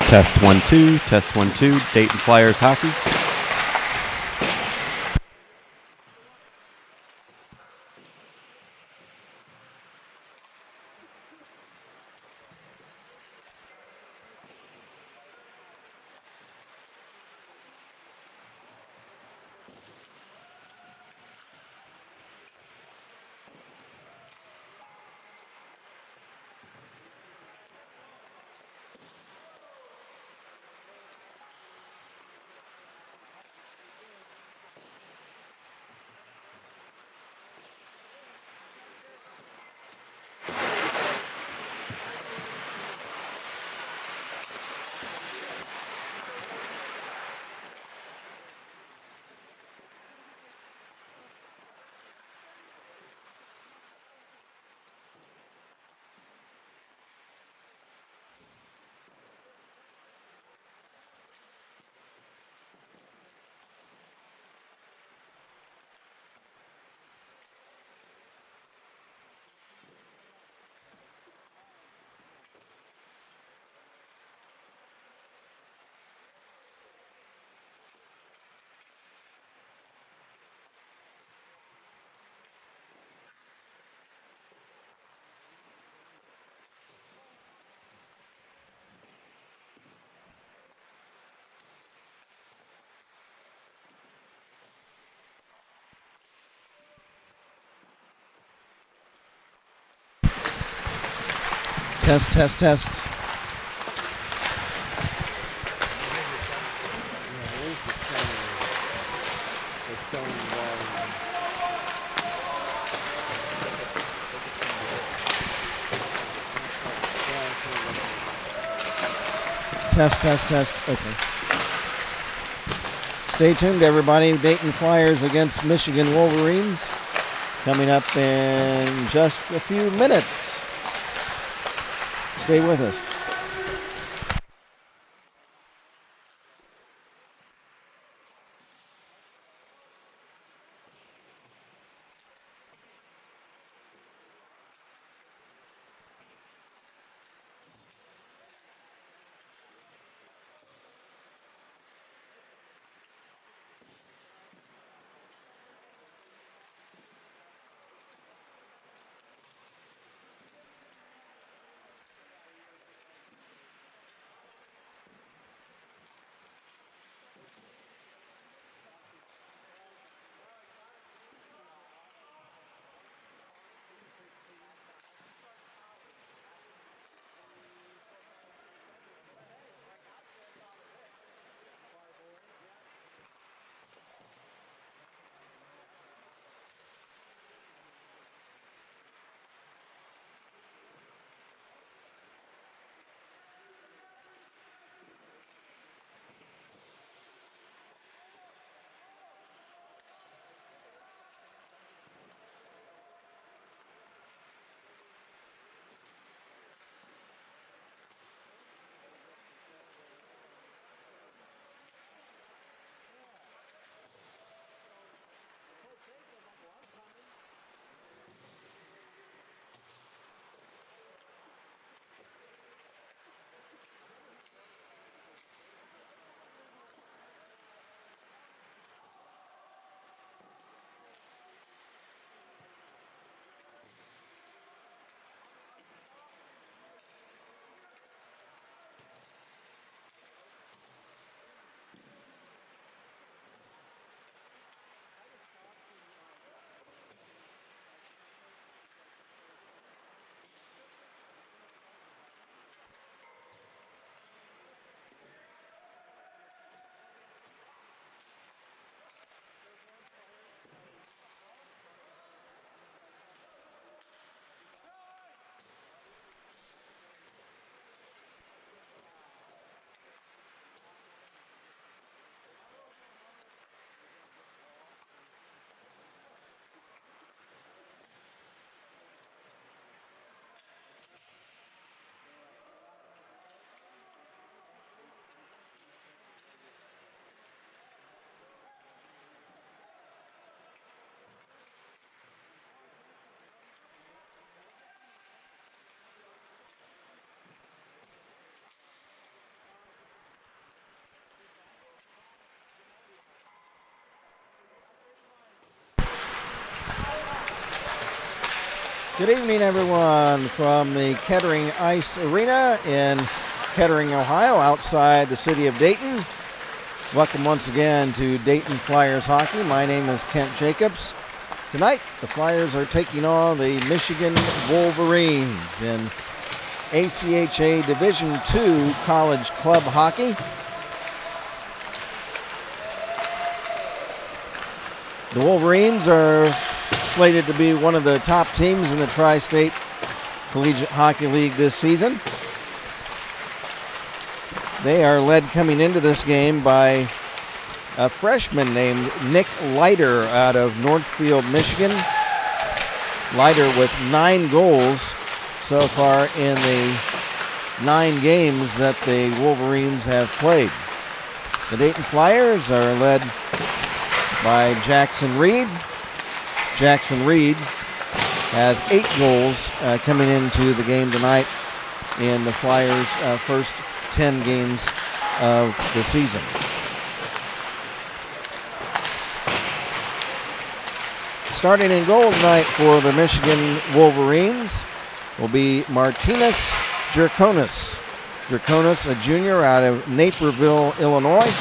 Test 1 2, test 1 2, Dayton Flyers hockey. Test, test, test. Test, test, test. Okay. Stay tuned, everybody. Dayton Flyers against Michigan Wolverines. Coming up in just a few minutes. Stay with us. Good evening, everyone, from the Kettering Ice Arena in Kettering, Ohio, outside the city of Dayton. Welcome once again to Dayton Flyers hockey. My name is Kent Jacobs. Tonight, the Flyers are taking on the Michigan Wolverines in ACHA Division II college club hockey. The Wolverines are slated to be one of the top teams in the Tri-State Collegiate Hockey League this season. They are led coming into this game by a freshman named Nick Leiter out of Northfield, Michigan. Leiter with 9 goals so far in the 9 games that the Wolverines have played. The Dayton Flyers are led by Jackson Reed. Jackson Reed has 8 goals coming into the game tonight in the Flyers' first 10 games of the season. Starting in goal tonight for the Michigan Wolverines will be Martinez Jerkonis. Jerkonis, a junior out of Naperville, Illinois.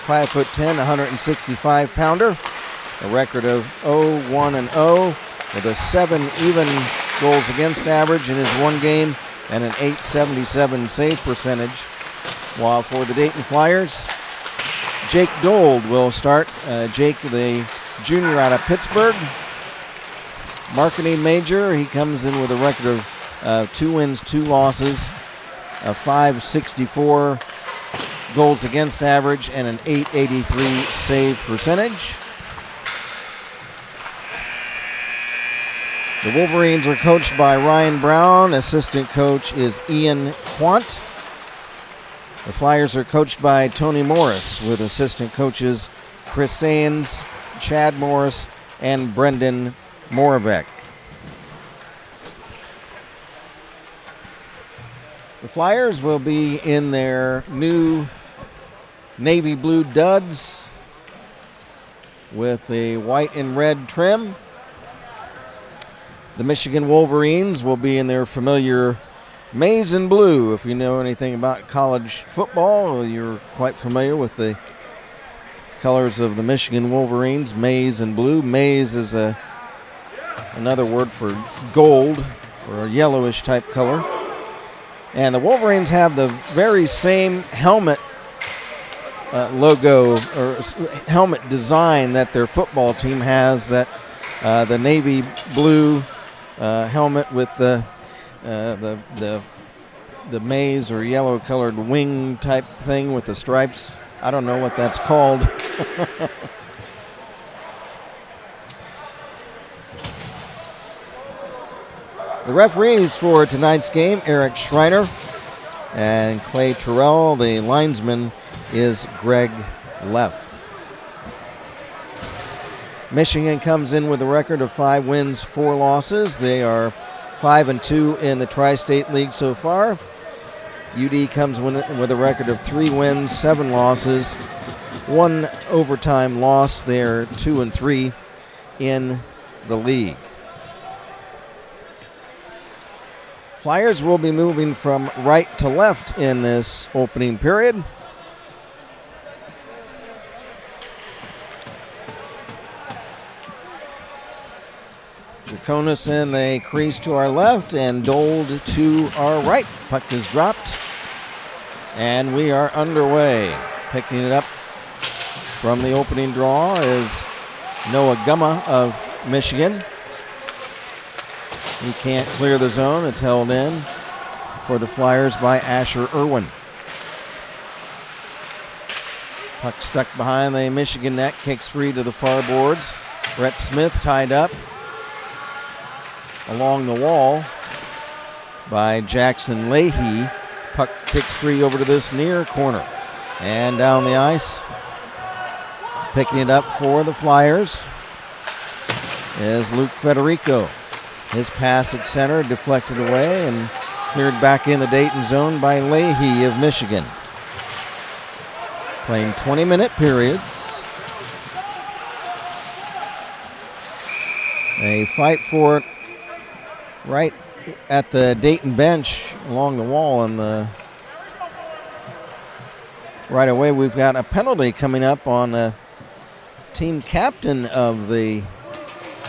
5'10", 165-pounder. A record of 0-1-0 with a 7 even goals against average in his one game and an .877 save percentage. While for the Dayton Flyers, Jake Dold will start. Jake, the junior out of Pittsburgh. Marketing major. He comes in with a record of 2 wins, 2 losses, a .564 goals against average, and an .883 save percentage. The Wolverines are coached by Ryan Brown. Assistant coach is Ian Quant. The Flyers are coached by Tony Morris with assistant coaches Chris Sains, Chad Morris, and Brendan Moravec. The Flyers will be in their new navy blue duds with a white and red trim. The Michigan Wolverines will be in their familiar maize and blue. If you know anything about college football, you're quite familiar with the colors of the Michigan Wolverines, maize and blue. Maize is another word for gold or a yellowish type color. And the Wolverines have the very same helmet logo or helmet design that their football team has, that the navy blue helmet with the maize or yellow colored wing type thing with the stripes. I don't know what that's called. The referees for tonight's game, Eric Schreiner and Clay Terrell. The linesman is Greg Leff. Michigan comes in with a record of 5 wins, 4 losses. They are 5-2 in the Tri-State League so far. UD comes with a record of 3 wins, 7 losses, 1 overtime loss. They're 2-3 in the league. Flyers will be moving from right to left in this opening period. Jerkonis in the crease to our left and Dold to our right. Puck is dropped and we are underway. Picking it up from the opening draw is Noah Gumma of Michigan. He can't clear the zone. It's held in for the Flyers by Asher Irwin. Puck stuck behind the Michigan net, kicks free to the far boards. Brett Smith tied up along the wall by Jackson Leahy. Puck kicks free over to this near corner and down the ice. Picking it up for the Flyers is Luke Federico. His pass at center deflected away and cleared back in the Dayton zone by Leahy of Michigan. Playing 20-minute periods. A fight for it right at the Dayton bench along the wall, and right away we've got a penalty coming up on the team captain of the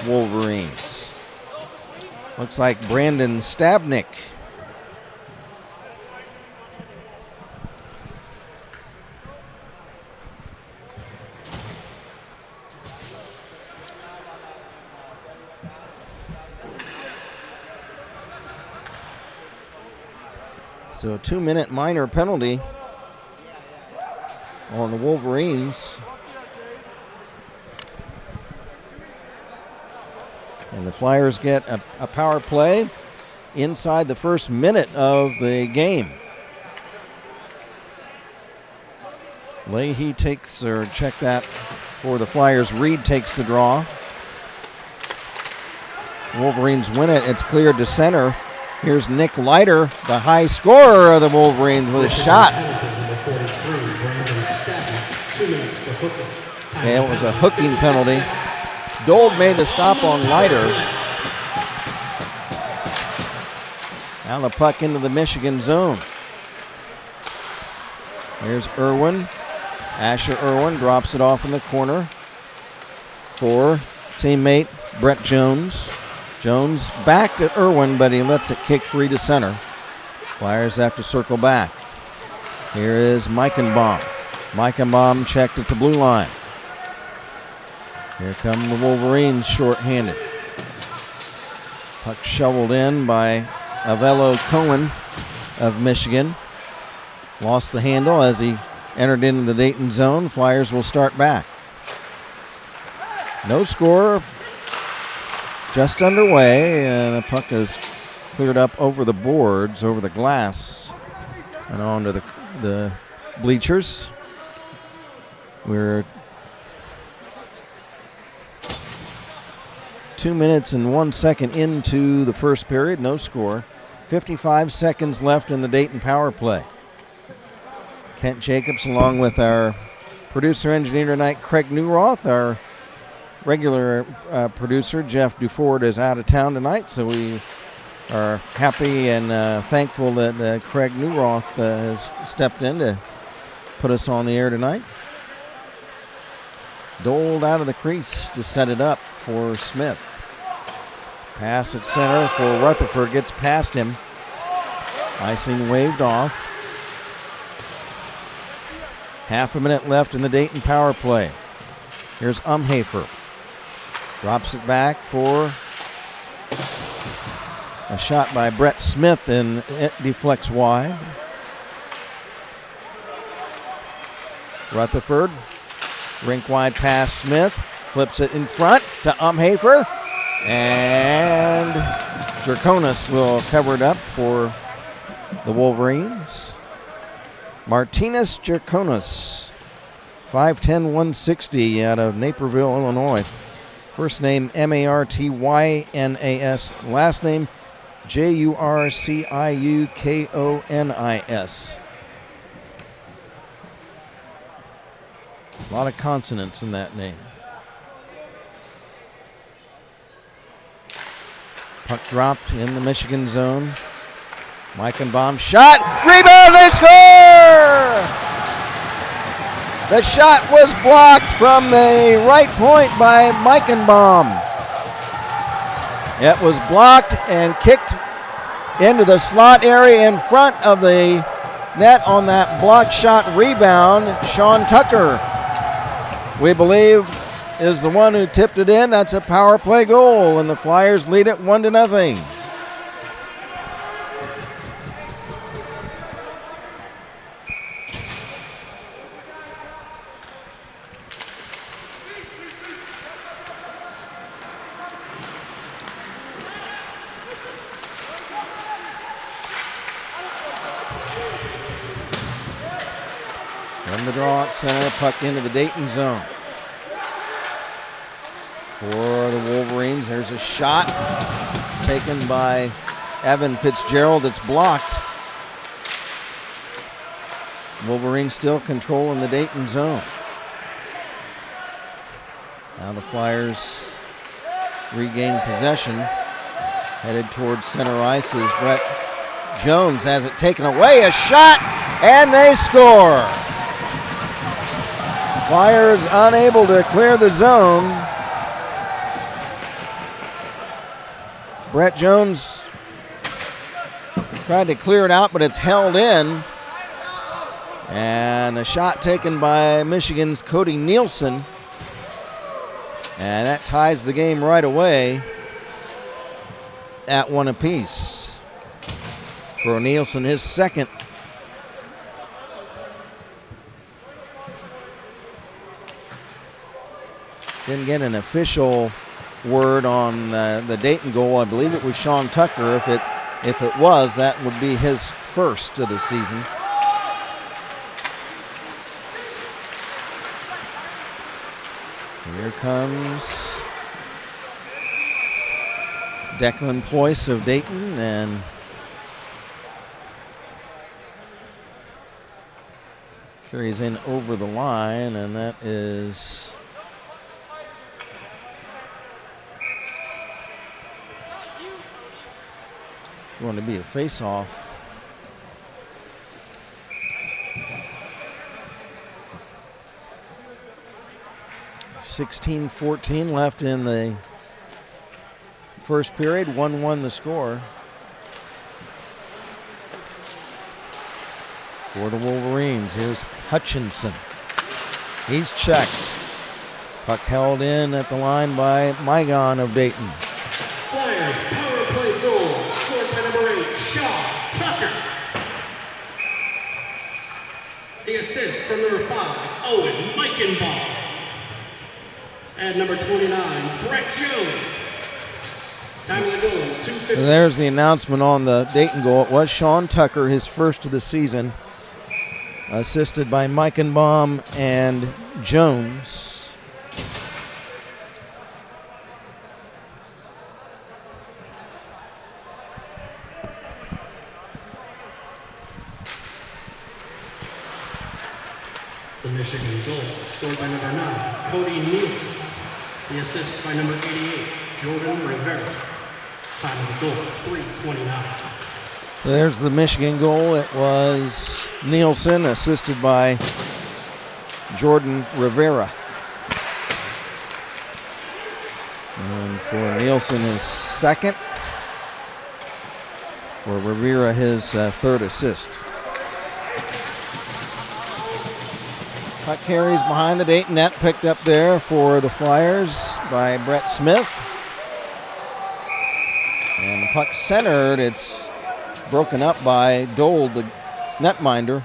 Wolverines. Looks like Brandon Stabnick. So a 2-minute minor penalty on the Wolverines. And the Flyers get a power play inside the first minute of the game. Leahy takes, or check that for the Flyers. Reed takes the draw. Wolverines win it. It's cleared to center. Here's Nick Leiter, the high scorer of the Wolverines, with a shot. Yeah, it was a hooking penalty. Dold made the stop on Leiter. Now the puck into the Michigan zone. Here's Irwin. Asher Irwin drops it off in the corner for teammate Brett Jones. Jones back to Irwin, but he lets it kick free to center. Flyers have to circle back. Here is Meichenbaum. Meichenbaum checked at the blue line. Here come the Wolverines shorthanded. Puck shoveled in by Avello Cohen of Michigan. Lost the handle as he entered into the Dayton zone. Flyers will start back. No score. Just underway, and the puck is cleared up over the boards, over the glass, and onto the bleachers. We're 2 minutes and 1 second into the first period, no score. 55 seconds left in the Dayton power play. Kent Jacobs, along with our producer-engineer tonight, Craig Newroth, our regular producer Jeff Duford is out of town tonight, so we are happy and thankful that Craig Newroth has stepped in to put us on the air tonight. Dold out of the crease to set it up for Smith. Pass at center for Rutherford, gets past him. Icing waved off. Half a minute left in the Dayton power play. Here's Umhafer. Drops it back for a shot by Brett Smith, and it deflects wide. Rutherford, rink wide pass Smith, flips it in front to Umhafer, and Jerkonis will cover it up for the Wolverines. Martinez Jerkonis, 5'10", 160 out of Naperville, Illinois. First name Martynas, last name Jurciukonis. A lot of consonants in that name. Puck dropped in the Michigan zone. Meichenbaum shot, rebound, they score! The shot was blocked from the right point by Meichenbaum. It was blocked and kicked into the slot area in front of the net on that block shot rebound. Sean Tucker, we believe, is the one who tipped it in. That's a power play goal, and the Flyers lead it 1-0. From the draw at center, puck into the Dayton zone. For the Wolverines, there's a shot taken by Evan Fitzgerald. It's blocked. Wolverines still controlling the Dayton zone. Now the Flyers regain possession. Headed towards center ice is Brett Jones, has it taken away, a shot, and they score. Flyers unable to clear the zone. Brett Jones tried to clear it out, but it's held in. And a shot taken by Michigan's Cody Nielsen. And that ties the game right away at 1 apiece. For Nielsen, his second. Didn't get an official word on the Dayton goal. I believe it was Sean Tucker. If it was, that would be his first of the season. Here comes Declan Ployce of Dayton, and carries in over the line, and that is going to be a face-off. .16-14 left in the first period. 1-1 the score. For the Wolverines, here's Hutchinson. He's checked. Puck held in at the line by Mygon of Dayton. Flyers power play goal, scored by number 8, Sean Tucker. The assist from number 5, Owen Meichenbaum. And number 29, Brett Jones. Time of the goal, 2:50. So there's the announcement on the Dayton goal. It was Sean Tucker, his first of the season, assisted by Meichenbaum and Jones. The Michigan goal, scored by number 9, Cody Nielsen. The assist by number 88, Jordan Rivera. Time of the goal, 3:29. So there's the Michigan goal. It was Nielsen, assisted by Jordan Rivera. And for Nielsen, his second. For Rivera, his third assist. Puck carries behind the Dayton net, picked up there for the Flyers by Brett Smith. And the puck centered. It's broken up by Dole, the netminder.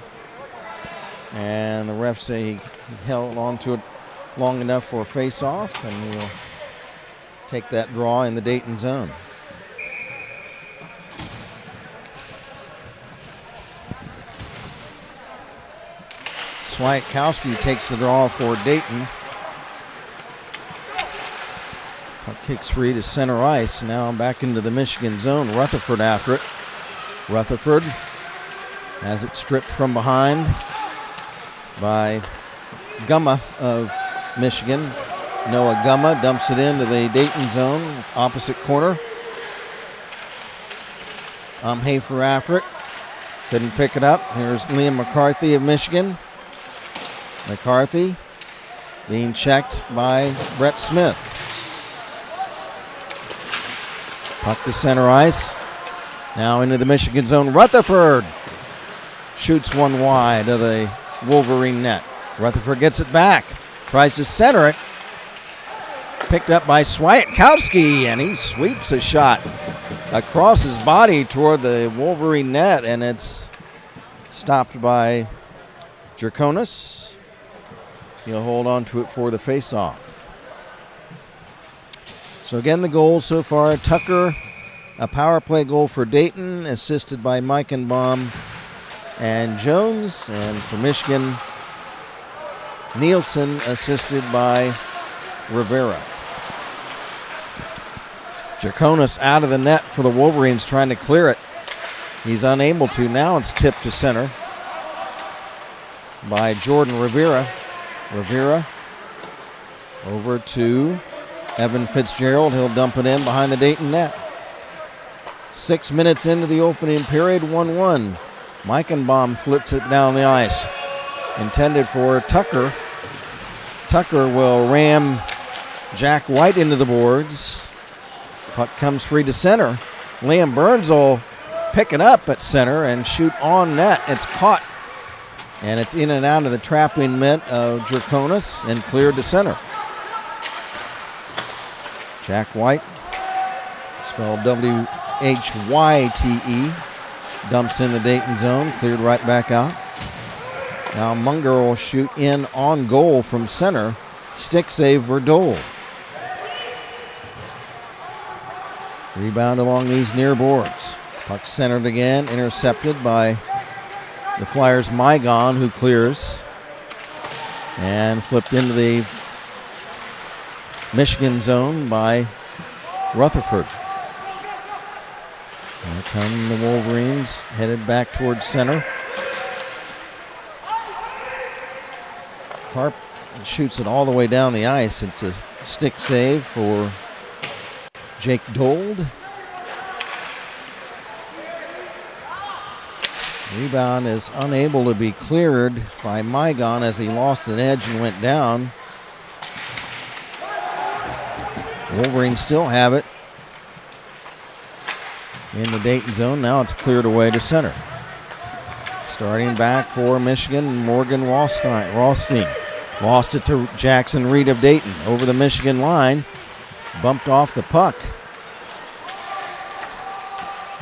And the refs say he held on to it long enough for a face-off, and we'll take that draw in the Dayton zone. Swiatkowski takes the draw for Dayton. Puck kicks free to center ice. Now back into the Michigan zone. Rutherford after it. Rutherford has it stripped from behind by Gumma of Michigan. Noah Gumma dumps it into the Dayton zone, opposite corner. Hafer after it. Couldn't pick it up. Here's Liam McCarthy of Michigan. McCarthy being checked by Brett Smith. Puck to center ice. Now into the Michigan zone. Rutherford shoots one wide of the Wolverine net. Rutherford gets it back. Tries to center it. Picked up by Swiatkowski, and he sweeps a shot across his body toward the Wolverine net, and it's stopped by Jerkonis. He'll hold on to it for the faceoff. So again, the goals so far: Tucker, a power play goal for Dayton, assisted by Meichenbaum and Jones, and for Michigan, Nielsen, assisted by Rivera. Jerkonis out of the net for the Wolverines, trying to clear it. He's unable to. Now it's tipped to center by Jordan Rivera. Rivera over to Evan Fitzgerald. He'll dump it in behind the Dayton net. 6 minutes into the opening period, 1-1. Meichenbaum flips it down the ice. Intended for Tucker. Tucker will ram Jack White into the boards. Puck comes free to center. Liam Burns will pick it up at center and shoot on net. It's caught, and it's in and out of the trapping mitt of Draconis and cleared to center. Jack White, spelled W-H-Y-T-E, dumps in the Dayton zone, cleared right back out. Now Munger will shoot in on goal from center. Stick save Verdole. Rebound along these near boards. Puck centered again, intercepted by the Flyers' Mygon, who clears. And flipped into the Michigan zone by Rutherford. Here come the Wolverines, headed back towards center. Karp shoots it all the way down the ice. It's a stick save for Jake Dold. Rebound is unable to be cleared by Mygon as he lost an edge and went down. Wolverines still have it in the Dayton zone. Now it's cleared away to center. Starting back for Michigan, Morgan Rothstein. Lost it to Jackson Reed of Dayton over the Michigan line. Bumped off the puck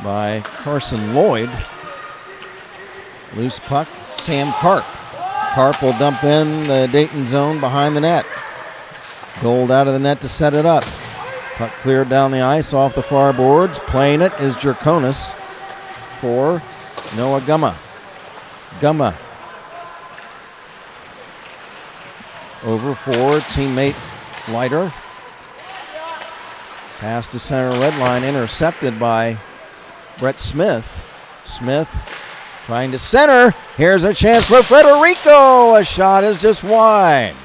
by Carson Lloyd. Loose puck, Sam Karp. Karp will dump in the Dayton zone behind the net. Gold out of the net to set it up. Puck cleared down the ice off the far boards. Playing it is Jerkonis for Noah Gumma. Gumma over for teammate Leiter. Pass to center red line, intercepted by Brett Smith. Smith trying to center. Here's a chance for Federico. A shot is just wide.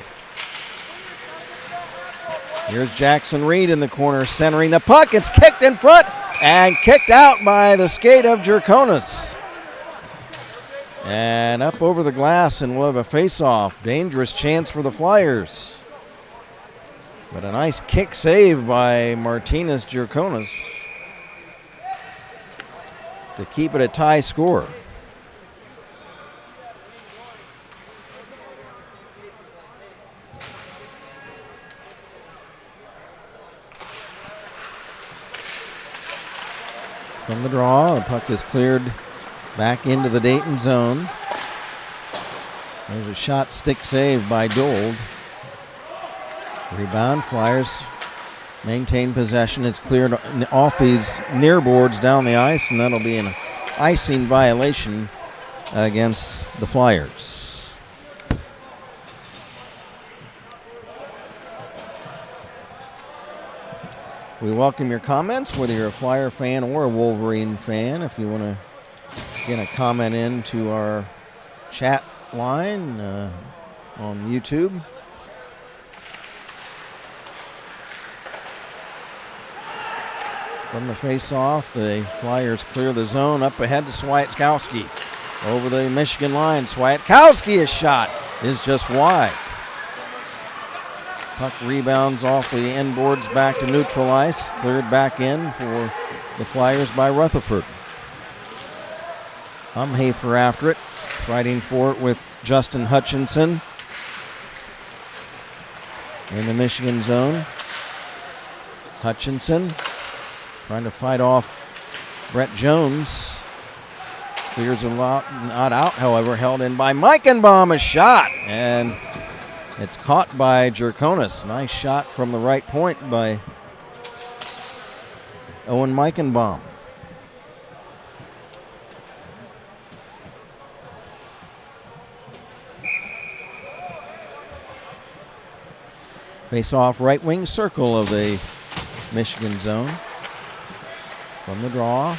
Here's Jackson Reed in the corner centering the puck. It's kicked in front and kicked out by the skate of Jerkonis. And up over the glass, and we'll have a face-off. Dangerous chance for the Flyers. But a nice kick save by Martinez Jerkonis to keep it a tie score. From the draw, the puck is cleared back into the Dayton zone. There's a shot stick save by Dold. Rebound, Flyers maintain possession. It's cleared off these near boards down the ice, and that'll be an icing violation against the Flyers. We welcome your comments, whether you're a Flyer fan or a Wolverine fan. If you want to get a comment into our chat line on YouTube. From the face-off, the Flyers clear the zone. Up ahead to Swiatkowski. Over the Michigan line, Swiatkowski, shot is just wide. Puck rebounds off the end boards back to neutral ice. Cleared back in for the Flyers by Rutherford. Umhafer after it, fighting for it with Justin Hutchinson in the Michigan zone. Hutchinson trying to fight off Brett Jones. Clears a lot, not out, however, held in by Meichenbaum. A shot, and it's caught by Jerkonis. Nice shot from the right point by Owen Meichenbaum. Face off right wing circle of the Michigan zone. From the draw,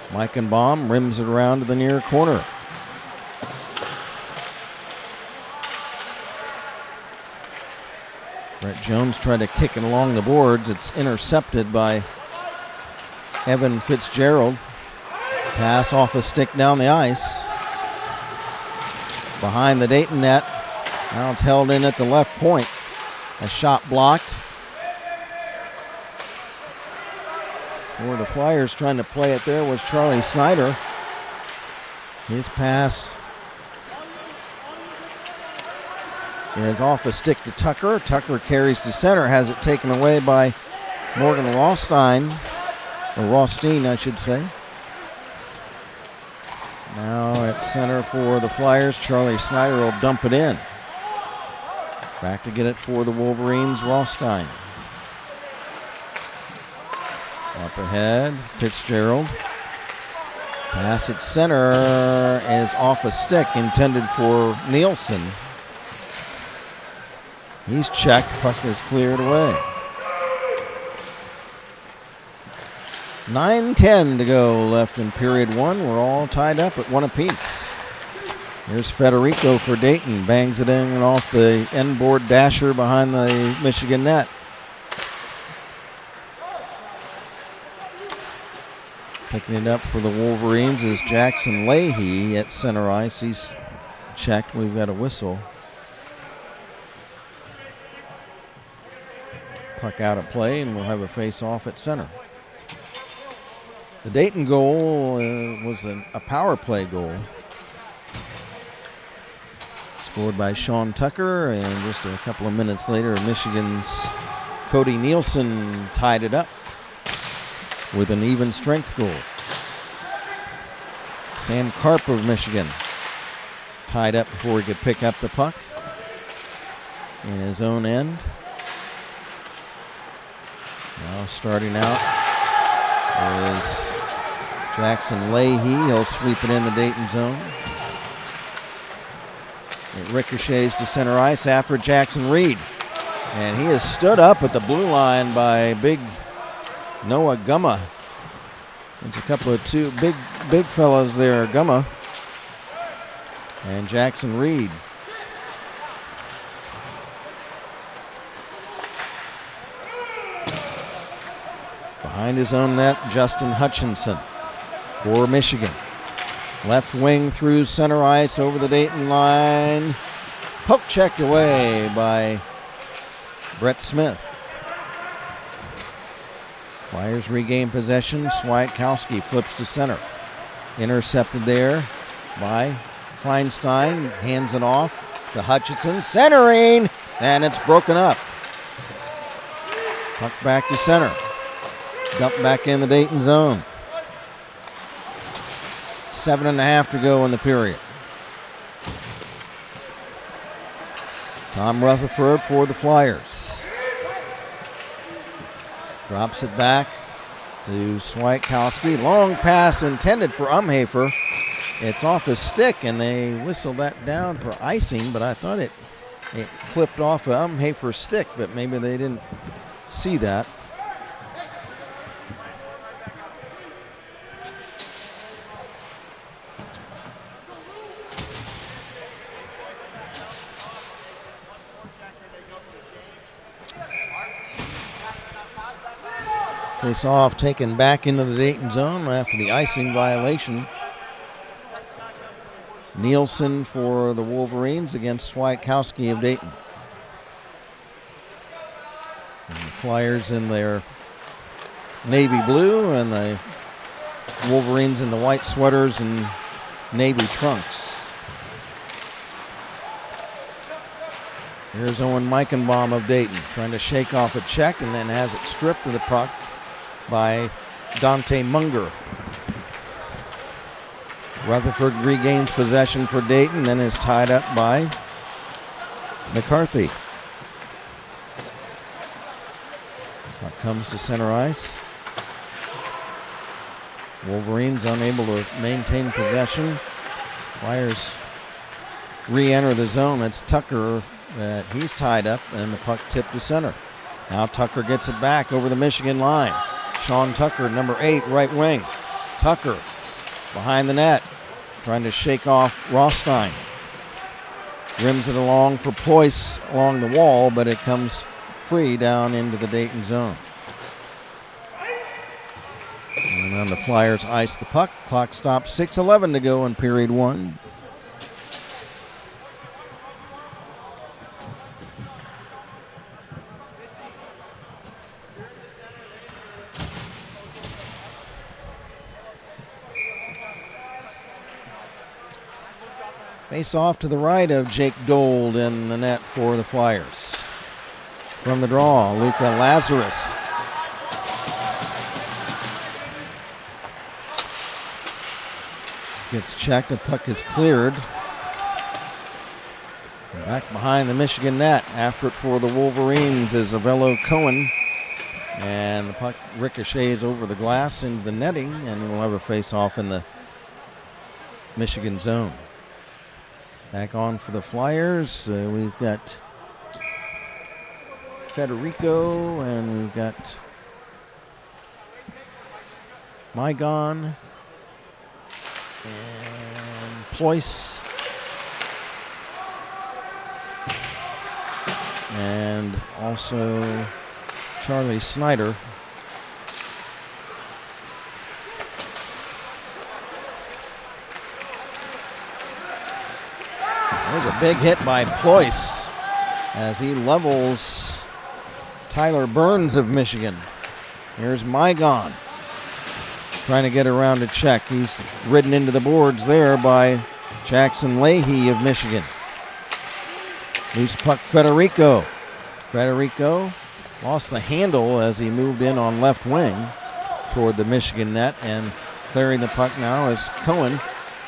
Meichenbaum rims it around to the near corner. Brett Jones tried to kick it along the boards. It's intercepted by Evan Fitzgerald. Pass off a stick down the ice. Behind the Dayton net. Now it's held in at the left point. A shot blocked. For the Flyers trying to play it there was Charlie Snyder. His pass is off a stick to Tucker. Tucker carries to center, has it taken away by Morgan Rothstein, or Rothstein, I should say. Now at center for the Flyers, Charlie Snyder will dump it in. Back to get it for the Wolverines, Rothstein. Up ahead, Fitzgerald. Pass at center is off a stick intended for Nielsen. He's checked, puck is cleared away. 9:10 to go left in period one. We're all tied up at one apiece. Here's Federico for Dayton. Bangs it in and off the end board dasher behind the Michigan net. Picking it up for the Wolverines is Jackson Leahy at center ice. He's checked. We've got a whistle. Puck out of play, and we'll have a face-off at center. The Dayton goal was a power play goal. Scored by Sean Tucker, and just a couple of minutes later, Michigan's Cody Nielsen tied it up with an even strength goal. Sam Karp of Michigan tied up before he could pick up the puck in his own end. Now starting out is Jackson Leahy. He'll sweep it in the Dayton zone. It ricochets to center ice after Jackson Reed. And he is stood up at the blue line by big Noah Gumma. There's a couple of two big fellas there, Gumma and Jackson Reed. Behind his own net, Justin Hutchinson for Michigan. Left wing through center ice over the Dayton line. Poke checked away by Brett Smith. Flyers regain possession. Swiatkowski flips to center. Intercepted there by Feinstein. Hands it off to Hutchinson. Centering, and it's broken up. Puck back to center. Dump back in the Dayton zone. 7.5 to go in the period. Tom Rutherford for the Flyers. Drops it back to Swiatkowski. Long pass intended for Umhafer. It's off his stick, and they whistled that down for icing, but I thought it clipped off of Umhafer's stick, but maybe they didn't see that. Face off taken back into the Dayton zone after the icing violation. Nielsen for the Wolverines against Swiatkowski of Dayton. And the Flyers in their navy blue and the Wolverines in the white sweaters and navy trunks. Here's Owen Meichenbaum of Dayton trying to shake off a check and then has it stripped of the puck by Dante Munger. Rutherford regains possession for Dayton and is tied up by McCarthy. Puck comes to center ice. Wolverines unable to maintain possession. Flyers re-enter the zone. It's Tucker that he's tied up and the puck tipped to center. Now Tucker gets it back over the Michigan line. Sean Tucker, number 8, right wing. Tucker behind the net, trying to shake off Rothstein. Rims it along for Ployce along the wall, but it comes free down into the Dayton zone. And then the Flyers ice the puck. Clock stops, 6:11 to go in period 1. Face off to the right of Jake Dold in the net for the Flyers. From the draw, Luca Lazarus. Gets checked, the puck is cleared. Back behind the Michigan net. After it for the Wolverines is Avello Cohen. And the puck ricochets over the glass into the netting, and we'll have a face-off in the Michigan zone. Back on for the Flyers. We've got Federico, and we've got Mygon and Ployce and also Charlie Snyder. There's a big hit by Ployce as he levels Tyler Burns of Michigan. Here's Mygon trying to get around a check. He's ridden into the boards there by Jackson Leahy of Michigan. Loose puck Federico. Federico lost the handle as he moved in on left wing toward the Michigan net, and clearing the puck now is Cohen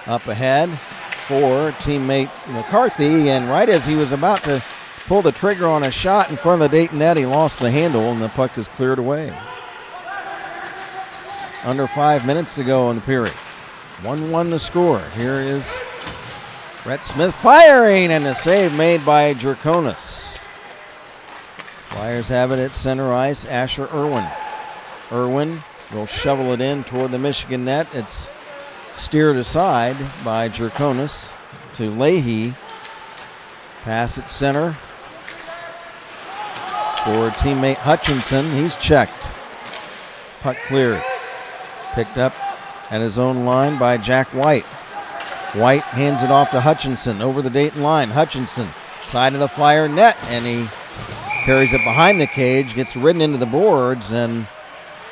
up ahead for teammate McCarthy, and right as he was about to pull the trigger on a shot in front of the Dayton net, he lost the handle and the puck is cleared away. Under 5 minutes to go in the period. 1-1 the score. Here is Brett Smith firing, and a save made by Jerkonis. Flyers have it at center ice. Asher Irwin. Irwin will shovel it in toward the Michigan net. It's steered aside by Jerkonis to Leahy. Pass at center for teammate Hutchinson. He's checked. Puck cleared. Picked up at his own line by Jack White. White hands it off to Hutchinson over the Dayton line. Hutchinson, side of the Flyer net, and he carries it behind the cage, gets ridden into the boards, and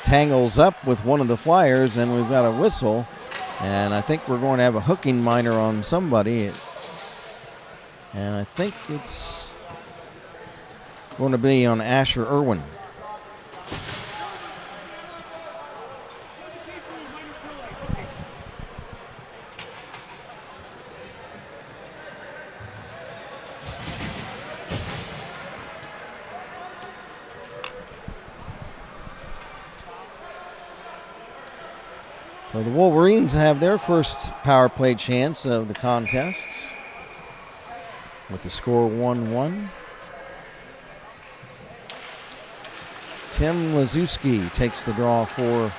tangles up with one of the Flyers, and we've got a whistle. And I think we're going to have a hooking minor on somebody. And I think it's going to be on Asher Irwin. So the Wolverines have their first power play chance of the contest with the score 1-1. Tim Lazuski takes the draw for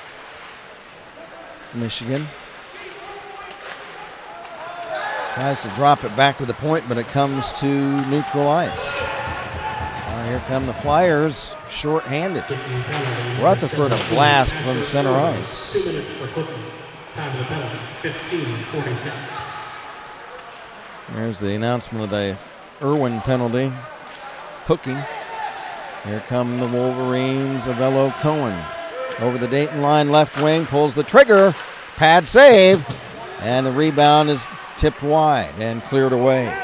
Michigan. Tries to drop it back to the point, but it comes to neutral ice. Here come the Flyers, short-handed. Rutherford a blast from center ice. 2 minutes for Cookie. Time of the penalty, 15:46. There's the announcement of the Irwin penalty. Hooking. Here come the Wolverines. Avello Cohen over the Dayton line, left wing, pulls the trigger. Pad save. And the rebound is tipped wide and cleared away.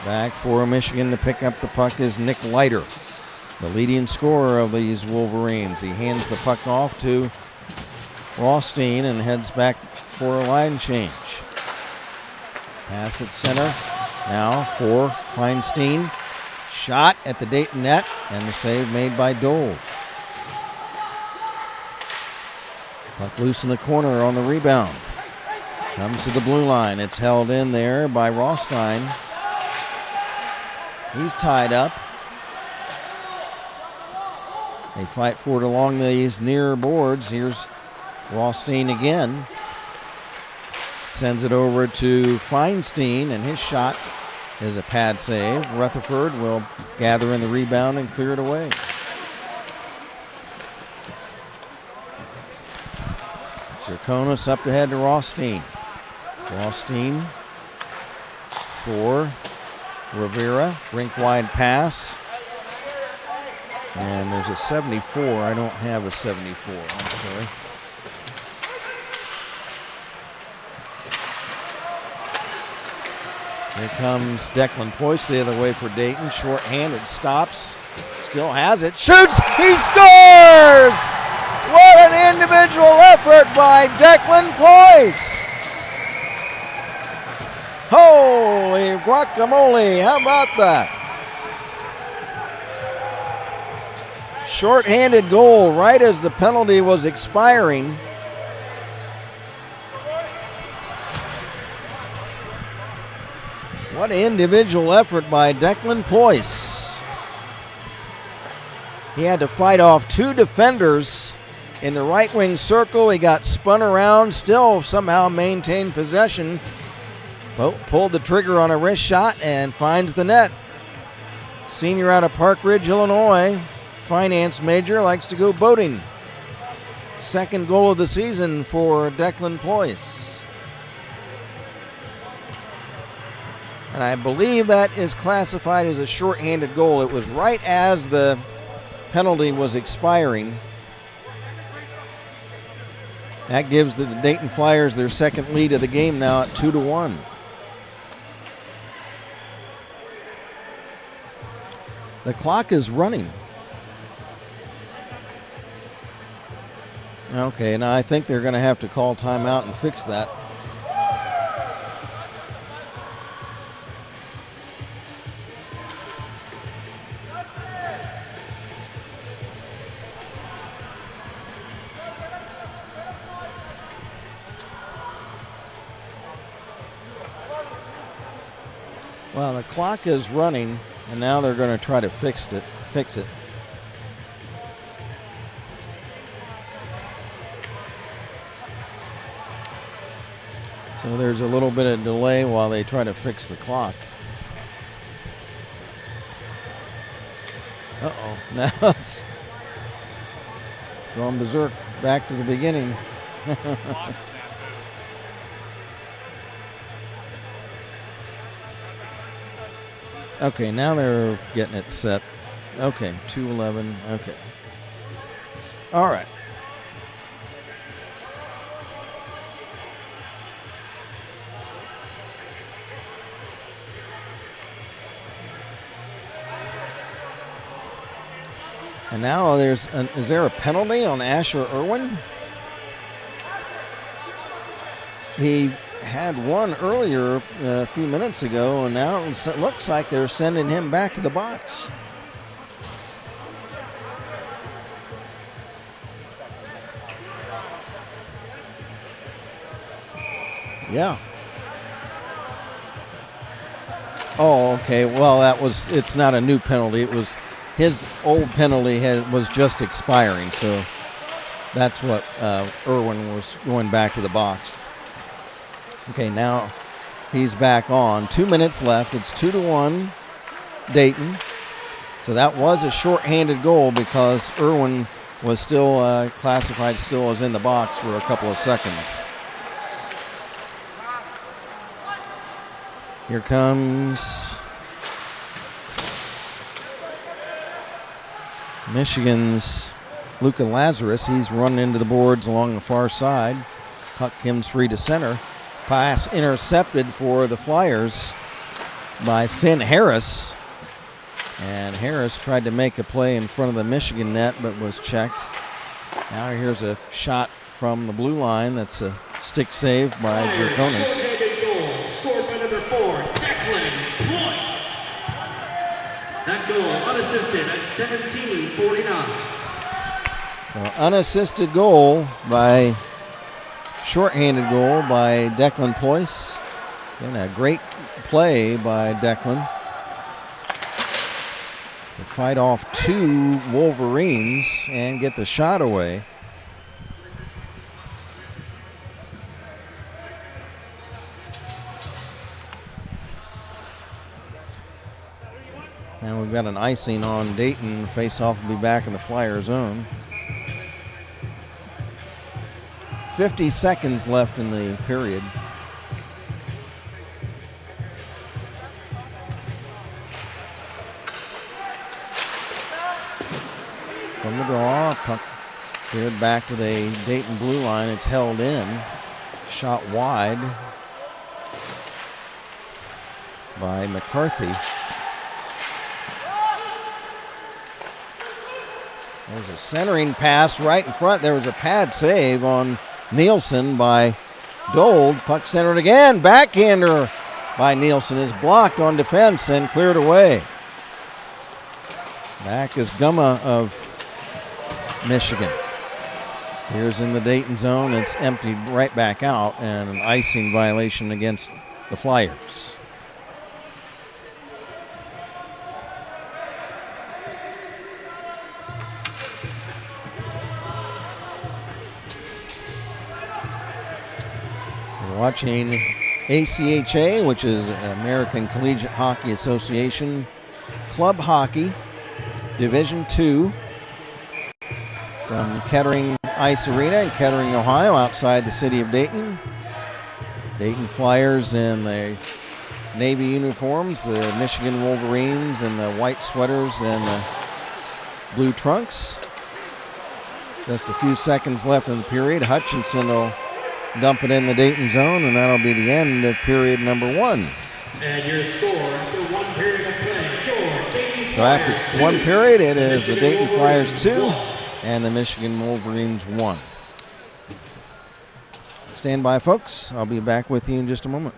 Back for Michigan to pick up the puck is Nick Leiter, the leading scorer of these Wolverines. He hands the puck off to Rothstein and heads back for a line change. Pass at center now for Feinstein. Shot at the Dayton net, and the save made by Dole. Puck loose in the corner on the rebound. Comes to the blue line. It's held in there by Rothstein. He's tied up. They fight for it along these near boards. Here's Rothstein again. Sends it over to Feinstein, and his shot is a pad save. Rutherford will gather in the rebound and clear it away. Draconis up ahead to Rothstein. Rothstein for Rivera. Rink wide pass. And there's a 74. I don't have a 74. I'm sorry. Here comes Declan Poyce the other way for Dayton. Short-handed, stops. Still has it. Shoots! He scores! What an individual effort by Declan Poyce! Holy guacamole, how about that? Short-handed goal right as the penalty was expiring. What individual effort by Declan Poyce. He had to fight off two defenders in the right wing circle. He got spun around, still somehow maintained possession. Pulled the trigger on a wrist shot and finds the net. Senior out of Park Ridge, Illinois. Finance major, likes to go boating. Second goal of the season for Declan Poyce. And I believe that is classified as a shorthanded goal. It was right as the penalty was expiring. That gives the Dayton Flyers their second lead of the game now at 2-1. The clock is running. Okay, now I think they're going to have to call timeout and fix that. Well, the clock is running, and now they're going to try to fix it. So there's a little bit of delay while they try to fix the clock. Uh-oh, now it's going berserk, back to the beginning. Okay, now they're getting it set. Okay, 2:11, okay. All right. And now is there a penalty on Asher Irwin? He had one earlier a few minutes ago, and now it looks like they're sending him back to the box. Yeah. Oh, okay. Well, it's not a new penalty. It was his old penalty was just expiring, so that's what Irwin was going back to the box. Okay, now he's back on. 2 minutes left. It's 2-1 Dayton. So that was a shorthanded goal because Irwin was still classified still as in the box for a couple of seconds. Here comes Michigan's Luca Lazarus. He's running into the boards along the far side. Puck comes free to center. Pass intercepted for the Flyers by Finn Harris. And Harris tried to make a play in front of the Michigan net but was checked. Now here's a shot from the blue line. That's a stick save by Draconis. Shorthanded goal scored by number 4, Declan Poyce. That goal unassisted at 17:49. So unassisted goal by shorthanded goal by Declan Poyce. And a great play by Declan to fight off two Wolverines and get the shot away. And we've got an icing on Dayton. Face-off will be back in the Flyer zone. 50 seconds left in the period. From the draw, puck cleared back to the Dayton blue line. It's held in. Shot wide by McCarthy. There's a centering pass right in front. There was a pad save on Nielsen by Dold. Puck centered again. Backhander by Nielsen is blocked on defense and cleared away. Back is Gumma of Michigan. Here's in the Dayton zone. It's emptied right back out, and an icing violation against the Flyers. We're watching ACHA, which is American Collegiate Hockey Association, Club Hockey, Division II, from Kettering Ice Arena in Kettering, Ohio, outside the city of Dayton. Dayton Flyers in the Navy uniforms, the Michigan Wolverines in the white sweaters and the blue trunks. Just a few seconds left in the period. Hutchinson will dump it in the Dayton zone, and that'll be the end of period number 1. And your score after 1 period of play, your Dayton So after Flyers 1 2, period, it is the Michigan Dayton Flyers Wolverines 2 1. and the Michigan Wolverines 1. Stand by, folks. I'll be back with you in just a moment.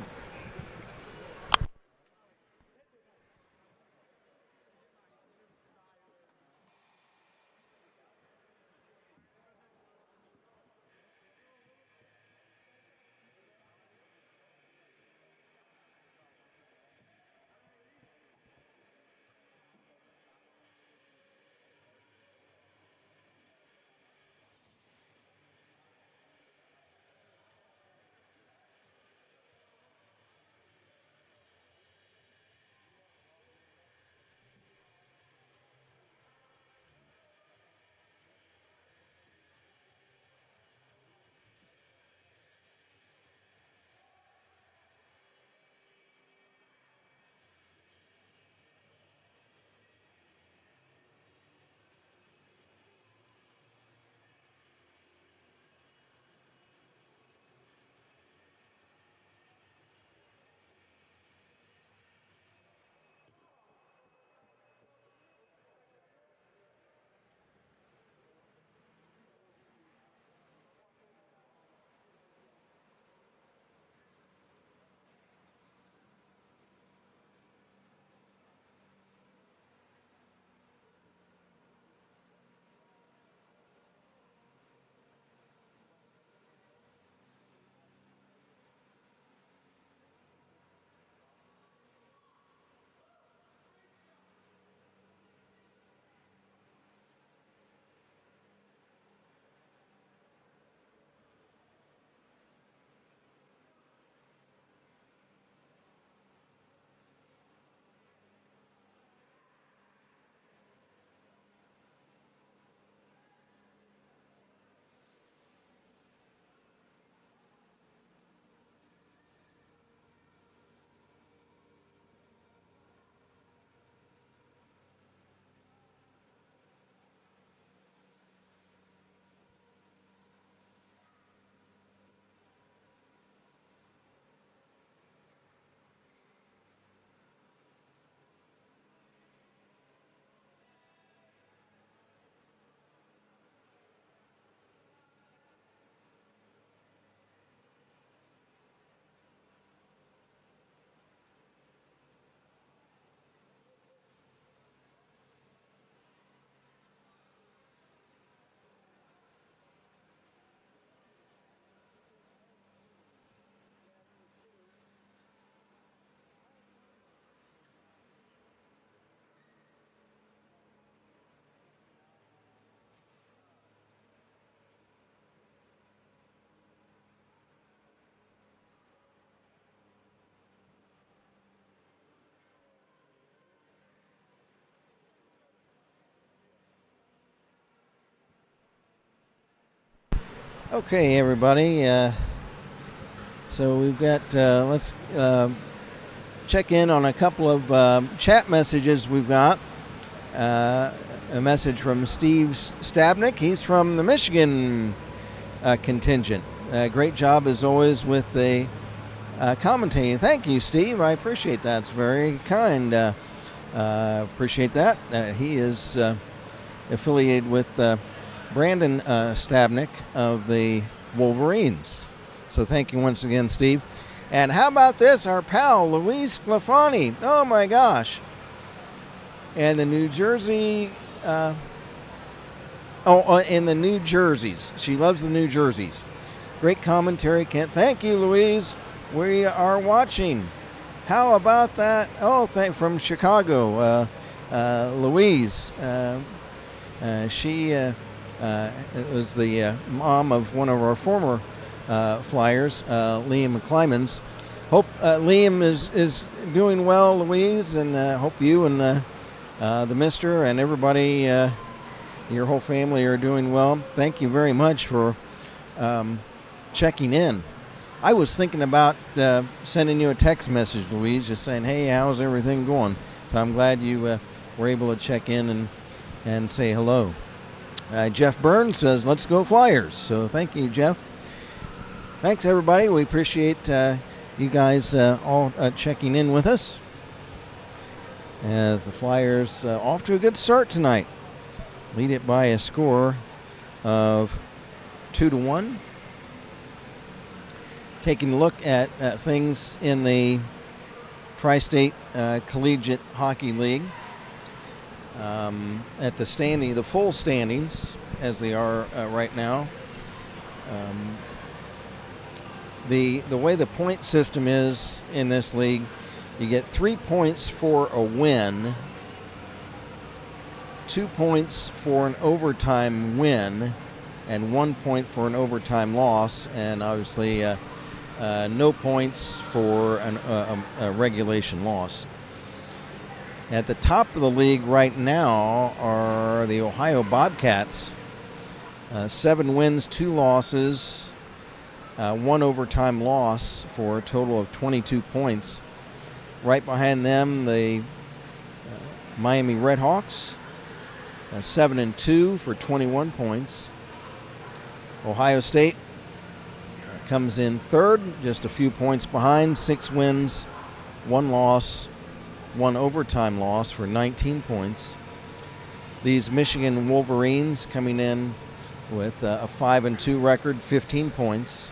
Okay, everybody. So we've got, let's check in on a couple of chat messages we've got. A message from Steve Stabnick. He's from the Michigan contingent. Great job as always with the commentating. Thank you, Steve. I appreciate that. It's very kind. Appreciate that. He is affiliated with Brandon Stabnick of the Wolverines. So thank you once again, Steve. And how about this? Our pal, Louise Sclafani. Oh, my gosh. And the New Jersey... in the New Jerseys. She loves the New Jerseys. Great commentary, Kent. Thank you, Louise. We are watching. How about that? Oh, from Chicago, Louise. She was the mom of one of our former Flyers, Liam Klimans. Hope Liam is doing well, Louise, and hope you and the mister and everybody, your whole family are doing well. Thank you very much for checking in. I was thinking about sending you a text message, Louise, just saying, hey, how's everything going? So I'm glad you were able to check in and say hello. Jeff Burns says, let's go Flyers. So thank you, Jeff. Thanks, everybody. We appreciate you guys all checking in with us as the Flyers off to a good start tonight. Lead it by a score of 2-1. Taking a look at things in the Tri-State Collegiate Hockey League. At the full standings as they are right now. The way the point system is in this league, you get 3 points for a win, 2 points for an overtime win, and 1 point for an overtime loss, and obviously no points for a regulation loss. At the top of the league right now are the Ohio Bobcats. 7 wins, 2 losses, 1 overtime loss for a total of 22 points. Right behind them, the Miami Redhawks, 7-2 for 21 points. Ohio State comes in third, just a few points behind, 6 wins, 1 loss, 1 overtime loss for 19 points. These Michigan Wolverines coming in with a 5-2 record, 15 points.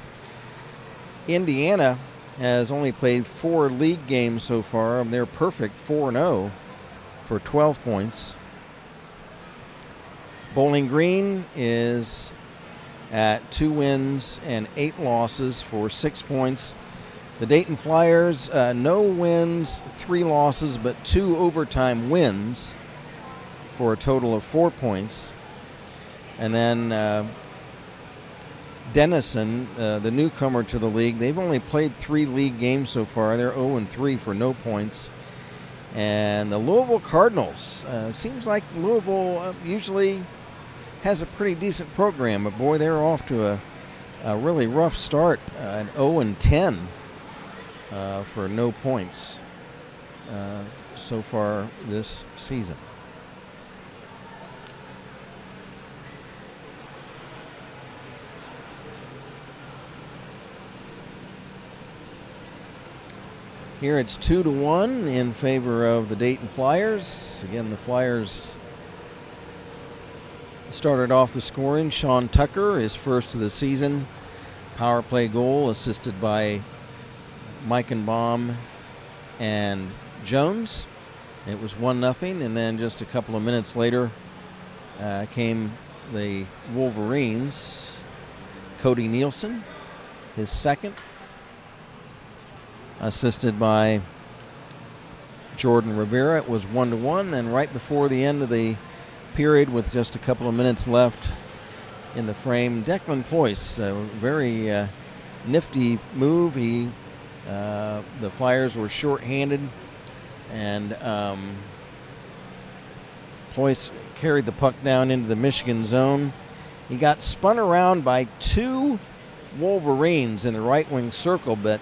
Indiana has only played 4 league games so far, and they're perfect, 4-0 for 12 points. Bowling Green is at 2 wins and 8 losses for 6 points. The Dayton Flyers, no wins, 3 losses, but 2 overtime wins for a total of 4 points. And then Denison, the newcomer to the league, they've only played 3 league games so far. They're 0-3 for no points. And the Louisville Cardinals, seems like Louisville usually has a pretty decent program, but boy, they're off to a really rough start, an 0-10 for no points so far this season. Here it's 2-1 in favor of the Dayton Flyers. Again, the Flyers started off the scoring. Sean Tucker, his first of the season. Power play goal assisted by Meichenbaum and Jones. It was 1-0, and then just a couple of minutes later came the Wolverines. Cody Nielsen, his second, assisted by Jordan Rivera. It was 1-1. Then right before the end of the period, with just a couple of minutes left in the frame, Declan Poyce, a very nifty move. The Flyers were shorthanded, and Poyce carried the puck down into the Michigan zone He got spun around by two Wolverines in the right wing circle, but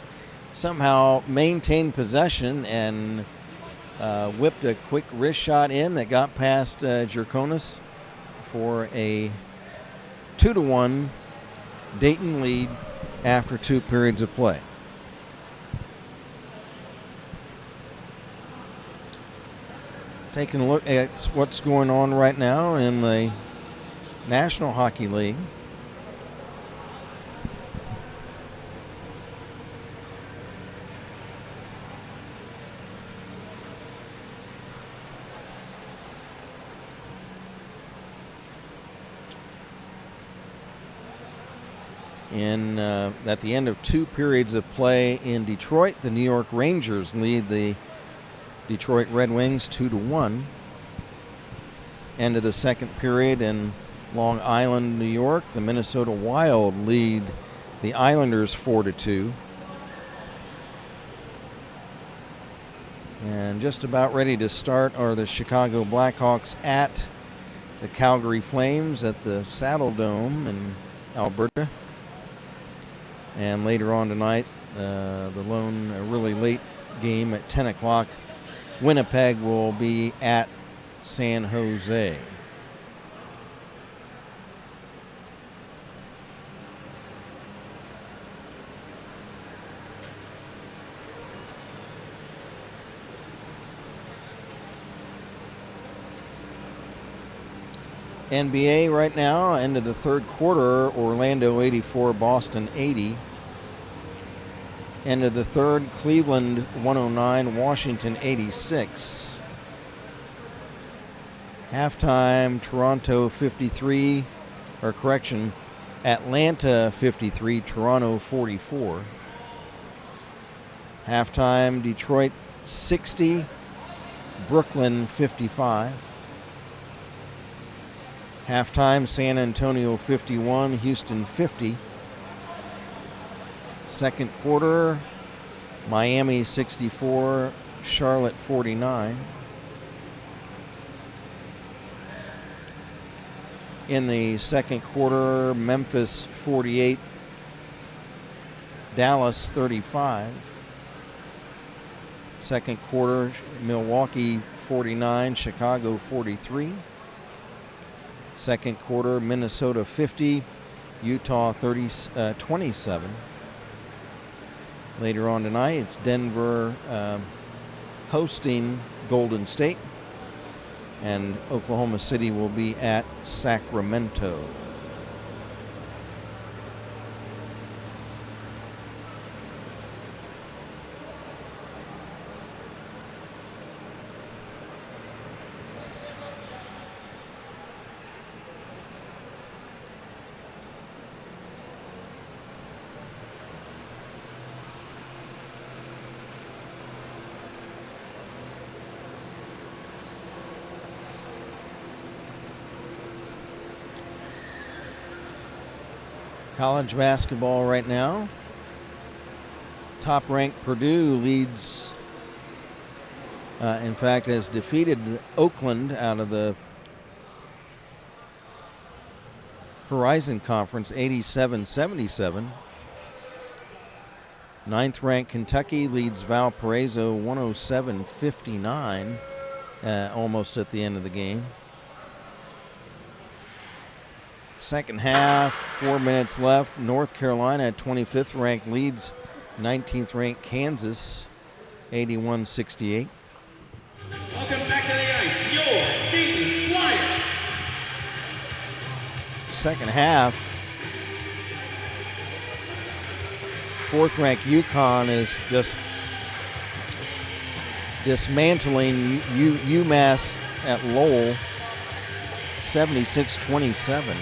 somehow maintained possession and whipped a quick wrist shot in that got past Jerkonis for a 2-1 Dayton lead after 2 periods of play. Taking a look at what's going on right now in the National Hockey League. At the end of 2 periods of play in Detroit, the New York Rangers lead the Detroit Red Wings 2-1. End of the second period in Long Island, New York, the Minnesota Wild lead the Islanders 4-2. And just about ready to start are the Chicago Blackhawks at the Calgary Flames at the Saddle Dome in Alberta. And later on tonight, the really late game at 10 o'clock, Winnipeg will be at San Jose. NBA right now, end of the third quarter, Orlando 84, Boston 80. End of the third, Cleveland 109, Washington 86. Halftime, Toronto 53, Atlanta 53, Toronto 44. Halftime, Detroit 60, Brooklyn 55. Halftime, San Antonio 51, Houston 50. Second quarter, Miami 64, Charlotte 49. In the second quarter, Memphis 48, Dallas 35. Second quarter, Milwaukee 49, Chicago 43. Second quarter, Minnesota 50, Utah 27. Later on tonight, it's Denver hosting Golden State, and Oklahoma City will be at Sacramento. College basketball right now. Top-ranked Purdue leads, in fact, has defeated Oakland out of the Horizon Conference 87-77. Ninth-ranked Kentucky leads Valparaiso 107-59, almost at the end of the game. Second half, 4 minutes left. North Carolina at 25th ranked leads 19th ranked Kansas 81-68. Welcome back to the ice, your Dayton Flyers. Second half, fourth ranked UConn is just dismantling UMass at Lowell 76-27.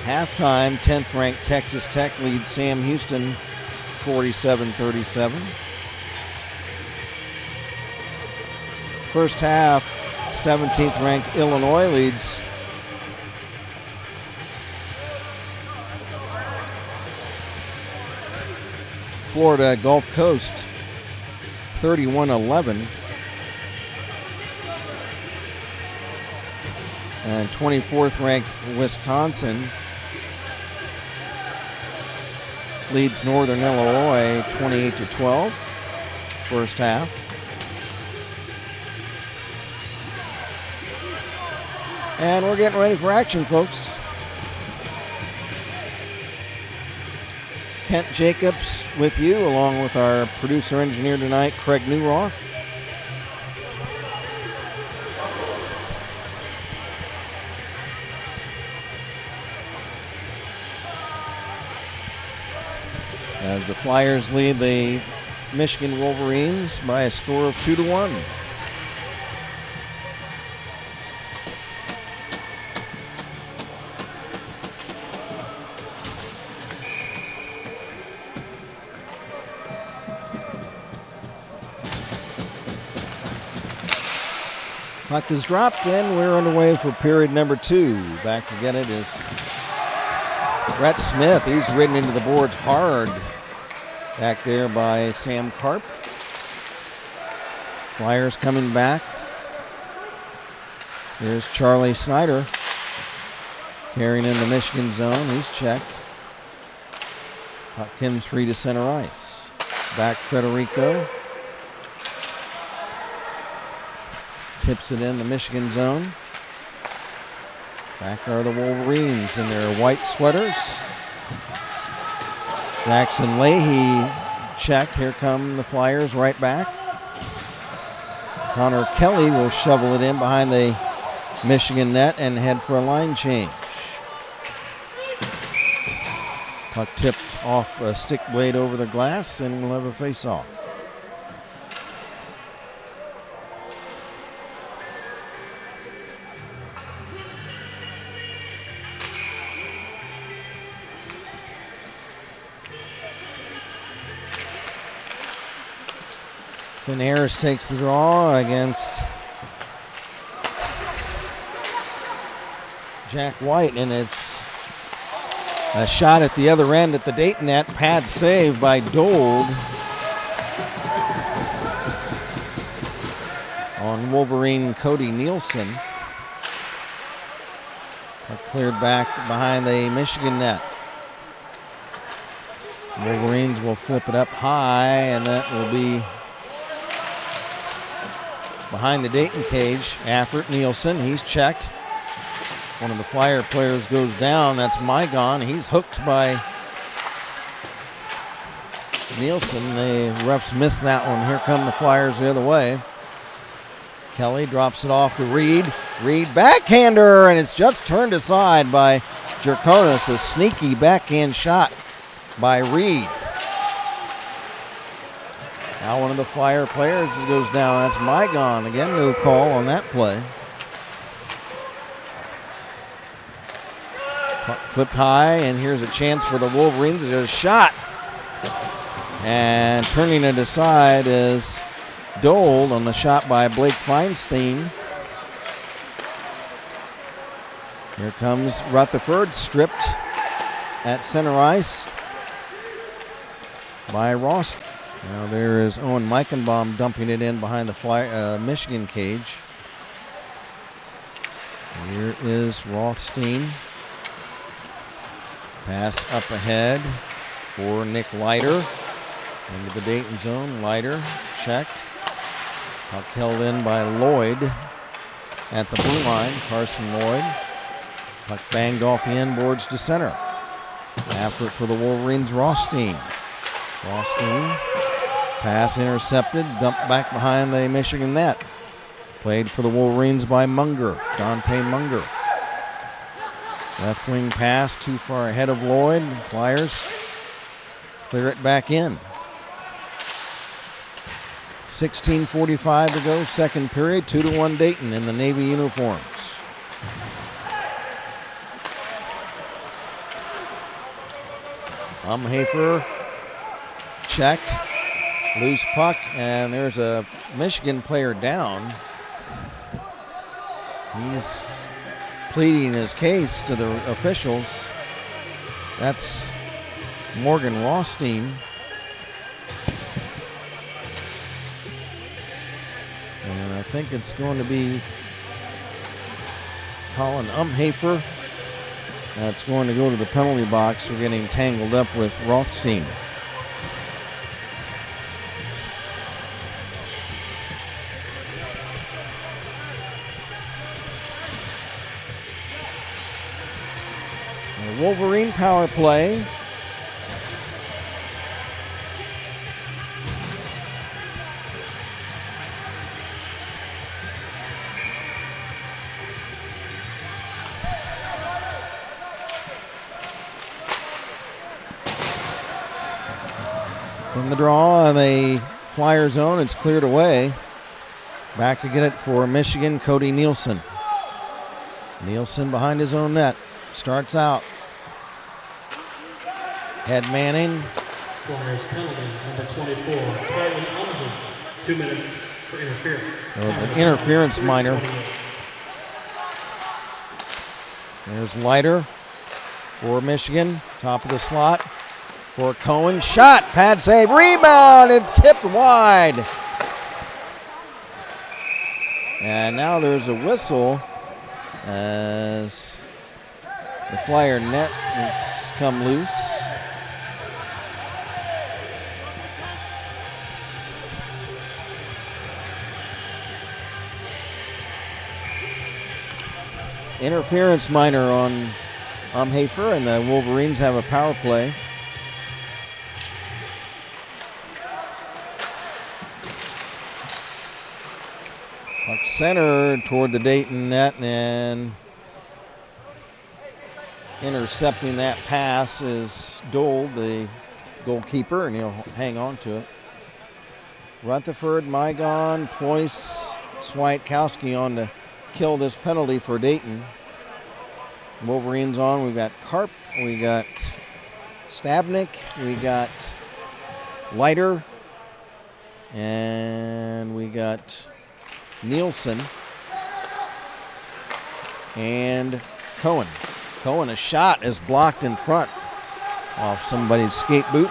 Halftime, 10th ranked Texas Tech leads Sam Houston 47-37. First half, 17th ranked Illinois leads Florida Gulf Coast 31-11. And 24th ranked Wisconsin leads Northern Illinois 28-12 first half. And we're getting ready for action, folks. Kent Jacobs with you, along with our producer engineer tonight, Craig Newroth. As the Flyers lead the Michigan Wolverines by a score of 2-1. Puck is dropped, and we're underway for period number 2. Back to get it is Brett Smith. He's ridden into the boards hard back there by Sam Karp. Flyers coming back. Here's Charlie Snyder carrying in the Michigan zone. He's checked. Puck comes free to center ice. Back Federico. Tips it in the Michigan zone. Back are the Wolverines in their white sweaters. Jackson Leahy checked. Here come the Flyers right back. Connor Kelly will shovel it in behind the Michigan net and head for a line change. Puck tipped off a stick blade over the glass, and we'll have a face-off. Finn Harris takes the draw against Jack White, and it's a shot at the other end at the Dayton net. Pad save by Dold on Wolverine Cody Nielsen. Cleared back behind the Michigan net. Wolverines will flip it up high, and that will be behind the Dayton cage. After Nielsen, he's checked. One of the Flyer players goes down. That's Mygon. He's hooked by Nielsen. The refs missed that one. Here come the Flyers the other way. Kelly drops it off to Reed. Reed backhander, and it's just turned aside by Jerkonis. A sneaky backhand shot by Reed. Now one of the Flyer players goes down. That's Mygon. Again, no call on that play. Puck flipped high, and here's a chance for the Wolverines. There's a shot. And turning it aside is Dold on the shot by Blake Feinstein. Here comes Rutherford, stripped at center ice by Ross. Now there is Owen Meichenbaum dumping it in behind the Michigan cage. Here is Rothstein. Pass up ahead for Nick Leiter. Into the Dayton zone. Leiter checked. Puck held in by Lloyd at the blue line. Carson Lloyd. Puck banged off the end boards to center. After it for the Wolverines, Rothstein. Rothstein. Pass intercepted, dumped back behind the Michigan net. Played for the Wolverines by Munger, Dante Munger. Left wing pass too far ahead of Lloyd. Flyers clear it back in. 16:45 to go, second period, 2-1 Dayton in the Navy uniforms. Umhafer checked. Loose puck, and there's a Michigan player down. He's pleading his case to the officials. That's Morgan Rothstein. And I think it's going to be Colin Umhafer. That's going to go to the penalty box for getting tangled up with Rothstein. A Wolverine power play. From the draw in the Flyer zone, it's cleared away. Back to get it for Michigan, Cody Nielsen. Nielsen behind his own net. Starts out. Head manning. Flyers penalty, number 24, Kylan Umhafer, 2 minutes for interference. There was an interference minor. There's Leiter for Michigan. Top of the slot for Cohen. Shot, pad save, rebound. It's tipped wide. And now there's a whistle as the Flyer net has come loose. Interference minor on Umhafer, and the Wolverines have a power play. Puck center toward the Dayton net, and intercepting that pass is Dole, the goalkeeper, and he'll hang on to it. Rutherford, Mygon, Ployce, Swiatkowski on to kill this penalty for Dayton. Wolverines on. We've got Karp, we got Stabnik, we got Leiter, and we got Nielsen and Cohen. Cohen, a shot is blocked in front off somebody's skate boot.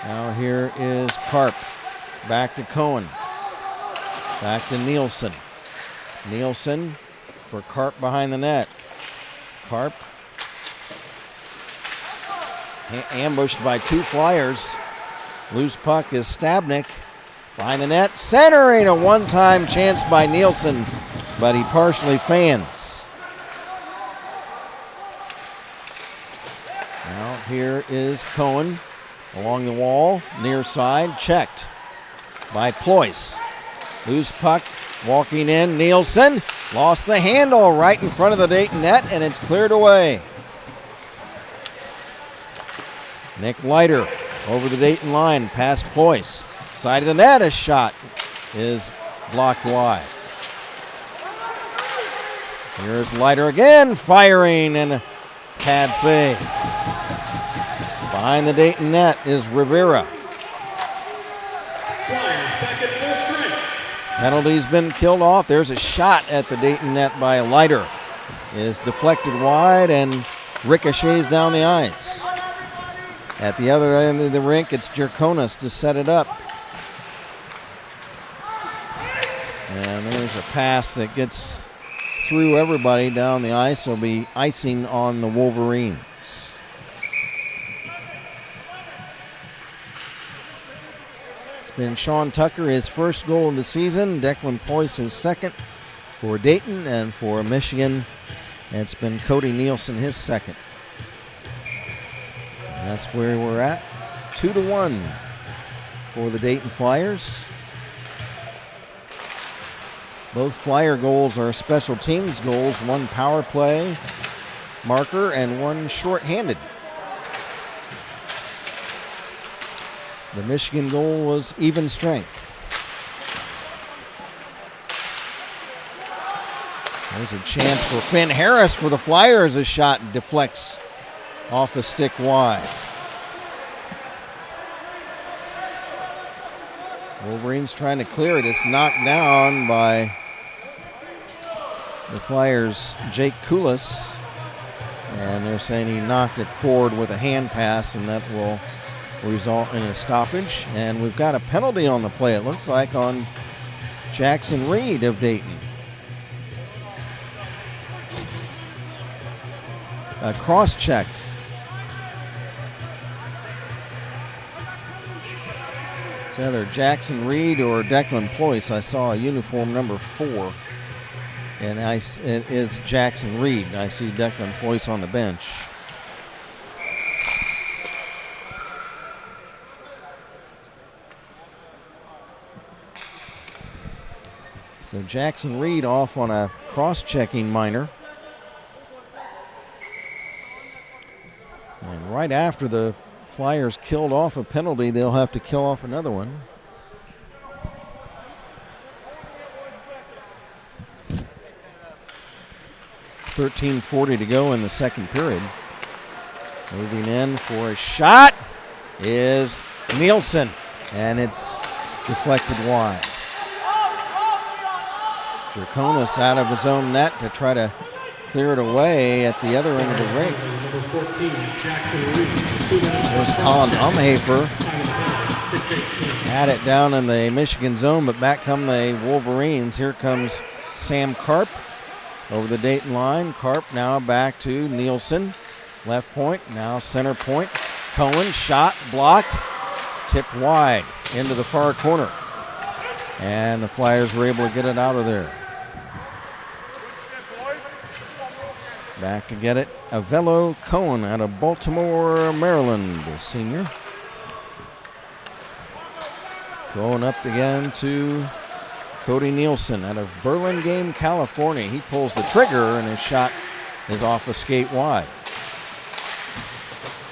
Now here is Karp. Back to Cohen. Back to Nielsen. Nielsen for Karp behind the net. Karp ambushed by two Flyers. Loose puck is Stabnik behind the net. Centering, a one-time chance by Nielsen, but he partially fans. Now here is Cohen along the wall, near side, checked by Ployce. Loose puck, walking in, Nielsen lost the handle right in front of the Dayton net, and it's cleared away. Nick Leiter over the Dayton line, past Ployce. Side of the net, a shot is blocked wide. Here's Leiter again, firing, and a pad save. Behind the Dayton net is Rivera. Flyers back at full strength. Penalty's been killed off. There's a shot at the Dayton net by Leiter. Is deflected wide and ricochets down the ice. At the other end of the rink, it's Jerkonis to set it up. And there's a pass that gets through everybody down the ice. It'll be icing on the Wolverines. It's been Sean Tucker, his first goal of the season. Declan Ployce, his second for Dayton, and for Michigan, it's been Cody Nielsen, his second. That's where we're at. 2-1 for the Dayton Flyers. Both Flyer goals are special teams goals, one power play marker and one shorthanded. The Michigan goal was even strength. There's a chance for Finn Harris for the Flyers. A shot deflects off a stick wide. Wolverines trying to clear it. It's knocked down by the Flyers' Jake Kulis. And they're saying he knocked it forward with a hand pass, and that will result in a stoppage. And we've got a penalty on the play, it looks like, on Jackson Reed of Dayton. A cross check. It's either Jackson Reed or Declan Ployce. I saw a uniform number 4. And it is Jackson Reed. I see Declan Ployce on the bench. So Jackson Reed off on a cross-checking minor. And right after the Flyers killed off a penalty, they'll have to kill off another one. .13:40 to go in the second period. Moving in for a shot is Nielsen, and it's deflected wide. Draconis out of his own net to try to clear it away at the other end of the rink. Number 14, Jackson Reed. There's Colin Umhafer. Had it down in the Michigan zone, but back come the Wolverines. Here comes Sam Karp over the Dayton line. Karp now back to Nielsen. Left point, now center point. Cohen, shot, blocked, tipped wide into the far corner. And the Flyers were able to get it out of there. Back to get it, Avello Cohen out of Baltimore, Maryland, the senior. Going up again to Cody Nielsen out of Burlingame, California. He pulls the trigger and his shot is off a skate wide.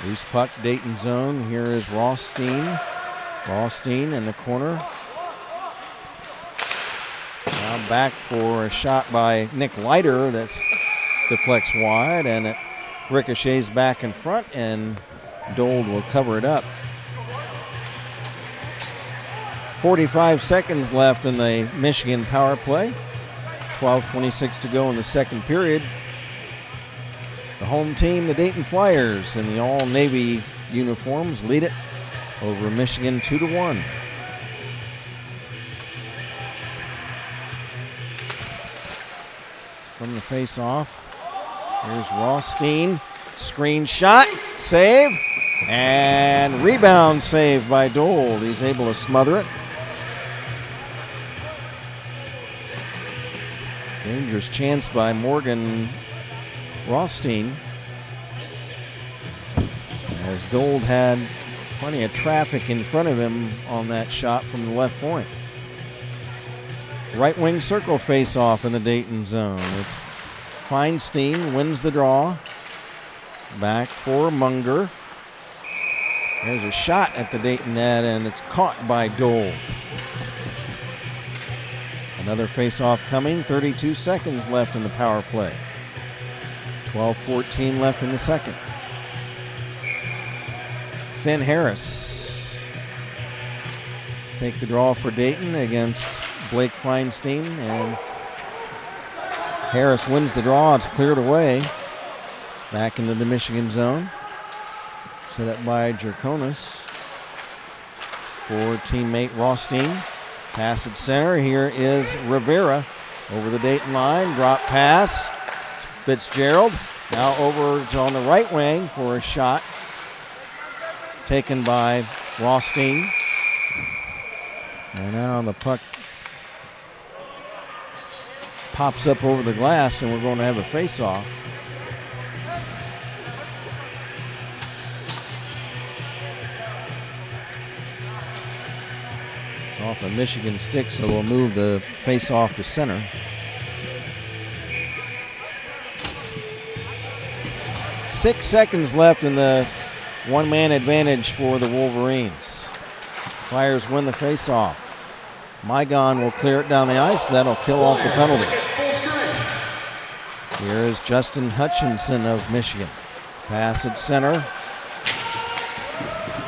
Loose puck, Dayton zone. Here is Rothstein. Rothstein in the corner. Now back for a shot by Nick Leiter that's deflects wide, and it ricochets back in front, and Dold will cover it up. 45 seconds left in the Michigan power play. 12:26 to go in the second period. The home team, the Dayton Flyers, in the all-Navy uniforms, lead it over Michigan 2-1. From the face-off, here's Rothstein. Screen shot, save, and rebound save by Dold. He's able to smother it. Dangerous chance by Morgan Rothstein, as Dold had plenty of traffic in front of him on that shot from the left point. Right wing circle face off in the Dayton zone. It's Feinstein wins the draw. Back for Munger. There's a shot at the Dayton net, and it's caught by Dold. Another face-off coming. 32 seconds left in the power play. 12:14 left in the second. Finn Harris take the draw for Dayton against Blake Feinstein, and Harris wins the draw. It's cleared away. Back into the Michigan zone. Set up by Draconis for teammate Rothstein. Pass at center. Here is Rivera over the Dayton line. Drop pass. Fitzgerald now over on the right wing for a shot. Taken by Rothstein. And now the puck pops up over the glass, and we're going to have a face-off. It's off a Michigan stick, so we'll move the face-off to center. Six seconds left in the one-man advantage for the Wolverines. Flyers win the face-off. Mygon will clear it down the ice. That'll kill off the penalty. Here is Justin Hutchinson of Michigan. Pass at center.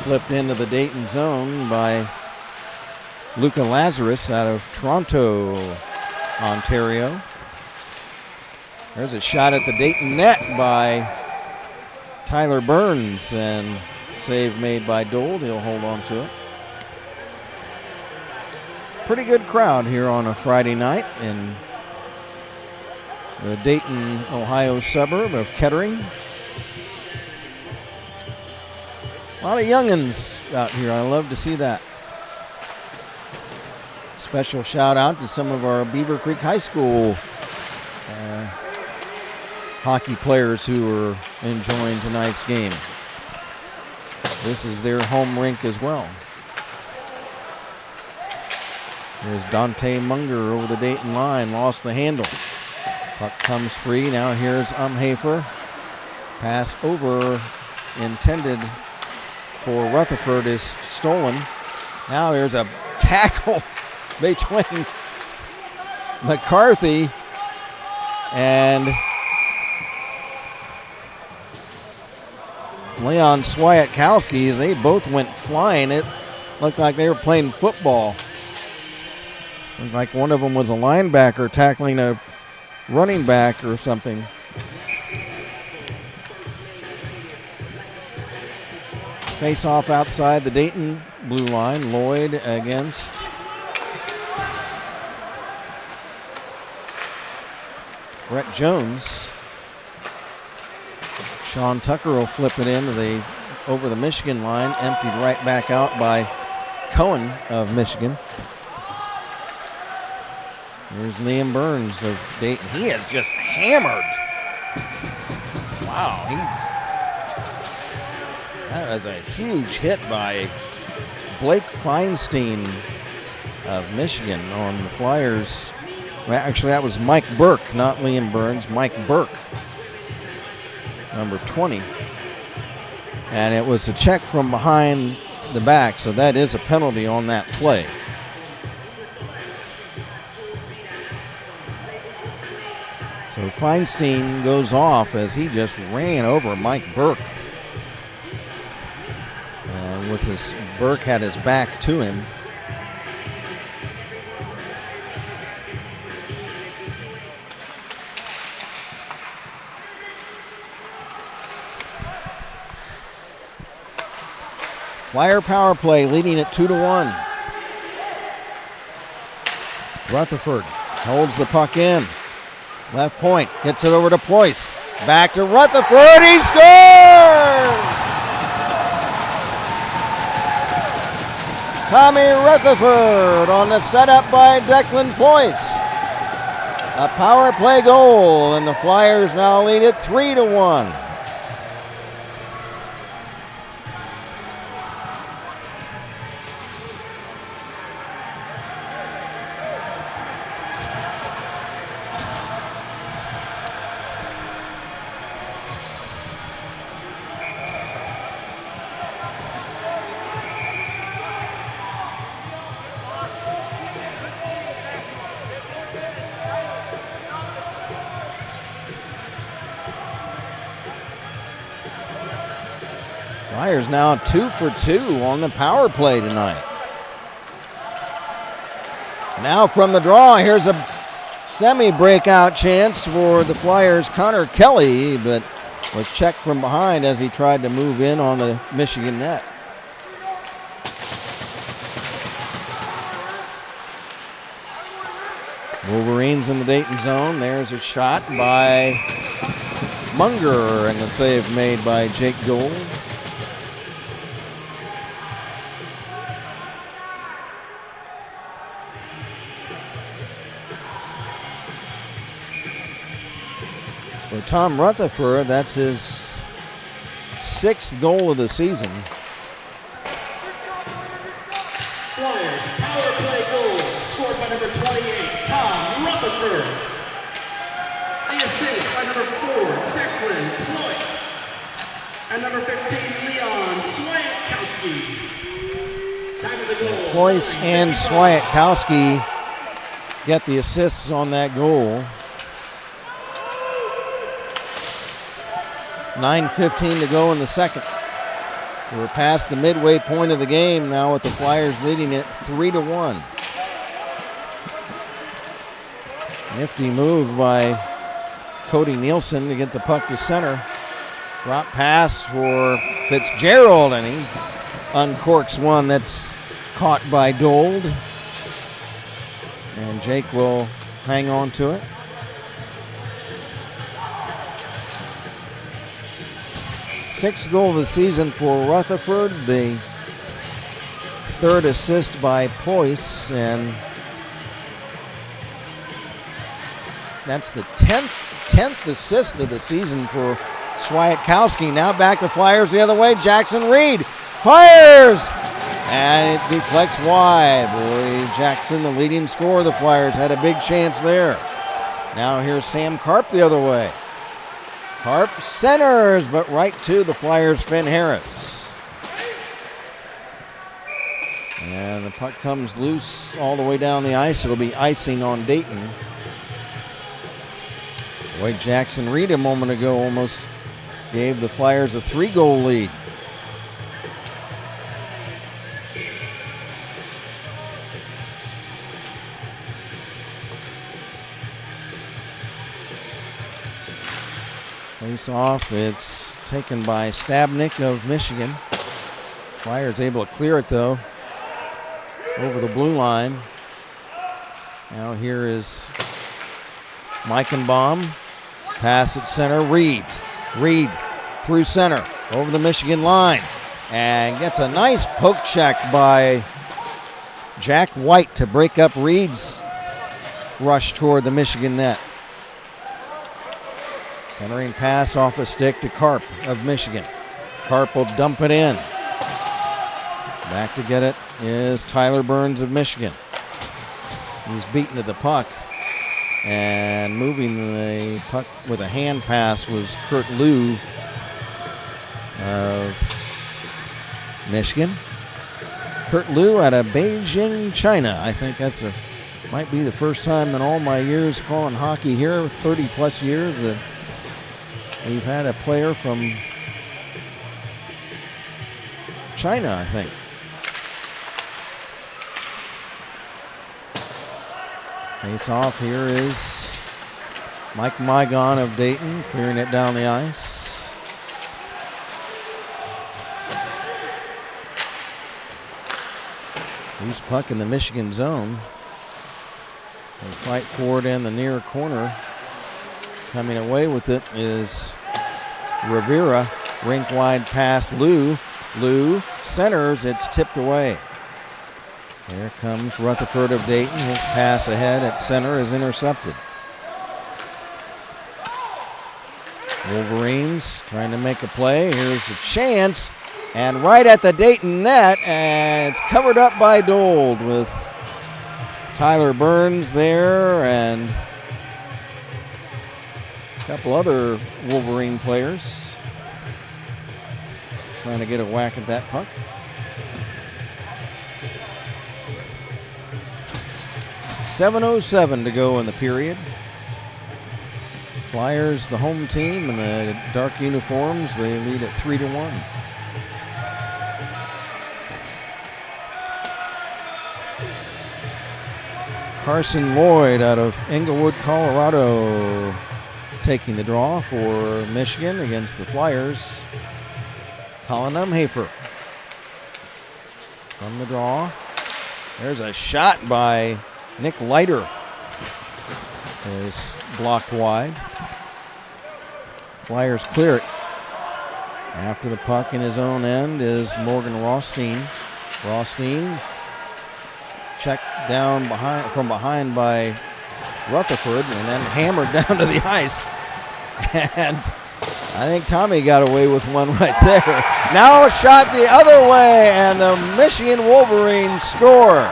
Flipped into the Dayton zone by Luca Lazarus out of Toronto, Ontario. There's a shot at the Dayton net by Tyler Burns, and save made by Dold. He'll hold on to it. pretty good crowd here on a Friday night in the Dayton, Ohio suburb of Kettering. A lot of youngins out here. I love to see that. Special shout out to some of our Beaver Creek High School hockey players who are enjoying tonight's game. This is their home rink as well. Here's Dante Munger over the Dayton line, lost the handle. Puck comes free. Now here's Umhafer. Pass over, intended for Rutherford, is stolen. Now there's a tackle between McCarthy and Leon Swiatkowski. They both went flying. It looked like they were playing football. Looked like one of them was a linebacker tackling a running back or something. Face off outside the Dayton blue line. Lloyd against Brett Jones. Sean Tucker will flip it in over the Michigan line, emptied right back out by Cohen of Michigan. Here's Liam Burns of Dayton. He is just hammered. Wow, that is a huge hit by Blake Feinstein of Michigan on the Flyers. Well, actually, that was Mike Burke, not Liam Burns. Mike Burke, number 20. And it was a check from behind the back, so that is a penalty on that play. So Feinstein goes off as he just ran over Mike Burke. And Burke had his back to him. Flyer power play leading it 2-1. Rutherford holds the puck in. Left point, gets it over to Poyce. Back to Rutherford, he scores! Tommy Rutherford on the setup by Declan Poyce. A power play goal, and the Flyers now lead it 3-1. Flyers now 2 for 2 on the power play tonight. Now from the draw, here's a semi-breakout chance for the Flyers' Connor Kelly, but was checked from behind as he tried to move in on the Michigan net. Wolverines in the Dayton zone. There's a shot by Munger and the save made by Jake Gold. For Tom Rutherford, that's his 6th goal of the season. Flyers power play goal scored by number 28, Tom Rutherford. The assist by number 4, Declan Poyce. And number 15, Leon Swiatkowski. Time of the goal. Poyce and Swiatkowski get the assists on that goal. 9:15 to go in the second. We're past the midway point of the game now with the Flyers leading it 3-1. Nifty move by Cody Nielsen to get the puck to center. Drop pass for Fitzgerald, and he uncorks one that's caught by Dold. And Jake will hang on to it. Sixth goal of the season for Rutherford. The third assist by Poyce, and that's the 10th assist of the season for Swiatkowski. Now back the Flyers the other way. Jackson Reed fires, and it deflects wide. Boy, Jackson, the leading scorer of the Flyers, had a big chance there. Now here's Sam Karp the other way. Karp centers, but right to the Flyers' Finn Harris. And the puck comes loose all the way down the ice. It'll be icing on Dayton. Boy, Jackson Reed a moment ago almost gave the Flyers a 3-goal lead. Face off, it's taken by Stabnik of Michigan. Flyers able to clear it though over the blue line. Now here is Meichenbaum. Pass at center, Reed. Reed through center, over the Michigan line, and gets a nice poke check by Jack White to break up Reed's rush toward the Michigan net. Centering pass off a stick to Karp of Michigan. Karp will dump it in. Back to get it is Tyler Burns of Michigan. He's beaten to the puck. And moving the puck with a hand pass was Kurt Liu of Michigan. Kurt Liu out of Beijing, China. I think that's might be the first time in all my years calling hockey here, 30 plus years, that we've had a player from China, I think. Face off here is Mike Mygon of Dayton, clearing it down the ice. Loose puck in the Michigan zone. They fight forward in the near corner. Coming away with it is Rivera. Rink wide pass, Liu. Liu centers, it's tipped away. Here comes Rutherford of Dayton. His pass ahead at center is intercepted. Wolverines trying to make a play. Here's a chance, and right at the Dayton net, and it's covered up by Dold with Tyler Burns there and a couple other Wolverine players trying to get a whack at that puck. .707 to go in the period. Flyers, the home team, in the dark uniforms, they lead at 3-1. Carson Lloyd out of Englewood, Colorado, taking the draw for Michigan against the Flyers. Colin Umhafer from the draw. There's a shot by Nick Leiter, is blocked wide. Flyers clear it. After the puck in his own end is Morgan Rothstein. Rothstein checked down from behind by Rutherford and then hammered down to the ice. And I think Tommy got away with one right there. Now a shot the other way, and the Michigan Wolverines score.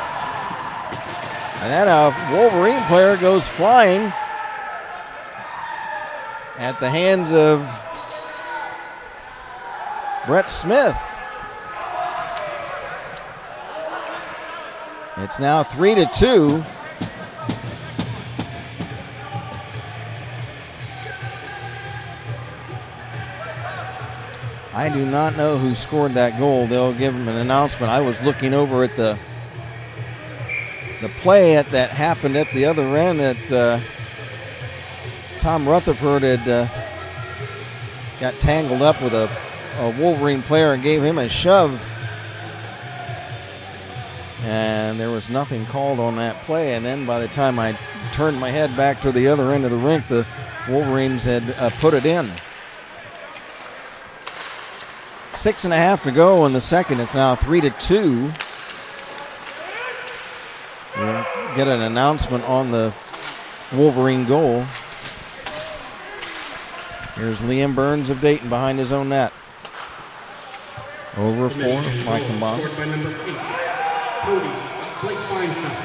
And then a Wolverine player goes flying at the hands of Brett Smith. It's now 3-2. I do not know who scored that goal. They'll give him an announcement. I was looking over at the play that happened at the other end that Tom Rutherford had got tangled up with a Wolverine player and gave him a shove. and there was nothing called on that play. And then by the time I turned my head back to the other end of the rink, the Wolverines had put it in. 6.5 to go in the second. It's now 3-2. We'll get an announcement on the Wolverine goal. Here's Liam Burns of Dayton behind his own net. Over 4, Mike Lamont. Scored by number 8, Cody Blake Feinstein.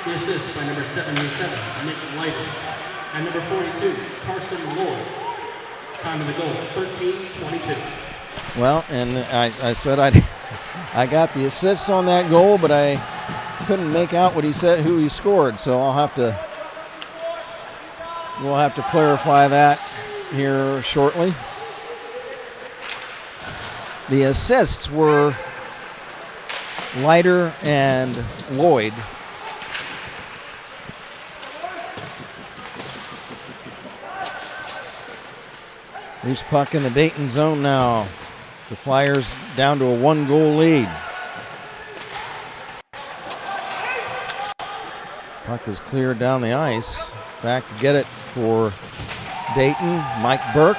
The assist by number 77, Nick Leiter. And number 42, Carson Lloyd. Time of the goal, 13:22. Well, and I said I got the assist on that goal, but I couldn't make out what he said, who he scored. So we'll have to clarify that here shortly. The assists were Leiter and Lloyd. Loose puck in the Dayton zone now. The Flyers down to a 1-goal lead. Puck is cleared down the ice. Back to get it for Dayton, Mike Burke.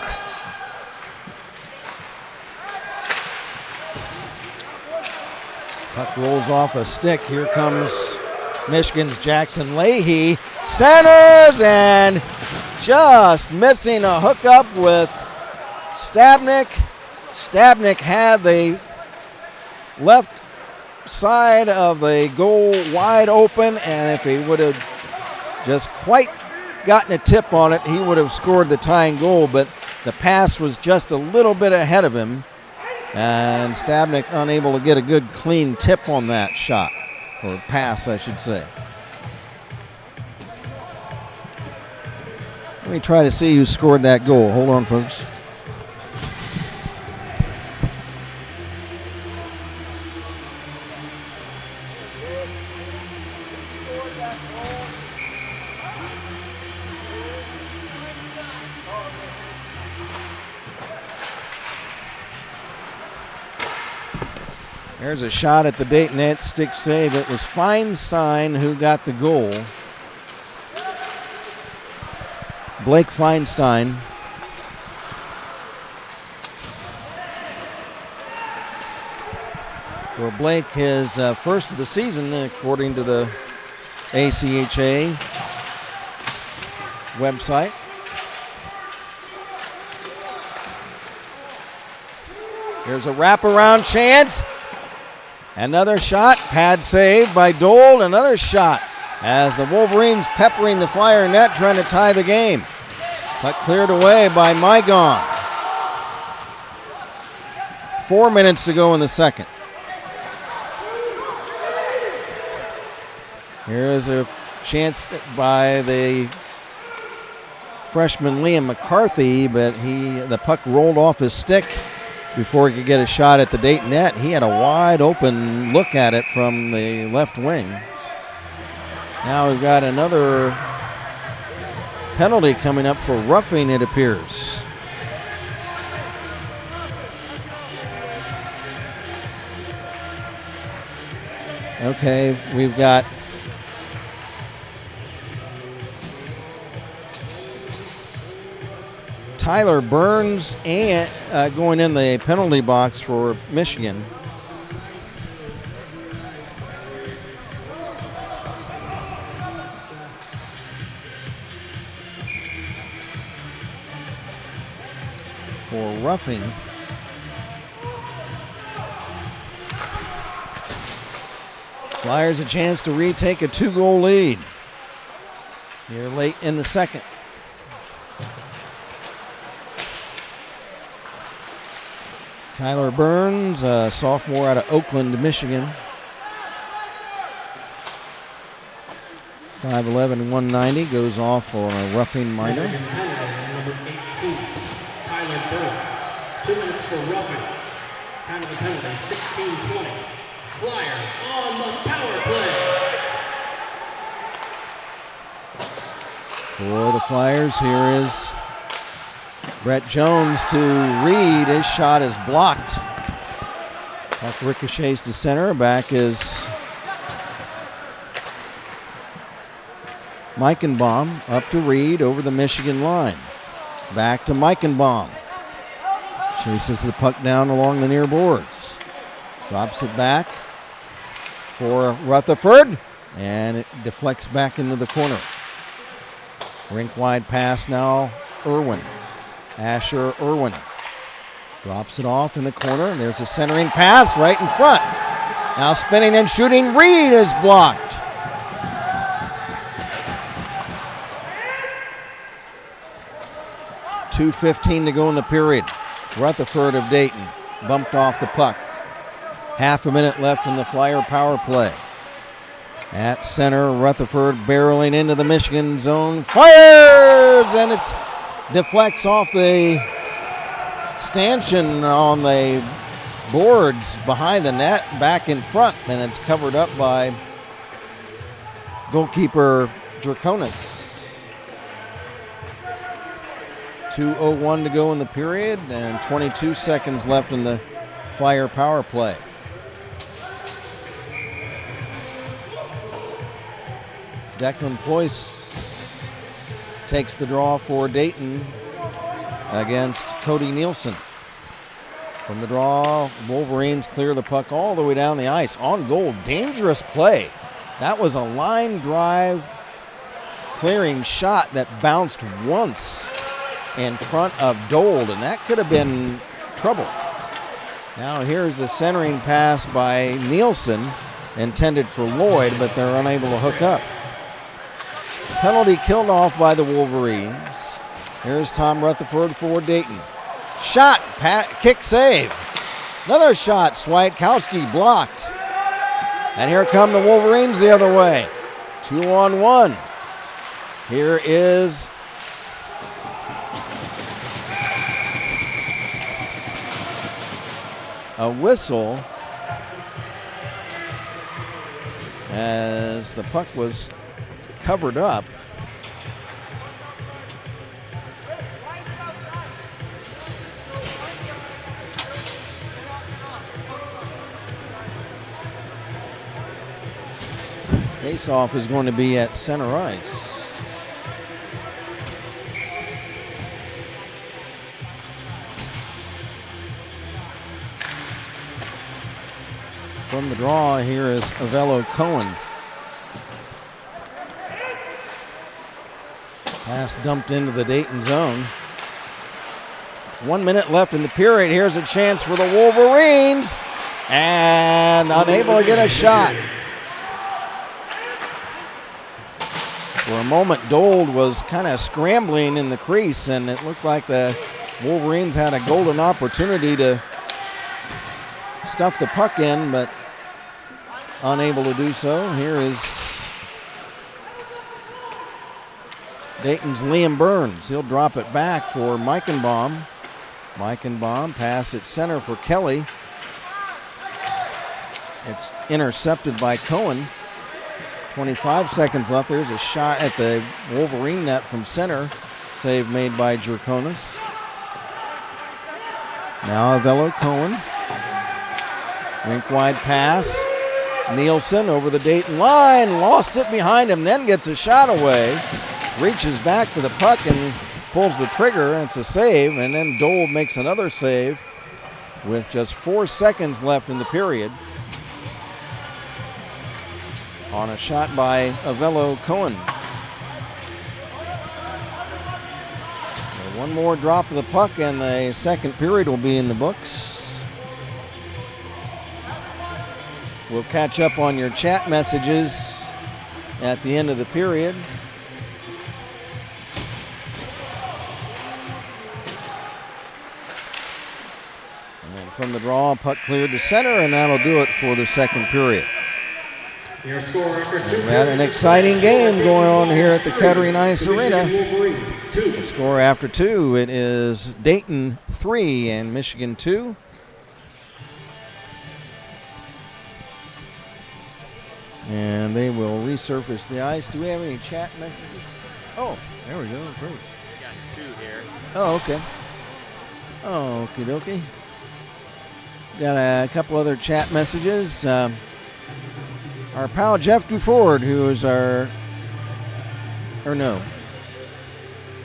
Puck rolls off a stick. Here comes Michigan's Jackson Leahy. Centers and just missing a hookup with Stabnik. Stabnik had the left side of the goal wide open, and if he would have just quite gotten a tip on it, he would have scored the tying goal, but the pass was just a little bit ahead of him, and Stabnik unable to get a good clean tip on that shot, or pass, I should say. Let me try to see who scored that goal. Hold on, folks. There's a shot at the Dayton net, stick save. It was Feinstein who got the goal. Blake Feinstein. For Blake, his first of the season, according to the ACHA website. Here's a wraparound chance. Another shot, pad save by Dole. Another shot as the Wolverines peppering the Flyer net, trying to tie the game. Puck cleared away by Mygon. 4 minutes to go in the second. Here's a chance by the freshman Liam McCarthy, but the puck rolled off his stick before he could get a shot at the Dayton net. He had a wide open look at it from the left wing. Now we've got another penalty coming up for roughing, it appears. Okay, we've got Tyler Burns and going in the penalty box for Michigan. For roughing. Flyers a chance to retake a 2-goal lead here late in the second. Tyler Burns, a sophomore out of Oakland, Michigan. 5'11", 190, goes off for a roughing minor. Number 18, Tyler Burns. 2 minutes for roughing. Time of the penalty, 16:20. Flyers on the power play. For the Flyers, here is Brett Jones to Reed. His shot is blocked. Puck ricochets to center. Back is Meichenbaum up to Reed over the Michigan line. Back to Meichenbaum. Chases the puck down along the near boards. Drops it back for Rutherford, and it deflects back into the corner. Rink wide pass now, Irwin. Asher Irwin drops it off in the corner, and there's a centering pass right in front. Now spinning and shooting, Reed is blocked. .2:15 to go in the period. Rutherford of Dayton bumped off the puck. Half a minute left in the Flyer power play. At center, Rutherford barreling into the Michigan zone. Fires! And it deflects off the stanchion on the boards behind the net, back in front, and it's covered up by goalkeeper Draconis. 2:01 to go in the period, and 22 seconds left in the Flyer power play. Declan Ployce takes the draw for Dayton against Cody Nielsen. From the draw, Wolverines clear the puck all the way down the ice. On goal, dangerous play. That was a line drive clearing shot that bounced once in front of Dold, and that could have been trouble. Now here's a centering pass by Nielsen, intended for Lloyd, but they're unable to hook up. Penalty killed off by the Wolverines. Here's Tom Rutherford for Dayton. Shot, kick save. Another shot, Swiatkowski blocked. And here come the Wolverines the other way. 2-on-1. Here is a whistle as the puck was covered up. Face-off is going to be at center ice. From the draw, here is Avello Cohen. Pass dumped into the Dayton zone. 1 minute left in the period. Here's a chance for the Wolverines, and unable to get a shot. For a moment, Dold was kind of scrambling in the crease, and it looked like the Wolverines had a golden opportunity to stuff the puck in, but unable to do so. Here is Dayton's Liam Burns. He'll drop it back for Meichenbaum. Meichenbaum pass at center for Kelly. It's intercepted by Cohen. 25 seconds left. There's a shot at the Wolverine net from center. Save made by Draconis. Now Avello Cohen. Rink wide pass. Nielsen over the Dayton line. Lost it behind him, then gets a shot away. Reaches back for the puck and pulls the trigger. And it's a save. And then Dole makes another save with just 4 seconds left in the period. On a shot by Avello Cohen. One more drop of the puck and the second period will be in the books. We'll catch up on your chat messages at the end of the period. And from the draw, puck cleared to center, and that'll do it for the second period. Your score after two. We had an exciting game going on here at the Kettering Ice Arena. The score after two, it is Dayton 3 and Michigan 2. And they will resurface the ice. Do we have any chat messages? Oh, there we go. Great. We got 2 here. Oh, okay. Oh, okie dokie. Got a couple other chat messages. Our pal Jeff Duford, who is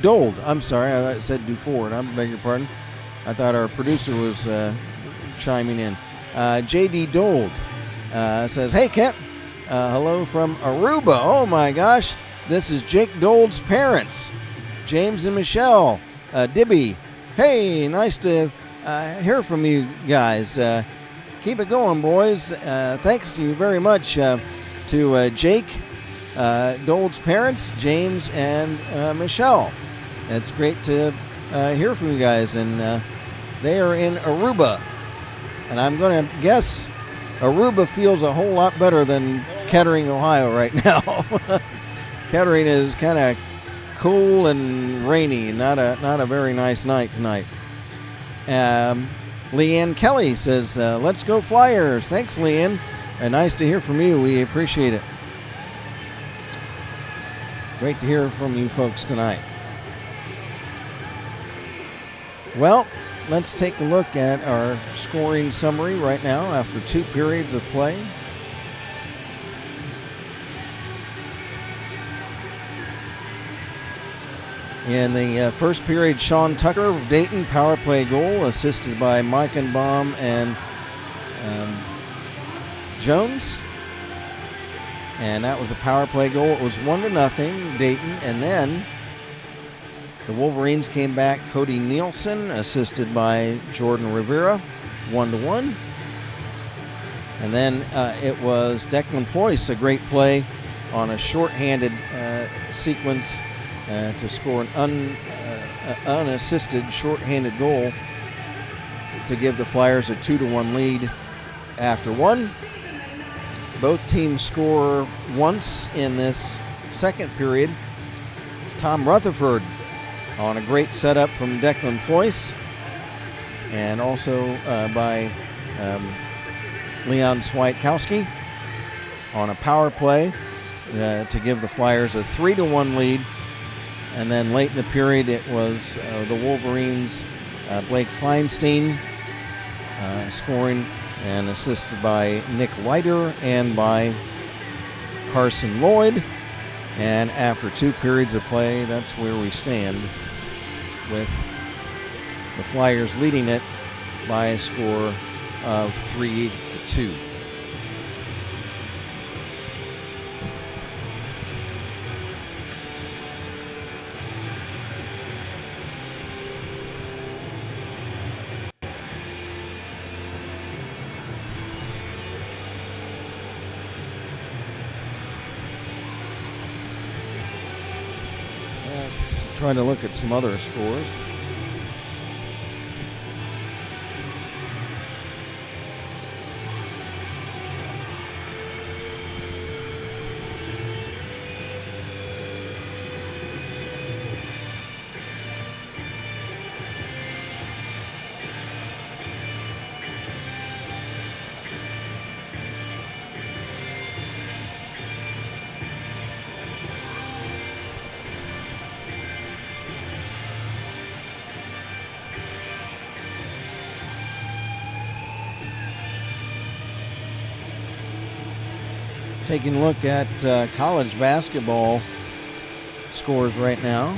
Dold. I'm sorry, I thought it said Duford. I beg your pardon. I thought our producer was chiming in. J.D. Dold says, "Hey, Kent. Hello from Aruba. Oh, my gosh. This is Jake Dold's parents, James and Michelle. Dibby. Hey, nice to hear from you guys. Keep it going, boys. Thanks to you very much to Jake Dold's parents, James and Michelle. It's great to hear from you guys, and they are in Aruba. And I'm going to guess Aruba feels a whole lot better than Kettering, Ohio right now. Kettering is kind of cool and rainy. Not a very nice night tonight." Leanne Kelly says, "Let's go Flyers." Thanks, Leanne. Nice to hear from you. We appreciate it. Great to hear from you folks tonight. Well, let's take a look at our scoring summary right now after 2 periods of play. In the first period, Sean Tucker of Dayton, power play goal, assisted by Meichenbaum and Jones. And that was a power play goal. It was 1-0 Dayton. And then the Wolverines came back. Cody Nielsen, assisted by Jordan Rivera, 1-1. And then it was Declan Ployce, a great play on a shorthanded sequence to score an unassisted shorthanded goal to give the Flyers a 2-1 lead after one. Both teams score once in this second period. Tom Rutherford on a great setup from Declan Ployce, and also by Leon Swiatkowski on a power play to give the Flyers a 3-1 lead. And then late in the period, it was the Wolverines' Blake Feinstein scoring, and assisted by Nick Leiter and by Carson Lloyd. And after 2 periods of play, that's where we stand, with the Flyers leading it by a score of 3-2. Trying to look at some other scores. Taking a look at college basketball scores right now.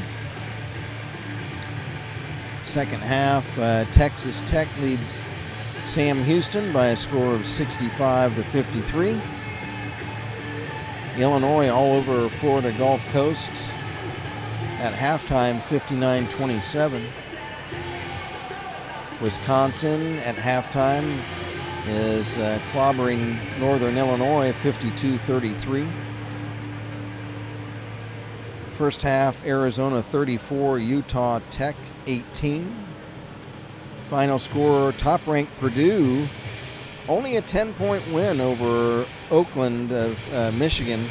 Second half, Texas Tech leads Sam Houston by a score of 65-53. Illinois all over Florida Gulf Coast at halftime, 59-27. Wisconsin at halftime is clobbering Northern Illinois 52-33. First half, Arizona 34, Utah Tech 18. Final score, top-ranked Purdue, only a 10-point win over Oakland of Michigan,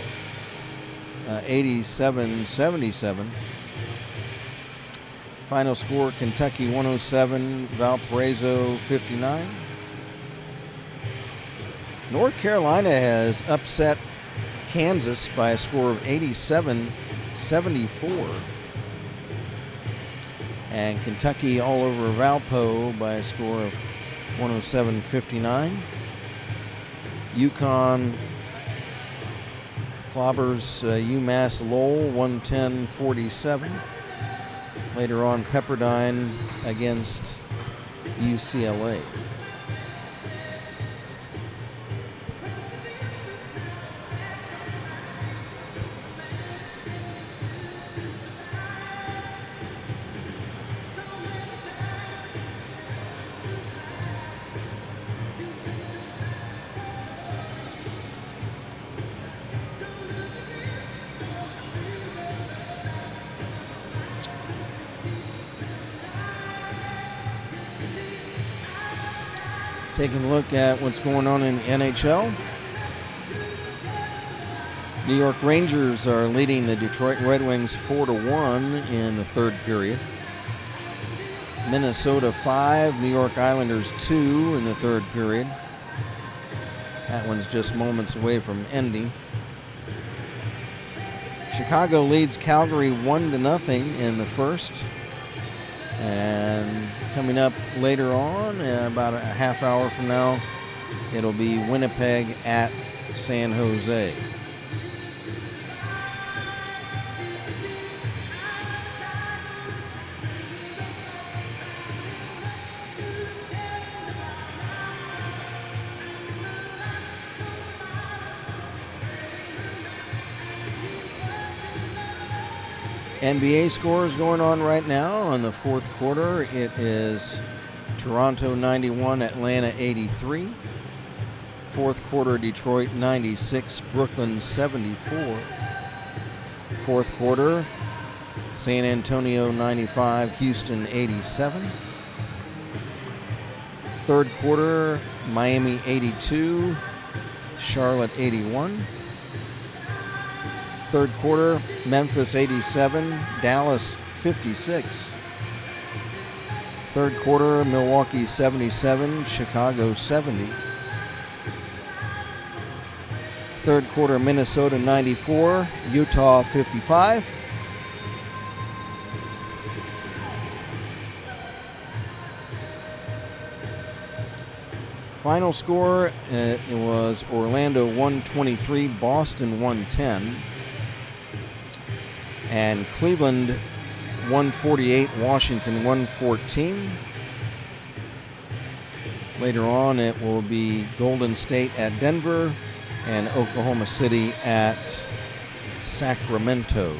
87-77. Final score, Kentucky 107, Valparaiso 59. North Carolina has upset Kansas by a score of 87-74. And Kentucky all over Valpo by a score of 107-59. UConn clobbers UMass Lowell 110-47. Later on, Pepperdine against UCLA. Taking a look at what's going on in the NHL. New York Rangers are leading the Detroit Red Wings 4-1 in the third period. Minnesota 5, New York Islanders 2 in the third period. That one's just moments away from ending. Chicago leads Calgary 1-0 in the first. And coming up later on, about a half hour from now, it'll be Winnipeg at San Jose. NBA scores going on right now in the fourth quarter. It is Toronto 91, Atlanta 83. Fourth quarter, Detroit 96, Brooklyn 74. Fourth quarter, San Antonio 95, Houston 87. Third quarter, Miami 82, Charlotte 81. Third quarter, Memphis 87, Dallas 56. Third quarter, Milwaukee 77, Chicago 70. Third quarter, Minnesota 94, Utah 55. Final score, it was Orlando 123, Boston 110. And Cleveland 148, Washington 114. Later on, it will be Golden State at Denver and Oklahoma City at Sacramento.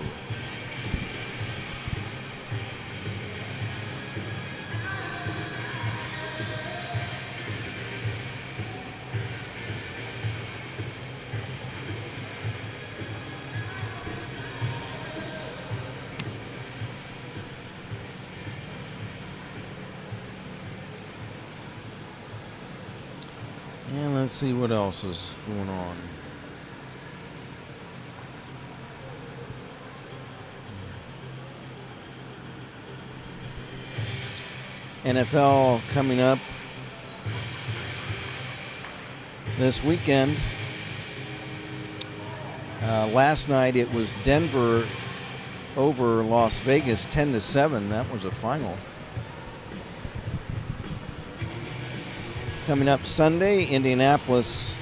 And let's see what else is going on. NFL coming up this weekend. Last night it was Denver over Las Vegas 10-7. That was a final. Coming up Sunday, Indianapolis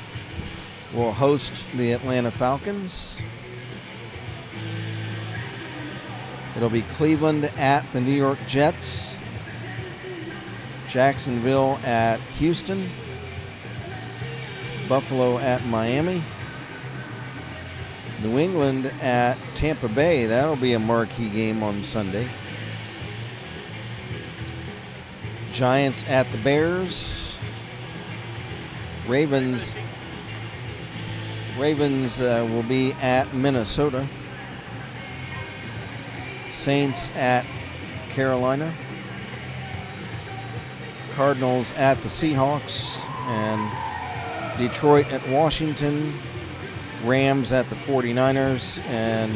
will host the Atlanta Falcons. It'll be Cleveland at the New York Jets. Jacksonville at Houston. Buffalo at Miami. New England at Tampa Bay. That'll be a marquee game on Sunday. Giants at the Bears. Ravens will be at Minnesota. Saints at Carolina. Cardinals at the Seahawks. And Detroit at Washington. Rams at the 49ers. And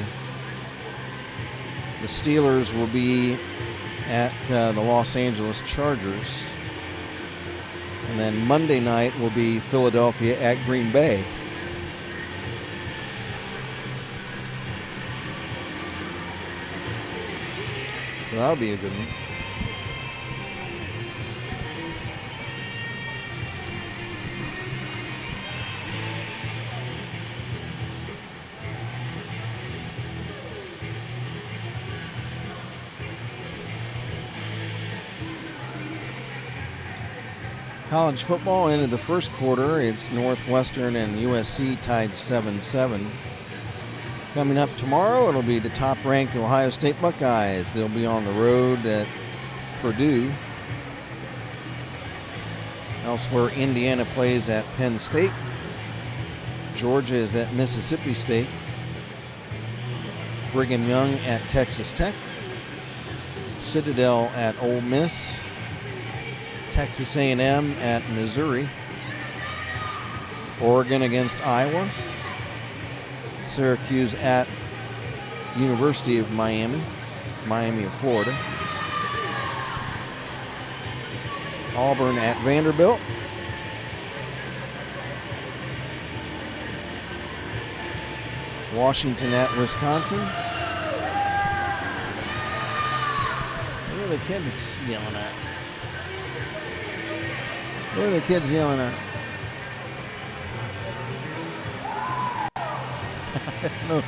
the Steelers will be at the Los Angeles Chargers. And then Monday night will be Philadelphia at Green Bay. So that'll be a good one. College football into the first quarter. It's Northwestern and USC tied 7-7. Coming up tomorrow, it'll be the top-ranked Ohio State Buckeyes. They'll be on the road at Purdue. Elsewhere, Indiana plays at Penn State. Georgia is at Mississippi State. Brigham Young at Texas Tech. Citadel at Ole Miss. Texas A&M at Missouri. Oregon against Iowa. Syracuse at University of Miami. Miami of Florida. Auburn at Vanderbilt. Washington at Wisconsin. What are the kids yelling at? What are the kids yelling at? No.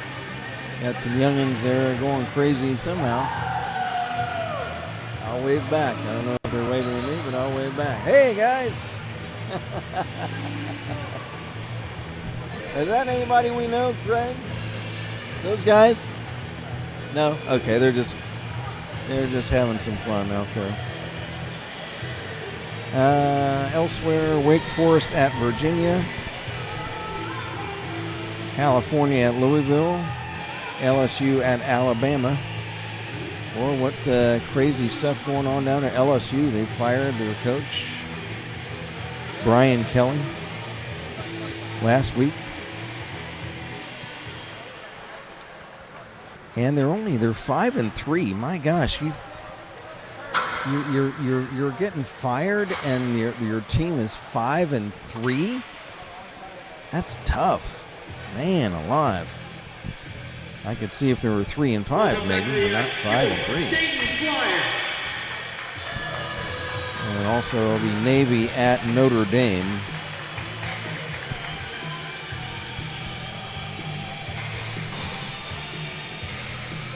Got some youngins there going crazy somehow. I'll wave back. I don't know if they're waving at me, but I'll wave back. Hey, guys! Is that anybody we know, Craig? Those guys? No? Okay, they're just having some fun out there. Elsewhere, Wake Forest at Virginia. California at Louisville. LSU at Alabama. Boy, what crazy stuff going on down at LSU. They fired their coach, Brian Kelly, last week. And they're 5-3. My gosh, you're getting fired, and your team is 5-3. That's tough, man alive. I could see if there were 3-5 maybe, but not 5-3. And also the Navy at Notre Dame.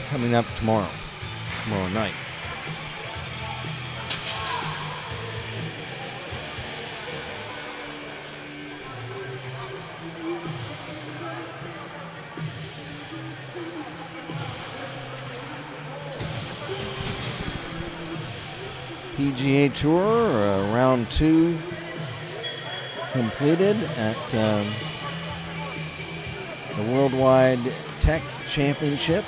Coming up tomorrow night. PGA Tour, round 2 completed at the Worldwide Tech Championship.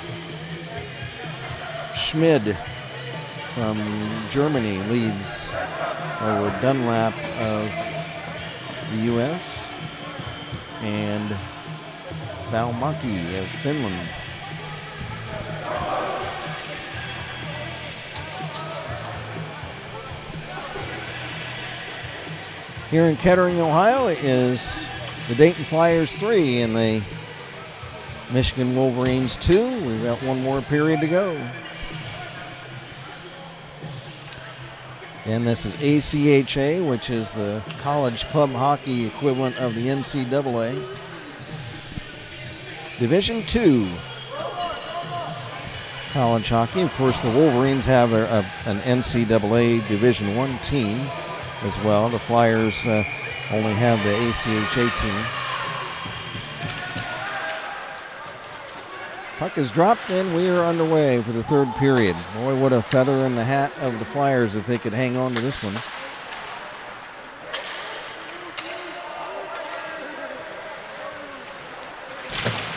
Schmid from Germany leads over Dunlap of the U.S. and Valmaki of Finland. Here in Kettering, Ohio, is the Dayton Flyers 3 and the Michigan Wolverines 2. We've got one more period to go. And this is ACHA, which is the college club hockey equivalent of the NCAA. Division II college hockey. Of course, the Wolverines have an NCAA Division I team as well. The Flyers only have the ACHA team. Puck is dropped, and we are underway for the third period. Boy, what a feather in the hat of the Flyers if they could hang on to this one.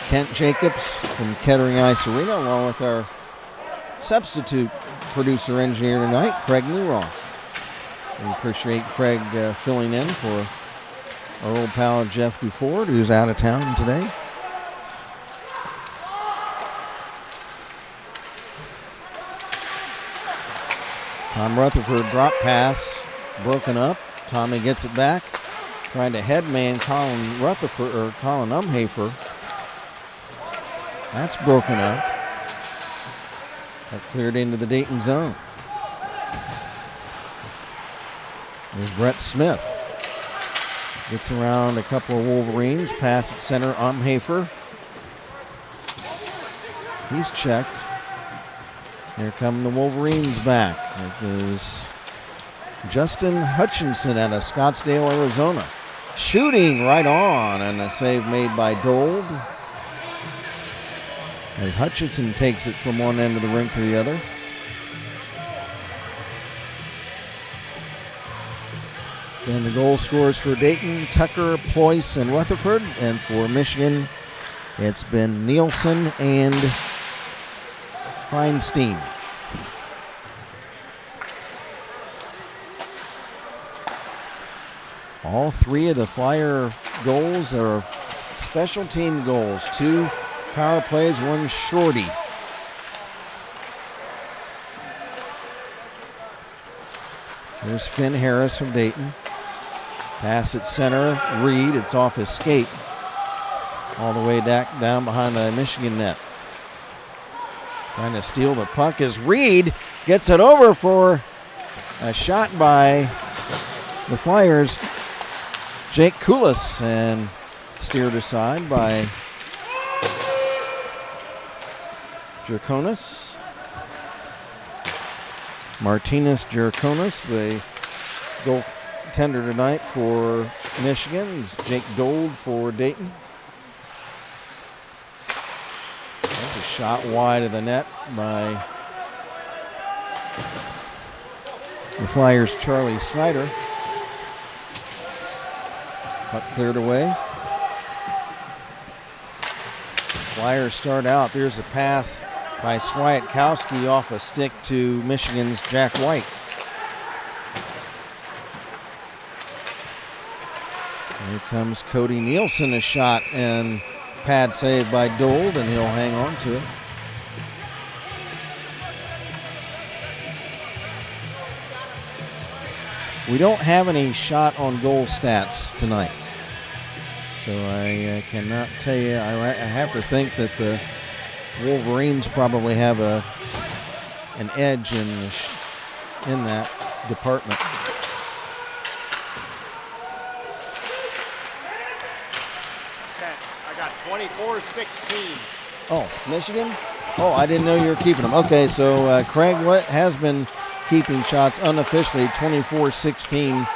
Kent Jacobs from Kettering Ice Arena, along with our substitute producer engineer tonight, Craig Newroth. We appreciate Craig filling in for our old pal Jeff Duford, who's out of town today. Tom Rutherford drop pass broken up. Tommy gets it back, trying to headman Colin Umhafer. That's broken up. That cleared into the Dayton zone. There's Brett Smith. Gets around a couple of Wolverines. Pass at center, Umhafer. He's checked. Here come the Wolverines back. It is Justin Hutchinson out of Scottsdale, Arizona. Shooting right on, and a save made by Dold. As Hutchinson takes it from one end of the rink to the other. And the goal scorers for Dayton, Tucker, Ployce, and Rutherford. And for Michigan, it's been Nielsen and Feinstein. All three of the Flyer goals are special team goals. 2 power plays, 1 shorty. There's Finn Harris from Dayton. Pass at center, Reed. It's off his skate. All the way down behind the Michigan net. Trying to steal the puck as Reed gets it over for a shot by the Flyers. Jake Koulis, and steered aside by Jerkonis. Martinez Jerkonis, the goaltender tonight for Michigan. Jake Dold for Dayton. There's a shot wide of the net by the Flyers' Charlie Snyder. Puck cleared away. Flyers start out. There's a pass by Swiatkowski off a stick to Michigan's Jack White. Here comes Cody Nielsen, a shot and pad save by Dold, and he'll hang on to it. We don't have any shot on goal stats tonight. So I cannot tell you. I have to think that the Wolverines probably have an edge in that department. Okay, I got 24-16. Oh, Michigan? Oh, I didn't know you were keeping them. Okay, so Craig has been keeping shots unofficially, 24-16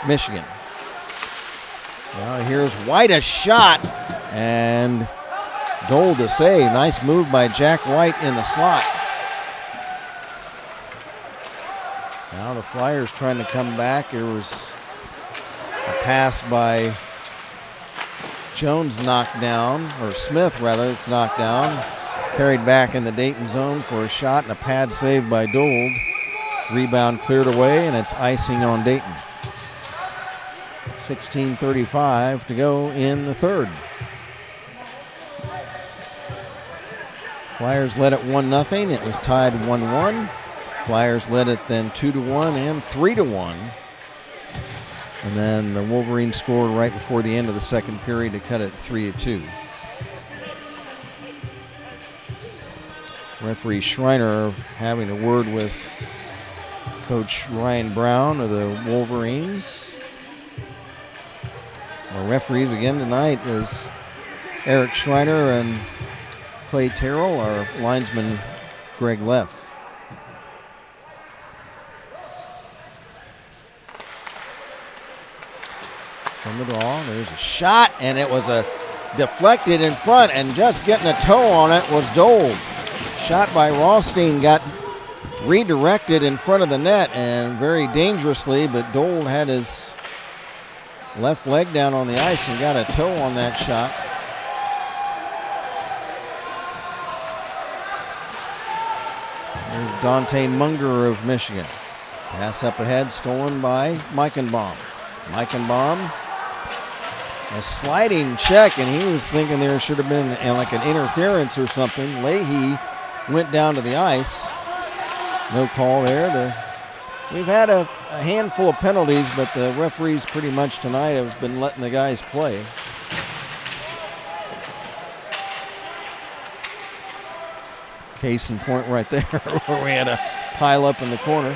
Michigan. Now here's White, a shot, and Dold to save. Nice move by Jack White in the slot. Now the Flyers trying to come back. There was a pass by Jones knocked down, or Smith rather, it's knocked down. Carried back in the Dayton zone for a shot and a pad save by Dold. Rebound cleared away, and it's icing on Dayton. 16:35 to go in the third. Flyers led it 1-0. It was tied 1-1. Flyers led it then 2-1 and 3-1. And then the Wolverines scored right before the end of the second period to cut it 3-2. Referee Schreiner having a word with Coach Ryan Brown of the Wolverines. Our referees again tonight is Eric Schreiner and Clay Terrell, our linesman Greg Leff. From the draw, there's a shot, and it was a deflected in front, and just getting a toe on it was Dold. Shot by Rothstein got redirected in front of the net and very dangerously, but Dold had his left leg down on the ice and got a toe on that shot. There's Dante Munger of Michigan. Pass up ahead, stolen by Meichenbaum. Meichenbaum, a sliding check, and he was thinking there should have been like an interference or something. Leahy went down to the ice. No call there. We've had a handful of penalties, but the referees pretty much tonight have been letting the guys play. Case in point right there where we had a pile up in the corner.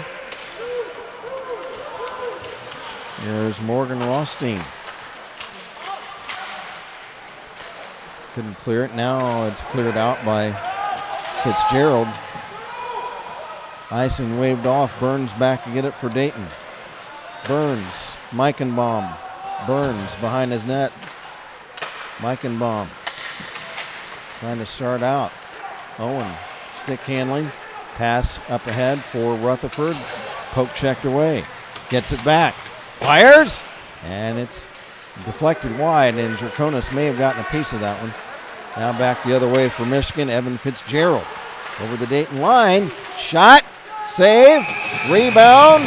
There's Morgan Rothstein. Couldn't clear it. Now it's cleared out by Fitzgerald. Icing waved off. Burns back to get it for Dayton. Burns, Meichenbaum. Burns behind his net. Meichenbaum trying to start out. Owen, stick handling. Pass up ahead for Rutherford. Poke checked away. Gets it back. Fires! And it's deflected wide, and Draconis may have gotten a piece of that one. Now back the other way for Michigan. Evan Fitzgerald over the Dayton line. Shot. Save. Rebound.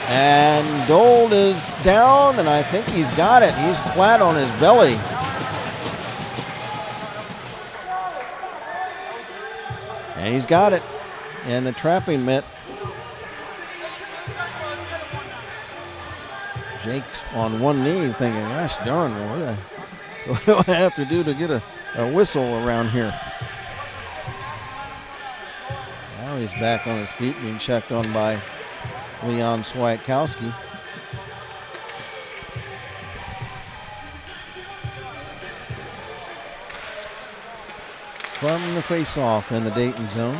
And Dold is down, and I think he's got it. He's flat on his belly. And he's got it. And the trapping mitt. Jake's on one knee thinking, gosh darn, what do I have to do to get a whistle around here? Now he's back on his feet, being checked on by Leon Swiatkowski. From the face-off in the Dayton zone.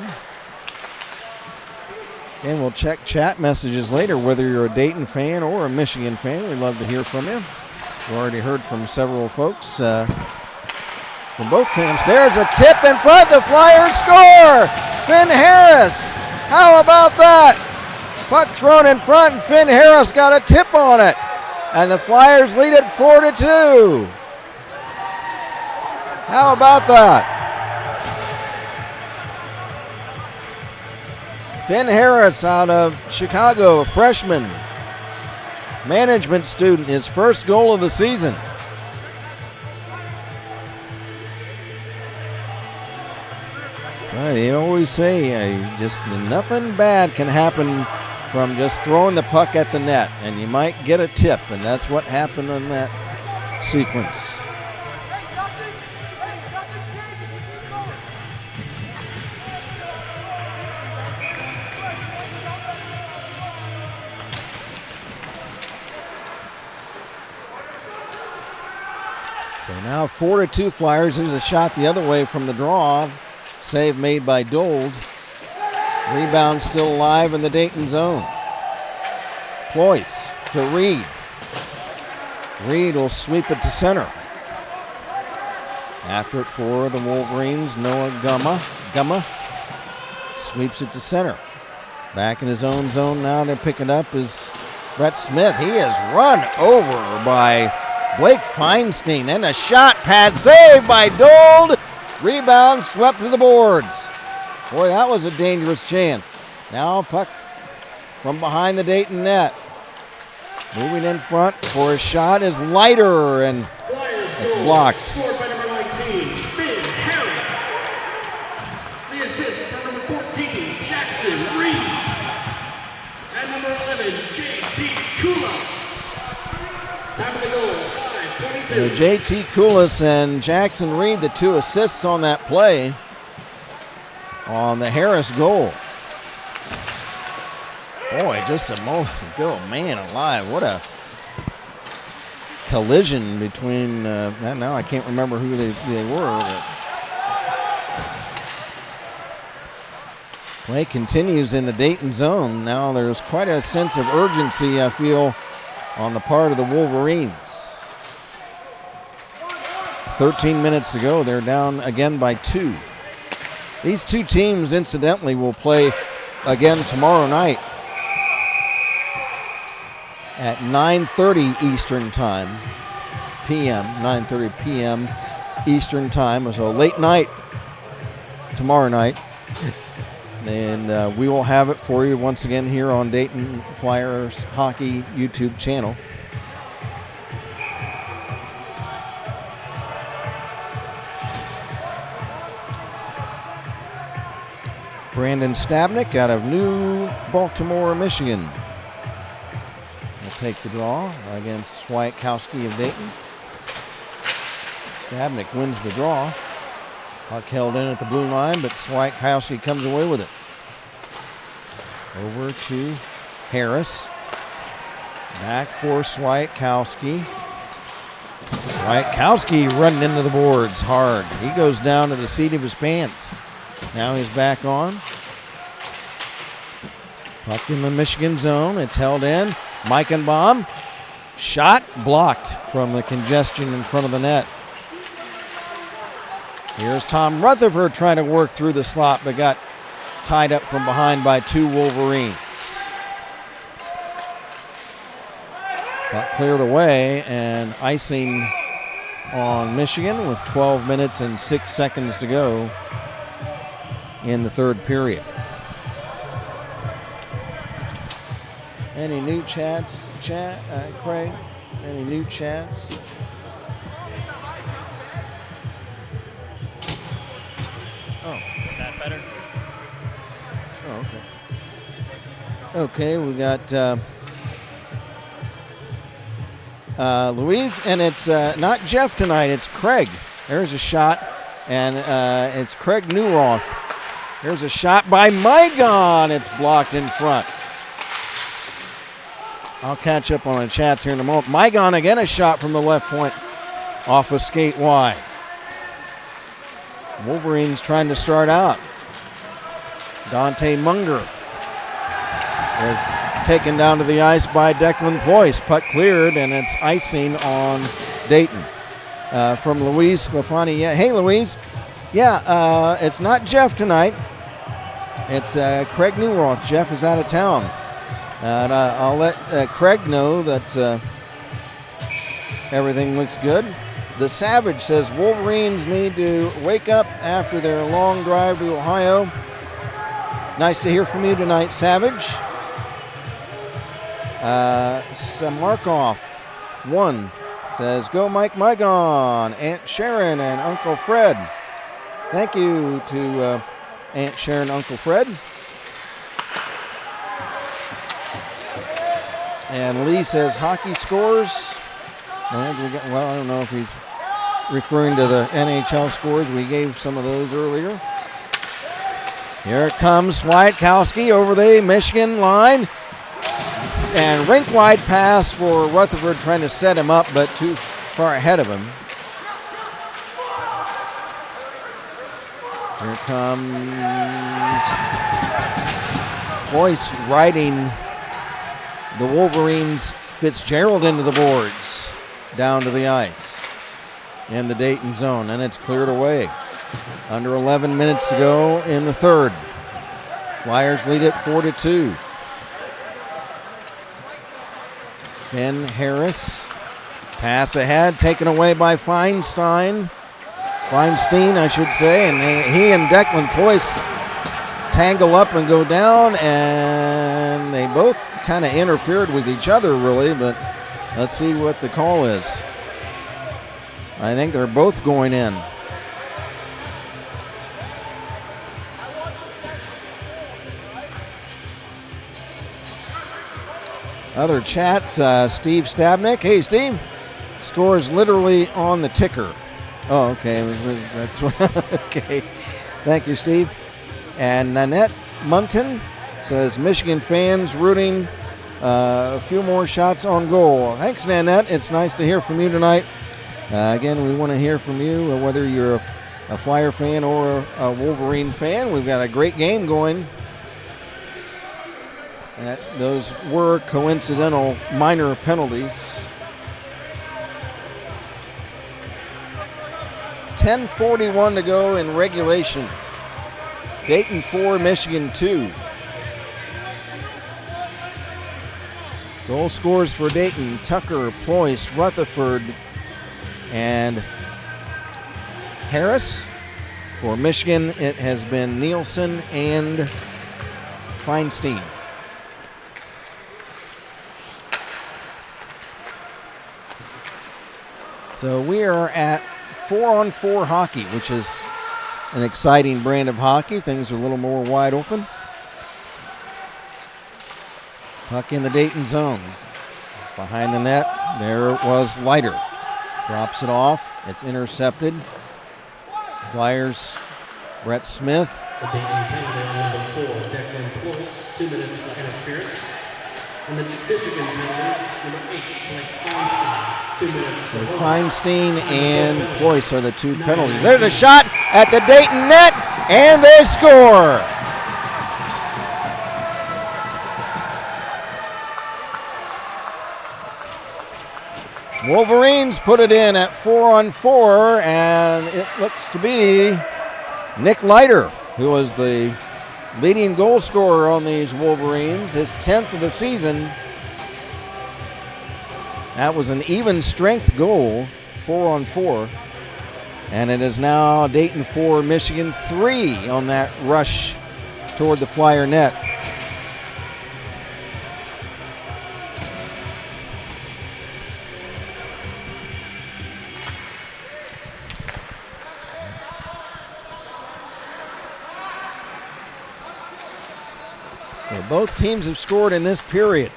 And we'll check chat messages later, whether you're a Dayton fan or a Michigan fan. We'd love to hear from you. We've already heard from several folks from both camps. There's a tip in front. The Flyers score! Finn Harris. How about that? Puck thrown in front, and Finn Harris got a tip on it. And the Flyers lead it 4-2. How about that? Finn Harris out of Chicago, a freshman, management student, his first goal of the season. So they always say just nothing bad can happen from just throwing the puck at the net, and you might get a tip, and that's what happened in that sequence. So now 4-2 Flyers. There's a shot the other way from the draw. Save made by Dold. Rebound still alive in the Dayton zone. Ployce to Reed. Reed will sweep it to center. After it for the Wolverines, Noah Gumma sweeps it to center. Back in his own zone now to pick it up is Brett Smith. He is run over by Blake Feinstein, and a shot pad save by Dold. Rebound swept to the boards. Boy, that was a dangerous chance. Now puck from behind the Dayton net. Moving in front for a shot is Leiter, and it's blocked. Scored by number 19, Finn Harris. The assist from number 14, Jackson Reed. And number 11, J.T. Kula. Time of the goal, 5:22. J.T. Kulis and Jackson Reed, the two assists on that play on the Harris goal. Boy, just a moment ago, man alive, what a collision between, now I can't remember who they were. But play continues in the Dayton zone. Now there's quite a sense of urgency, I feel, on the part of the Wolverines. 13 minutes to go, they're down again by 2. These two teams, incidentally, will play again tomorrow night at 9:30 Eastern Time, p.m., 9:30 p.m. Eastern Time. So late night tomorrow night. And we will have it for you once again here on Dayton Flyers Hockey YouTube channel. Brandon Stabnick out of New Baltimore, Michigan, will take the draw against Swiatkowski of Dayton. Stabnick wins the draw. Puck held in at the blue line, but Swiatkowski comes away with it. Over to Harris. Back for Swiatkowski. Swiatkowski running into the boards hard. He goes down to the seat of his pants. Now he's back on. Puck in the Michigan zone. It's held in. Meichenbaum, shot blocked from the congestion in front of the net. Here's Tom Rutherford trying to work through the slot, but got tied up from behind by 2 Wolverines. Got cleared away, and icing on Michigan with 12 minutes and 6 seconds to go in the third period. Any new chats, Craig? Any new chats? Oh. Is that better? Oh, okay. Okay, we got Louise, and it's not Jeff tonight, it's Craig. There's a shot, and it's Craig Newroth. There's a shot by Mygon. It's blocked in front. I'll catch up on the chats here in a moment. Mygon again, a shot from the left point off of skate Y. Wolverines trying to start out. Dante Munger is taken down to the ice by Declan Ployce. Puck cleared, and it's icing on Dayton. From Louise Sclafani. Yeah, hey, Louise. Yeah, it's not Jeff tonight. It's Craig Newroth. Jeff is out of town. And I'll let Craig know that everything looks good. The Savage says Wolverines need to wake up after their long drive to Ohio. Nice to hear from you tonight, Savage. Samarkov 1 says, go Mike Mygon, Aunt Sharon and Uncle Fred. Thank you to Aunt Sharon, Uncle Fred. And Lee says hockey scores. I don't know if he's referring to the NHL scores. We gave some of those earlier. Here it comes, Swiatkowski over the Michigan line. And rink-wide pass for Rutherford, trying to set him up, but too far ahead of him. Here comes Boyce riding the Wolverines' Fitzgerald into the boards, down to the ice in the Dayton zone, and it's cleared away. Under 11 minutes to go in the third. Flyers lead it 4-2. Ben Harris, pass ahead, taken away by Feinstein, I should say, and he and Declan Ployce tangle up and go down, and they both kind of interfered with each other, really, but let's see what the call is. I think they're both going in. Other chats, Steve Stabnick. Hey, Steve. Score is literally on the ticker. Oh, okay. That's okay. Thank you, Steve. And Nanette Munton says Michigan fans rooting a few more shots on goal. Thanks, Nanette. It's nice to hear from you tonight. Again, we want to hear from you, whether you're a Flyer fan or a Wolverine fan. We've got a great game going. Those were coincidental minor penalties. 10:41 to go in regulation. Dayton 4, Michigan 2. Goal scores for Dayton: Tucker, Ployce, Rutherford, and Harris. For Michigan, it has been Nielsen and Feinstein. So we are at 4-on-4 hockey, which is an exciting brand of hockey. Things are a little more wide open. Puck in the Dayton zone. Behind the net, there was Leiter. Drops it off. It's intercepted. Flyers, Brett Smith. The Dayton penalty on number 4, Declan Ployce, 2 minutes for interference. And the Michigan penalty, number 8, Blake Feinstein, 2 minutes for Feinstein and Ployce are the two penalties. There's a shot at the Dayton net, and they score. Wolverines put it in at 4-on-4, and it looks to be Nick Leiter, who was the leading goal scorer on these Wolverines, his 10th of the season. That was an even strength goal, 4-on-4. And it is now Dayton 4, Michigan 3 on that rush toward the Flyer net. So both teams have scored in this period.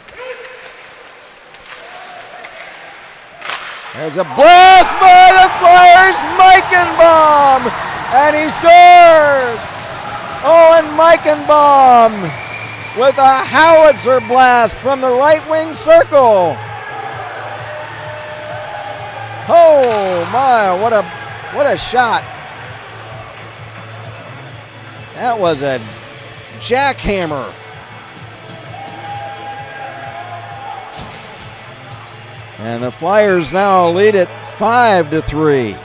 There's a blast by the Flyers, Meichenbaum, and he scores! Owen Meichenbaum with a howitzer blast from the right wing circle. Oh my, what a shot. That was a jackhammer. And the Flyers now lead it 5-3.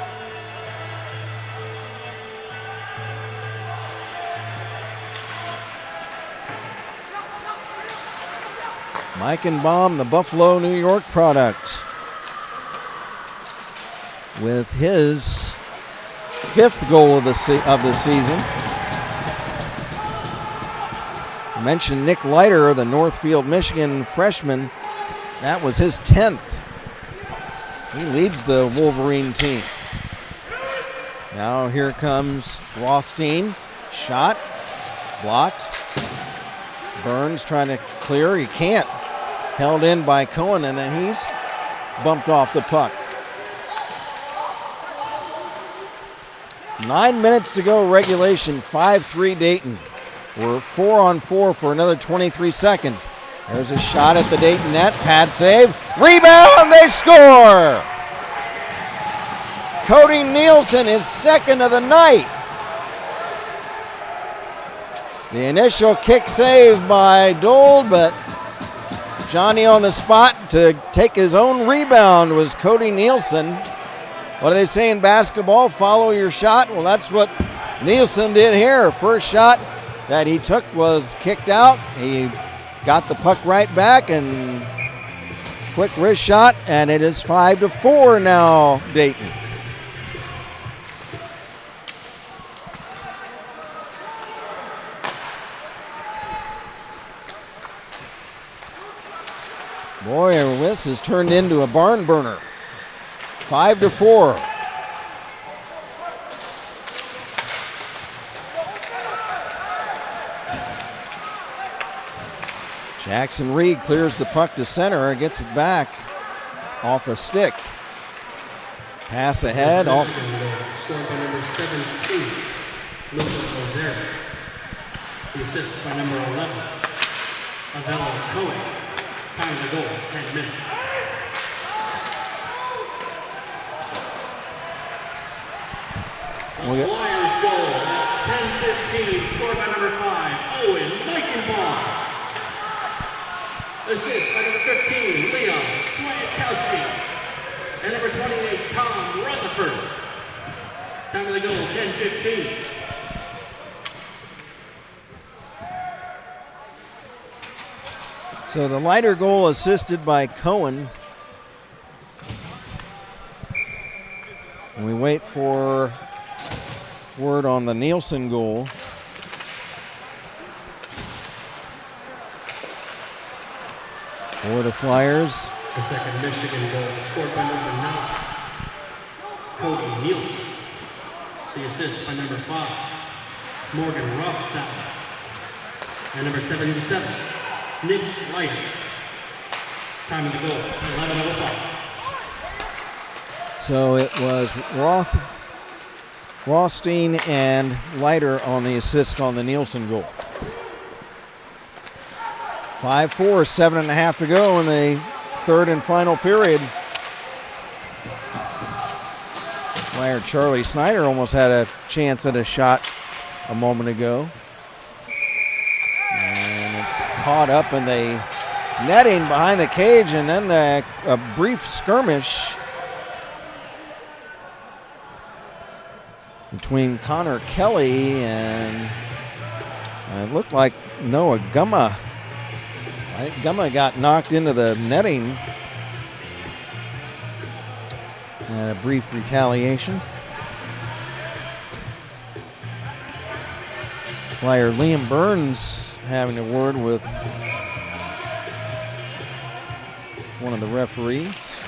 Meichenbaum, the Buffalo, New York product, with his 5th goal of the season. I mentioned Nick Leiter, the Northfield, Michigan freshman. That was his 10th. He leads the Wolverine team. Now here comes Rothstein. Shot. Blocked. Burns trying to clear. He can't. Held in by Cohen, and then he's bumped off the puck. 9 minutes to go regulation. 5-3 Dayton. We're 4-on-4 for another 23 seconds. There's a shot at the Dayton net. Pad save. Rebound. They score. Cody Nielsen is 2nd of the night. The initial kick save by Dole, but Johnny on the spot to take his own rebound was Cody Nielsen. What do they say in basketball? Follow your shot. Well, that's what Nielsen did here. First shot that he took was kicked out. He got the puck right back and quick wrist shot, and it is 5-4 now, Dayton. Boy, this has turned into a barn burner. 5-4. Jackson Reed clears the puck to center and gets it back off a stick. Pass ahead. Off. Scored by number 17, Lucas Ozera. The assist by number 11, Avella Cohen. Time of the goal, 10 minutes. The Flyers goal at 10:15, scored by number 5, Owen Meichenbaum. Assist by number 15, Leon Swiatkowski. And number 28, Tom Rutherford. Time of the goal, 10:15. So the Leiter goal assisted by Cohen. And we wait for word on the Nielsen goal. For the Flyers. The second Michigan goal scored by number 9, Cody Nielsen. The assist by number 5, Morgan Rothstein. And number 77, Nick Leiter. Time of the goal, 11:05. So it was Rothstein and Leiter on the assist on the Nielsen goal. 5-4, 7.5 to go in the third and final period. Flyer Charlie Snyder almost had a chance at a shot a moment ago. And it's caught up, and they netting behind the cage, and then a brief skirmish between Connor Kelly and it looked like Noah Gumma. I think Gumma got knocked into the netting. And a brief retaliation. Flyer Liam Burns having a word with one of the referees.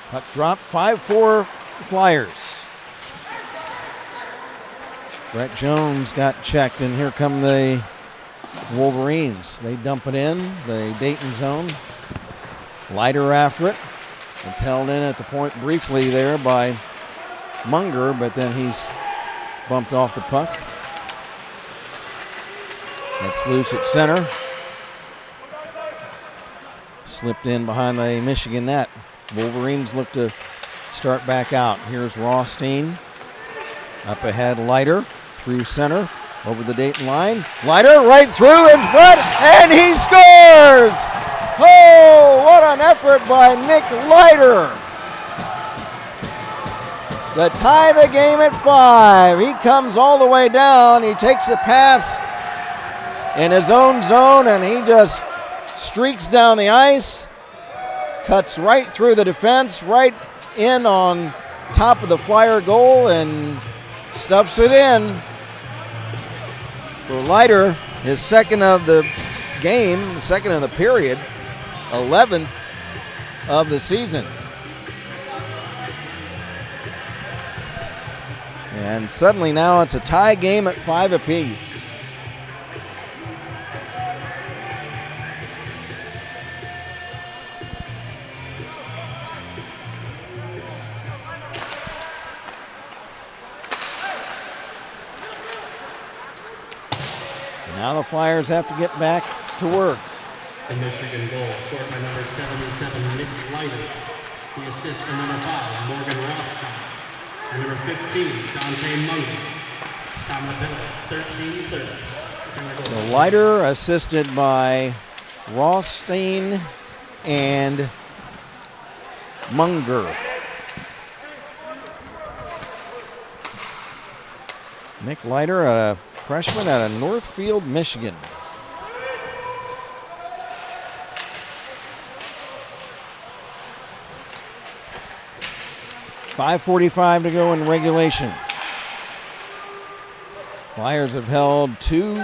Puck drop, 5-4 Flyers. Brett Jones got checked, and here come the Wolverines. They dump it in the Dayton zone. Leiter after it. It's held in at the point briefly there by Munger, but then he's bumped off the puck. It's loose at center. Slipped in behind the Michigan net. Wolverines look to start back out. Here's Rothstein. Up ahead, Leiter through center. Over the Dayton line. Leiter right through in front, and he scores! Oh, what an effort by Nick Leiter to tie the game at 5. He comes all the way down. He takes the pass in his own zone, and he just streaks down the ice, cuts right through the defense, right in on top of the Flyer goal, and stuffs it in. For Leiter, his second of the game, second of the period, 11th of the season. And suddenly now it's a tie game at 5 apiece. Now the Flyers have to get back to work. The Michigan goal scored by number 77, Nick Leiter. The assist for number 5, Morgan Rothstein. And number 15, Dante Munger. Time of the penalty, 13-30. So Leiter assisted by Rothstein and Munger. Nick Leiter, a freshman out of Northfield, Michigan. .5:45 to go in regulation. Flyers have held two.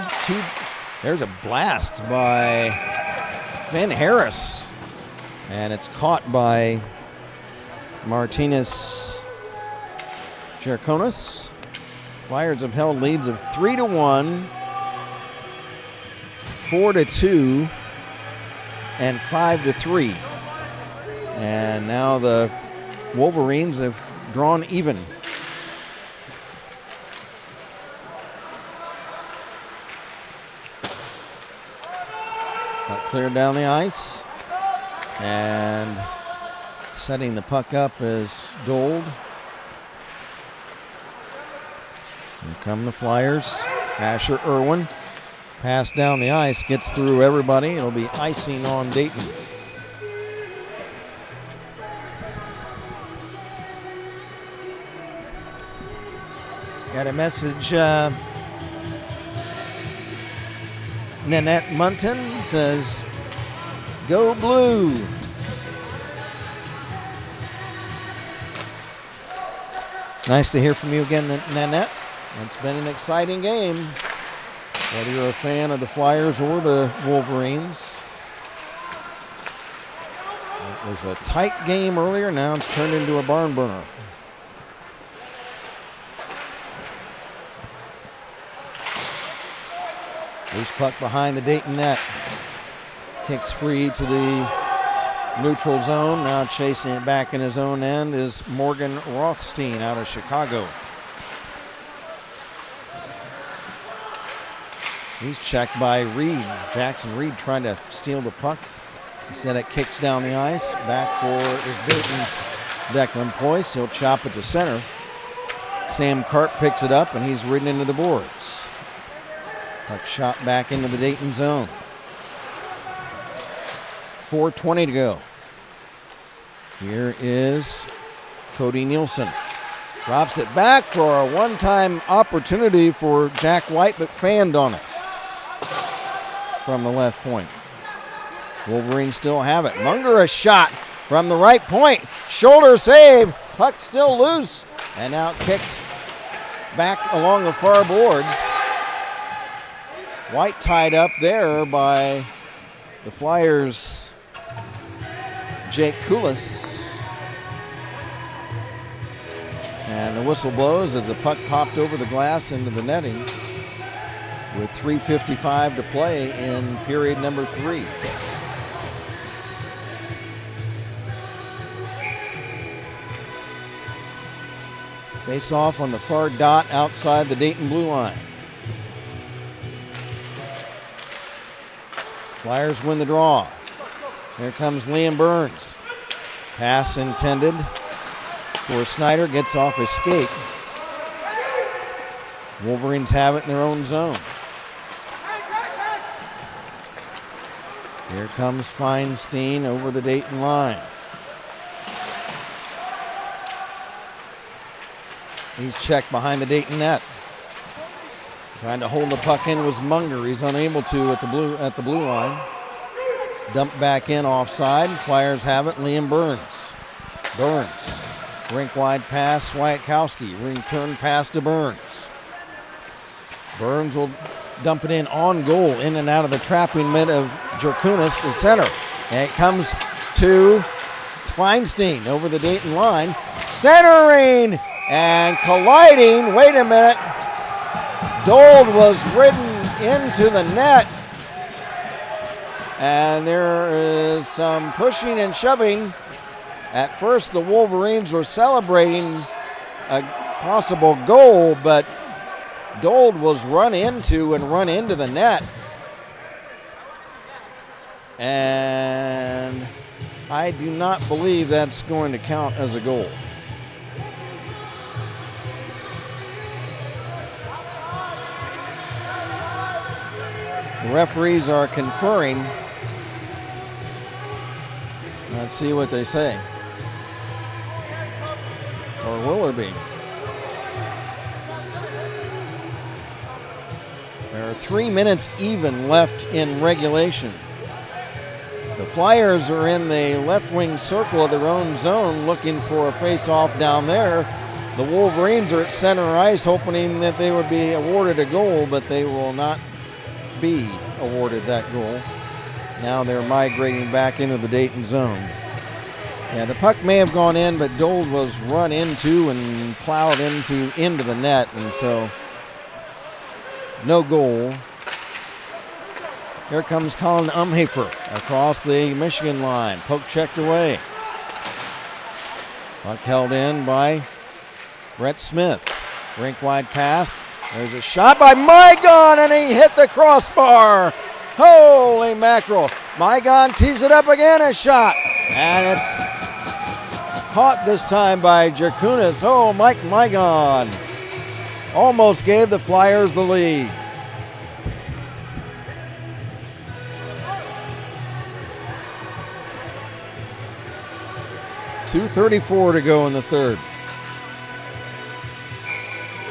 There's a blast by Finn Harris, and it's caught by Martinez Jerkonis. Flyers have held leads of 3-1, 4-2, and 5-3. And now the Wolverines have drawn even. Puck cleared down the ice, and setting the puck up is Dold. Here come the Flyers. Asher Irwin. Pass down the ice, gets through everybody. It'll be icing on Dayton. Got a message. Nanette Munton says, "Go Blue." Nice to hear from you again, Nanette. It's been an exciting game, whether you're a fan of the Flyers or the Wolverines. It was a tight game earlier. Now it's turned into a barn burner. Loose puck behind the Dayton net. Kicks free to the neutral zone. Now chasing it back in his own end is Morgan Rothstein out of Chicago. He's checked by Reed. Jackson Reed trying to steal the puck. Instead it kicks down the ice. Back for is Dayton's Declan Poyce. He'll chop it to center. Sam Karp picks it up and he's ridden into the boards. Puck shot back into the Dayton zone. 4:20 to go. Here is Cody Nielsen. Drops it back for a one-time opportunity for Jack White, but fanned on it from the left point. Wolverines still have it. Munger a shot from the right point. Shoulder save. Puck still loose. And now it kicks back along the far boards. White tied up there by the Flyers' Jake Kulis. And the whistle blows as the puck popped over the glass into the netting with 3:55 to play in period number 3. Face off on the far dot outside the Dayton blue line. Flyers win the draw. Here comes Liam Burns. Pass intended for Snyder, gets off his skate. Wolverines have it in their own zone. Here comes Feinstein over the Dayton line. He's checked behind the Dayton net. Trying to hold the puck in was Munger. He's unable to at the blue line. Dumped back in offside. Flyers have it. Liam Burns. Burns. Rink wide pass. Swiatkowski. Return pass to Burns. Burns will dump it in on goal, in and out of the trapping mid of Jerkunis to center. And it comes to Feinstein over the Dayton line. Centering and colliding. Wait a minute. Dold was ridden into the net. And there is some pushing and shoving. At first, the Wolverines were celebrating a possible goal, but Dold was run into the net. And I do not believe that's going to count as a goal. The referees are conferring. Let's see what they say. Or will there be? There are 3 minutes even left in regulation. The Flyers are in the left wing circle of their own zone looking for a face-off down there. The Wolverines are at center ice hoping that they would be awarded a goal, but they will not be awarded that goal. Now they're migrating back into the Dayton zone. Yeah, the puck may have gone in, but Dold was run into and plowed into the net, and so no goal. Here comes Colin Umhafer across the Michigan line. Poke checked away. Puck held in by Brett Smith. Rink wide pass. There's a shot by Mygon, and he hit the crossbar. Holy mackerel. Mygon tees it up again, a shot. And it's caught this time by Jerkunis. Oh, Mike Mygon almost gave the Flyers the lead. .234 to go in the third.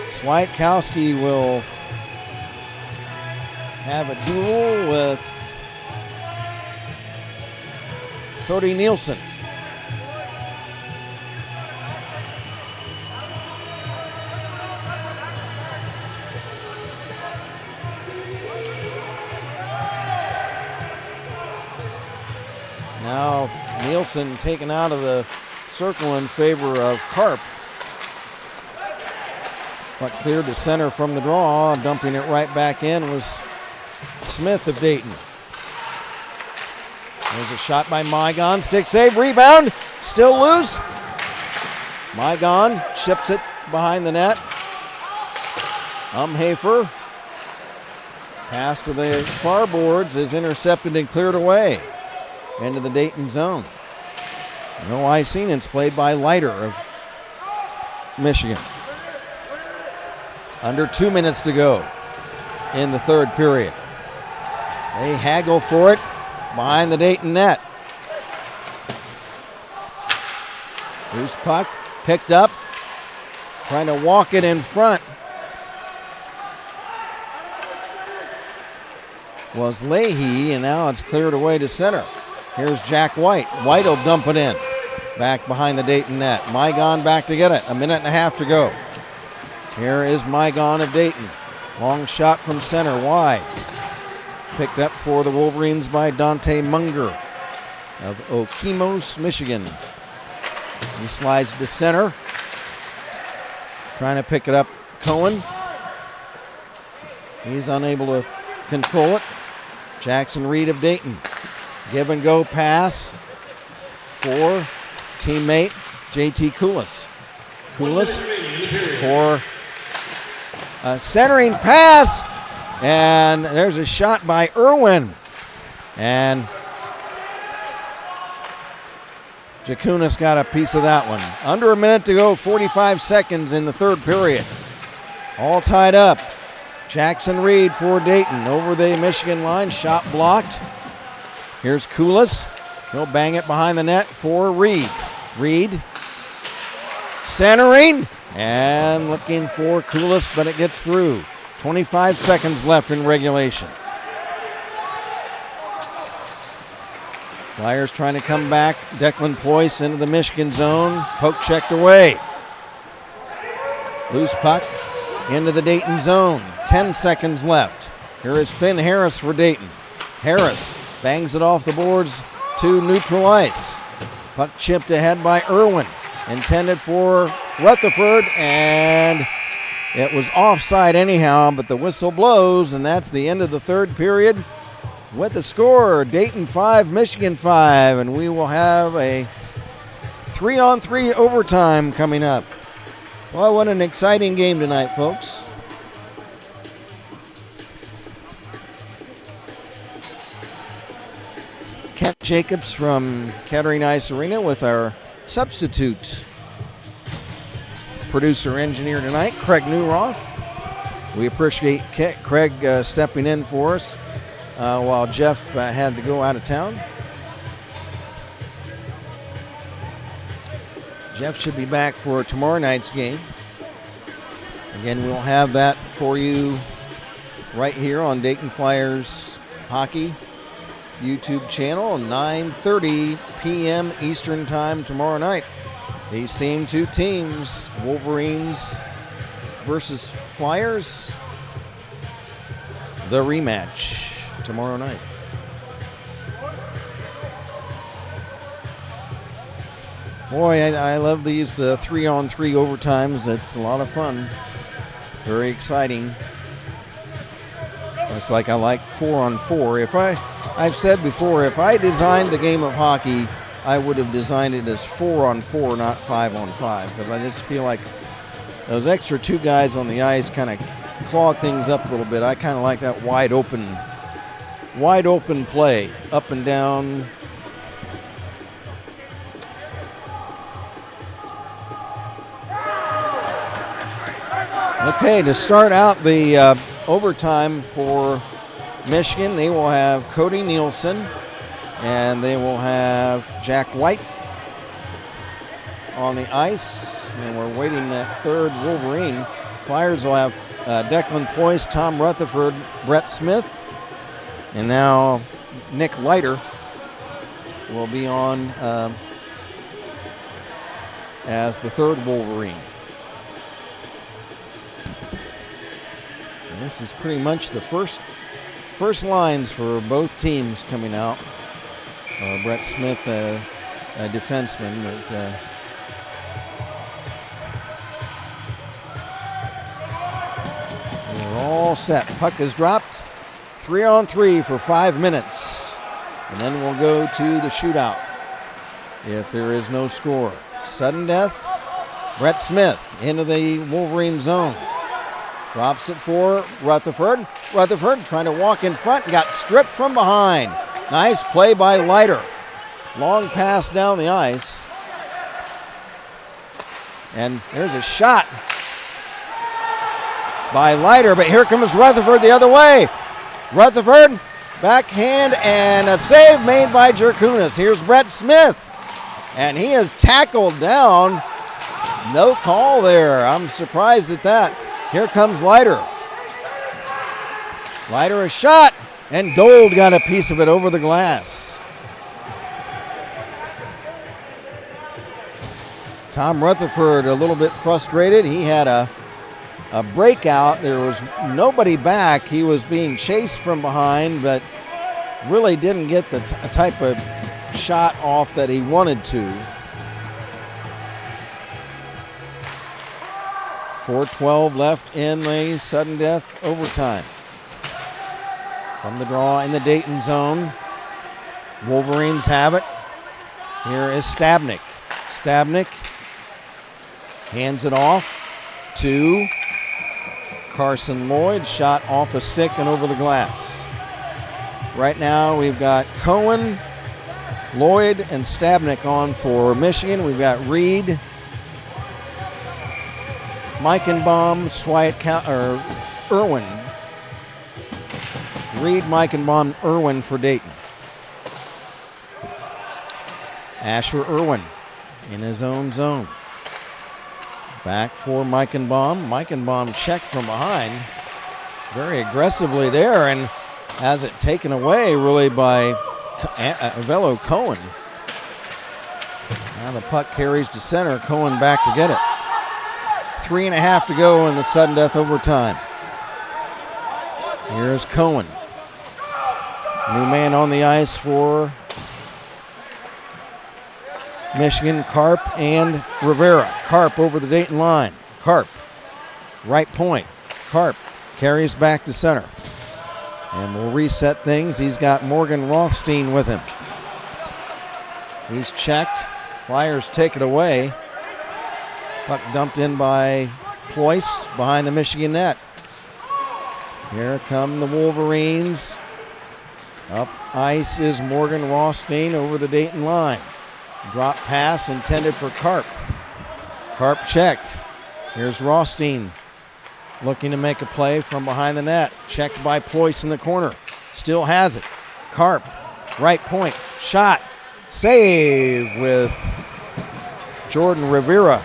Swiatkowski will have a duel with Cody Nielsen. Now Nielsen taken out of the circle in favor of Karp. But cleared to center from the draw, dumping it right back in was Smith of Dayton. There's a shot by Mygon, stick save, rebound, still loose. Mygon ships it behind the net. Umhafer, pass to the far boards, is intercepted and cleared away into the Dayton zone. No icing, it's played by Leiter of Michigan. Under 2 minutes to go. in the third period. They haggle for it behind the Dayton net. Loose puck, picked up, trying to walk it in front. Was Leahy, and now it's cleared away to center. Here's Jack White. White will dump it in. Back behind the Dayton net. Mygon back to get it. A minute and a half to go. Here is Mygon of Dayton. Long shot from center, wide. Picked up for the Wolverines by Dante Munger of Okemos, Michigan. He slides to center. Trying to pick it up, Cohen. He's unable to control it. Jackson Reed of Dayton. Give and go pass for teammate JT Koulis. Koulis for a centering pass, and there's a shot by Irwin. And Jakunas got a piece of that one. Under a minute to go, 45 seconds in the third period. All tied up. Jackson Reed for Dayton over the Michigan line. Shot blocked. Here's Koulis. He'll bang it behind the net for Reed. Reed centering and looking for Koulis, but it gets through. 25 seconds left in regulation. Flyers trying to come back. Declan Ployce into the Michigan zone. Poke checked away. Loose puck into the Dayton zone. 10 seconds left. Here is Finn Harris for Dayton. Harris bangs it off the boards to neutral ice. Puck chipped ahead by Irwin. Intended for Rutherford, and it was offside anyhow, but the whistle blows, and that's the end of the third period. With the score, Dayton 5, Michigan 5, and we will have a 3-on-3 overtime coming up. Well, what an exciting game tonight, folks. Kent Jacobs from Kettering Ice Arena with our substitute producer engineer tonight, Craig Newroth. We appreciate Craig stepping in for us while Jeff had to go out of town. Jeff should be back for tomorrow night's game. Again, we'll have that for you right here on Dayton Flyers Hockey YouTube channel, 9:30 p.m. Eastern Time tomorrow night. These same two teams, Wolverines versus Flyers, the rematch tomorrow night. Boy, I love these 3-on-3 overtimes. It's a lot of fun. Very exciting. It's like I like 4-on-4. I've said before, if I designed the game of hockey, I would have designed it as 4-on-4, not 5-on-5, because I just feel like those extra two guys on the ice kind of clog things up a little bit. I kind of like that wide open play, up and down. Okay, to start out the overtime for Michigan, they will have Cody Nielsen and they will have Jack White on the ice. And we're waiting that third Wolverine. Flyers will have Declan Ployce, Tom Rutherford, Brett Smith, and now Nick Leiter will be on as the third Wolverine. And this is pretty much the first lines for both teams coming out. Brett Smith, a defenseman, but we're all set. Puck is dropped. 3-on-3 for 5 minutes. And then we'll go to the shootout if there is no score. Sudden death. Brett Smith into the Wolverine zone. Drops it for Rutherford. Rutherford trying to walk in front, got stripped from behind. Nice play by Leiter. Long pass down the ice. And there's a shot. by Leiter, but here comes Rutherford the other way. Rutherford, backhand, and a save made by Jerkunas. Here's Brett Smith, and he is tackled down. No call there. I'm surprised at that. Here comes Leiter. Leiter a shot, and Dold got a piece of it over the glass. Tom Rutherford a little bit frustrated. He had a breakout. There was nobody back. He was being chased from behind, but really didn't get the type of shot off that he wanted to. 4:12 left in the sudden death overtime. From the draw in the Dayton zone, Wolverines have it. Here is Stabnik. Stabnik hands it off to Carson Lloyd. Shot off a stick and over the glass. Right now we've got Cohen, Lloyd, and Stabnik on for Michigan. We've got Reed, Meichenbaum, Irwin. Reed, Meichenbaum, Irwin for Dayton. Asher Irwin in his own zone. Back for Meichenbaum. Meichenbaum checked from behind very aggressively there and has it taken away really by Velo Cohen. Now the puck carries to center. Cohen back to get it. 3.5 to go in the sudden death overtime. Here's Cohen. New man on the ice for Michigan, Karp and Rivera. Karp over the Dayton line. Karp, right point. Karp carries back to center. And we'll reset things. He's got Morgan Rothstein with him. He's checked. Flyers take it away. Puck dumped in by Ployce behind the Michigan net. Here come the Wolverines. Up ice is Morgan Rothstein over the Dayton line. Drop pass intended for Karp. Karp checked. Here's Rothstein looking to make a play from behind the net. Checked by Ployce in the corner. Still has it. Karp, right point. Shot. Save with Jordan Rivera.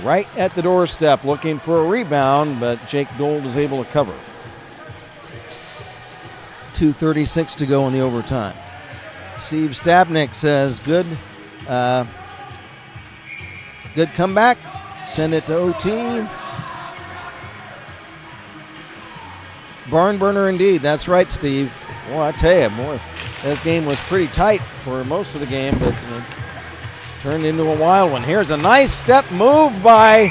Right at the doorstep looking for a rebound, but Jake Dold is able to cover. 2:36 to go in the overtime. Steve Stabnik says, good comeback. Send it to OT. Barn burner indeed. That's right, Steve. Well, I tell you, boy, that game was pretty tight for most of the game, but it turned into a wild one. Here's a nice step move by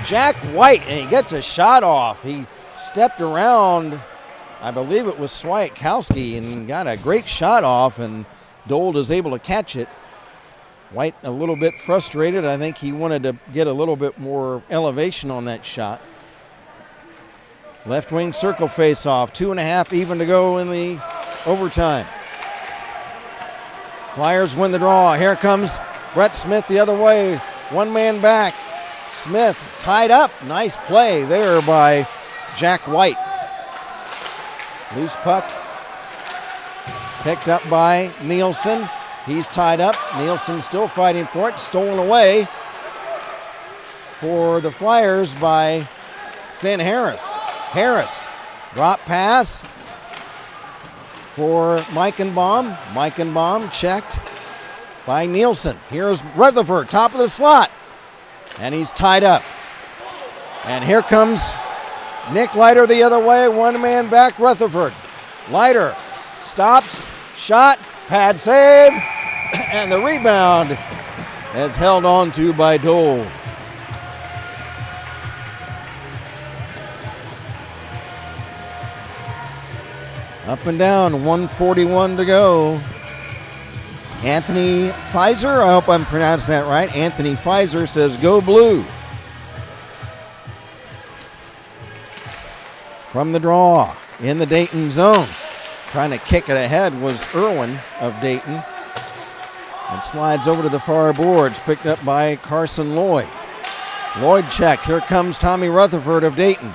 Jack White, and he gets a shot off. He stepped around, I believe it was Swiatkowski, and got a great shot off, and Dold is able to catch it. White a little bit frustrated. I think he wanted to get a little bit more elevation on that shot. Left wing circle face off. 2.5 even to go in the overtime. Flyers win the draw. Here comes Brett Smith the other way. One man back. Smith tied up. Nice play there by Jack White. Loose puck picked up by Nielsen. He's tied up. Nielsen still fighting for it. Stolen away for the Flyers by Finn Harris. Harris, drop pass for Meichenbaum. Meichenbaum checked by Nielsen. Here's Rutherford, top of the slot. And he's tied up. And here comes Nick Leiter the other way. One man back, Rutherford. Leiter stops, shot, pad save, and the rebound is held on to by Dole. Up and down, 1:41 to go. Anthony Pfizer, I hope I'm pronouncing that right. Anthony Pfizer says, go blue. From the draw, in the Dayton zone. Trying to kick it ahead was Irwin of Dayton. And slides over to the far boards, picked up by Carson Lloyd. Lloyd check. Here comes Tommy Rutherford of Dayton.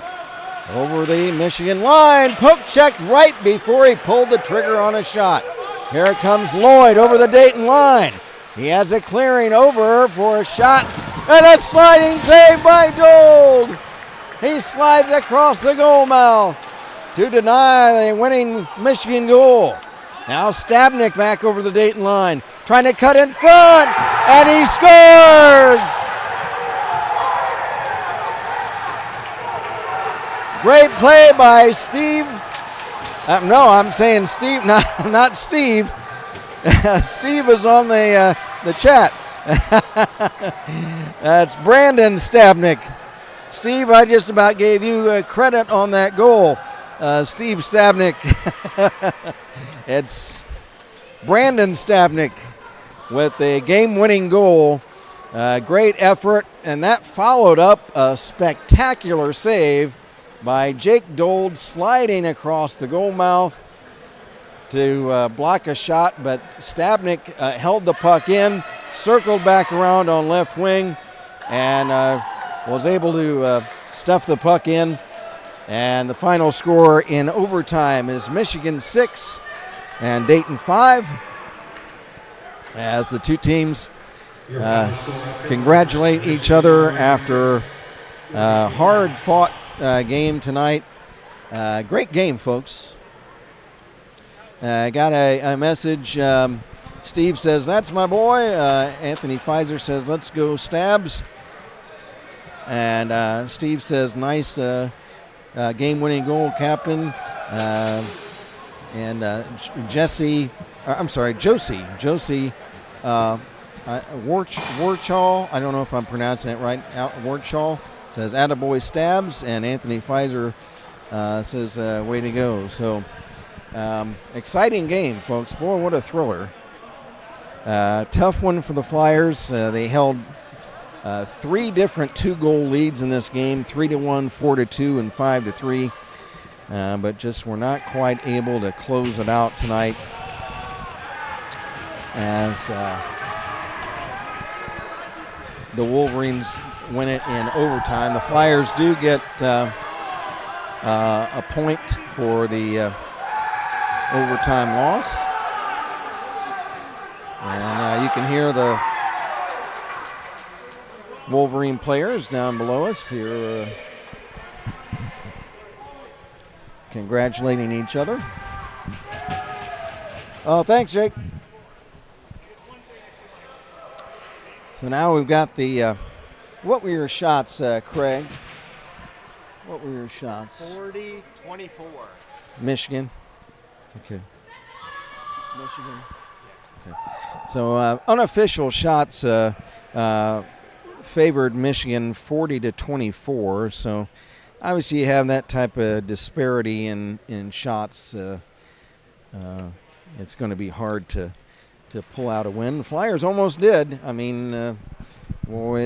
Over the Michigan line. Poke checked right before he pulled the trigger on a shot. Here comes Lloyd over the Dayton line. He has a clearing over for a shot. And a sliding save by Dold. He slides across the goal mouth to deny the winning Michigan goal. Now Stabnick back over the Dayton line. Trying to cut in front. And he scores! Great play by Steve. No, I'm saying Steve, not Steve. Steve is on the chat. That's Brandon Stabnick. Steve, I just about gave you credit on that goal. Steve Stabnick. It's Brandon Stabnick with the game-winning goal. Great effort, and that followed up a spectacular save by Jake Dold, sliding across the goal mouth to block a shot, but Stabnick held the puck in, circled back around on left wing, and was able to stuff the puck in. And the final score in overtime is Michigan 6 and Dayton 5, as the two teams congratulate each other after a hard-fought game tonight. Great game, folks. I got a message. Steve says, "That's my boy." Anthony Pfizer says, "Let's go Stabs." And Steve says, "Nice game-winning goal, Captain." And Josie Warchall, I don't know if I'm pronouncing it right, Warchall says, "Attaboy Stabs," and Anthony Pfizer says, "Way to go." So exciting game, folks. Boy, what a thriller. Tough one for the Flyers. They held three different two-goal leads in this game, 3-1, 4-2, and 5-3. But just were not quite able to close it out tonight, as the Wolverines win it in overtime. The Flyers do get a point for the overtime loss. And you can hear the Wolverine players down below us here congratulating each other. Oh, thanks, Jake. So now we've got the, what were your shots, Craig? What were your shots? 40-24. Michigan. Okay. Michigan. Okay. So unofficial shots favored Michigan 40-24. So obviously you have that type of disparity in shots. It's going to be hard to pull out a win. The Flyers almost did. I mean, at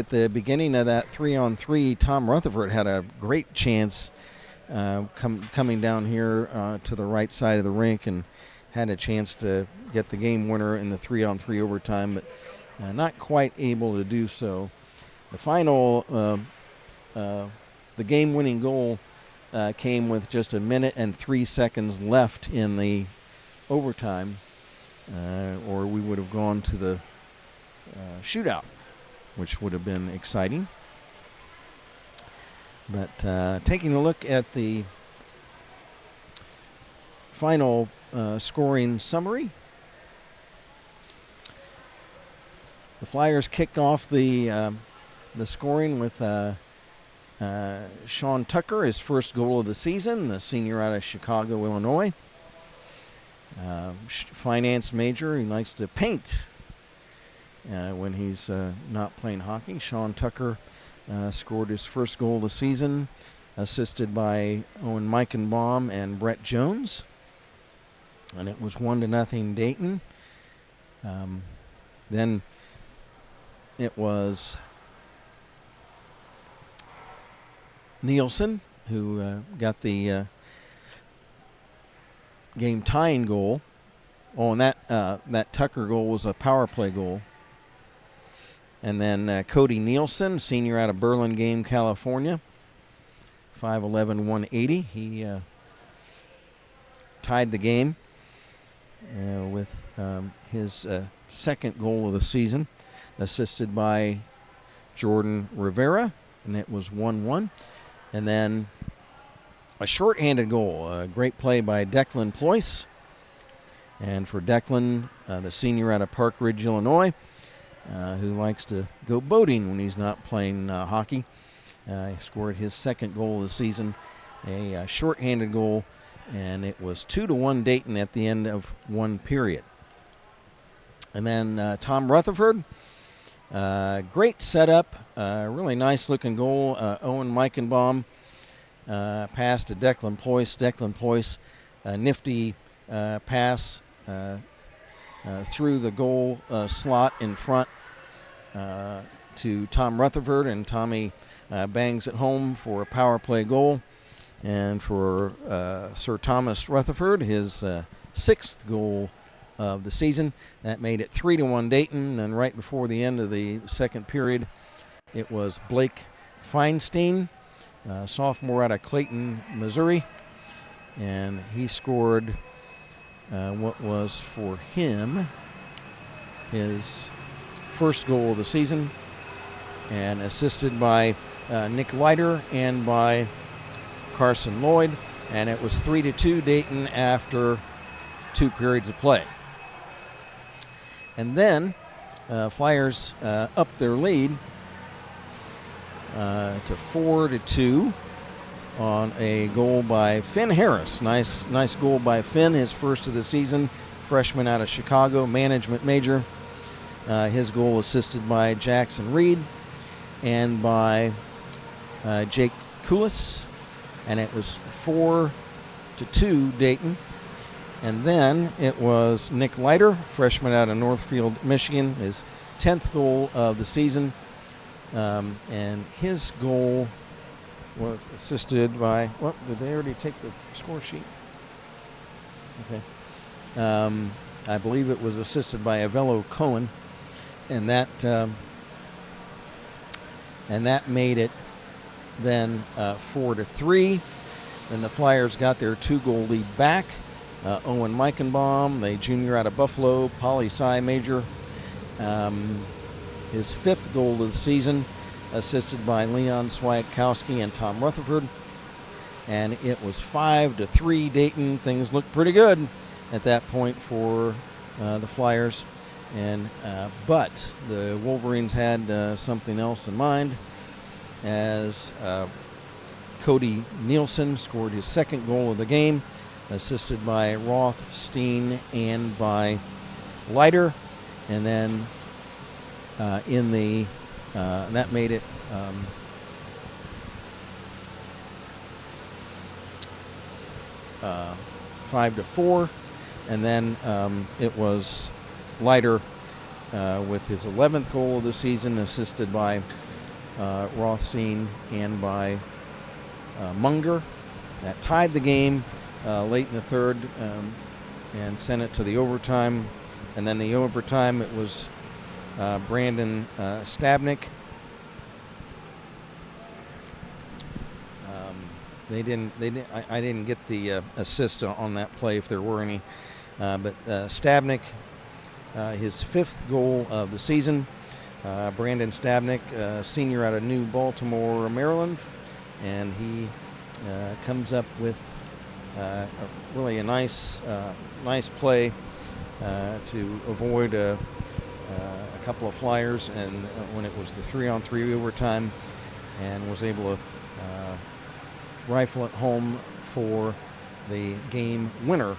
the beginning of that 3-on-3, Tom Rutherford had a great chance coming down here to the right side of the rink and had a chance to get the game winner in the 3-on-3 overtime, but not quite able to do so. The final, the game-winning goal came with just 1 minute and 3 seconds left in the overtime, or we would have gone to the shootout, which would have been exciting. But taking a look at the final scoring summary, the Flyers kicked off the scoring with Sean Tucker, his first goal of the season, the senior out of Chicago, Illinois. Finance major, he likes to paint when he's not playing hockey. Sean Tucker scored his first goal of the season, assisted by Owen Meichenbaum and Brett Jones. And it was 1-0 Dayton. Then it was Nielsen who got the game tying goal. Oh, and that Tucker goal was a power play goal. And then Cody Nielsen, senior out of Burlingame, California, 5'11", 180. He tied the game with his second goal of the season, assisted by Jordan Rivera, and it was 1-1. And then a shorthanded goal, a great play by Declan Ployce. And for Declan, the senior out of Park Ridge, Illinois, who likes to go boating when he's not playing hockey, he scored his second goal of the season, a shorthanded goal, and it was 2-1 Dayton at the end of one period. And then Tom Rutherford, great setup, really nice looking goal. Owen Meichenbaum passed to Declan Ployce. Declan Ployce, nifty pass through the goal slot in front to Tom Rutherford, and Tommy bangs it home for a power play goal. And for Sir Thomas Rutherford, his sixth goal of the season. That made it 3-1 Dayton. And right before the end of the second period, it was Blake Feinstein, sophomore out of Clayton, Missouri. And he scored what was for him his first goal of the season, and assisted by Nick Leiter and by Carson Lloyd. And it was 3-2 Dayton after 2 periods of play. And then Flyers up their lead to 4-2 on a goal by Finn Harris. Nice goal by Finn, his first of the season, freshman out of Chicago, management major. His goal assisted by Jackson Reed and by Jake Kulis, and it was 4-2 Dayton. And then it was Nick Leiter, freshman out of Northfield, Michigan, his 10th goal of the season, and his goal was assisted by, what, did they already take the score sheet? Okay. I believe it was assisted by Avello Cohen, and that made it then 4-3. Then the Flyers got their 2-goal lead back. Owen Meichenbaum, the junior out of Buffalo, poli-sci major, his 5th goal of the season, assisted by Leon Swiatkowski and Tom Rutherford. And it was 5-3 Dayton. Things looked pretty good at that point for the Flyers. But the Wolverines had something else in mind, as Cody Nielsen scored his 2nd goal of the game, assisted by Rothstein and by Leiter. And then that made it 5-4. And then it was Leiter with his 11th goal of the season, assisted by Rothstein and by Munger. That tied the game late in the third and sent it to the overtime. And then the overtime, it was Brandon Stabnik. I didn't get the assist on that play, if there were any. But Stabnik, his 5th goal of the season. Brandon Stabnik, senior out of New Baltimore, Maryland, and he comes up with really a nice play to avoid a couple of Flyers, and when it was the 3-on-3 overtime, and was able to rifle it home for the game winner.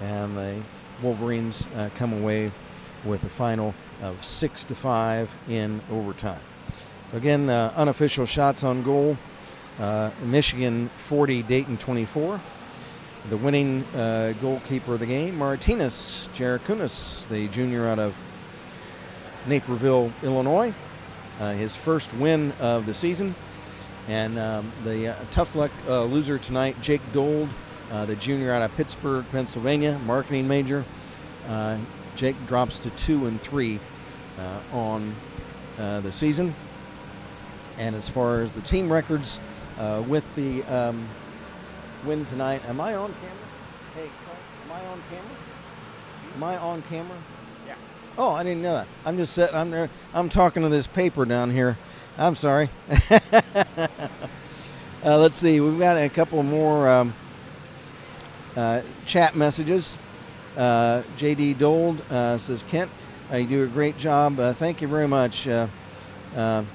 And the Wolverines come away with a final of 6-5 in overtime. So again, unofficial shots on goal. Michigan 40, Dayton 24. The winning goalkeeper of the game, Martinez Jarakunas, the junior out of Naperville, Illinois. His first win of the season. And the tough luck loser tonight, Jake Gold, the junior out of Pittsburgh, Pennsylvania, marketing major. Jake drops to 2-3 on the season. And as far as the team records, with the win tonight, am I on camera? Hey, Clint, am I on camera? Am I on camera? Yeah. Oh, I didn't know that. I'm just sitting. I'm there. I'm talking to this paper down here. I'm sorry. Let's see. We've got a couple more chat messages. J.D. Dold says, Kent, you do a great job. Thank you very much. Even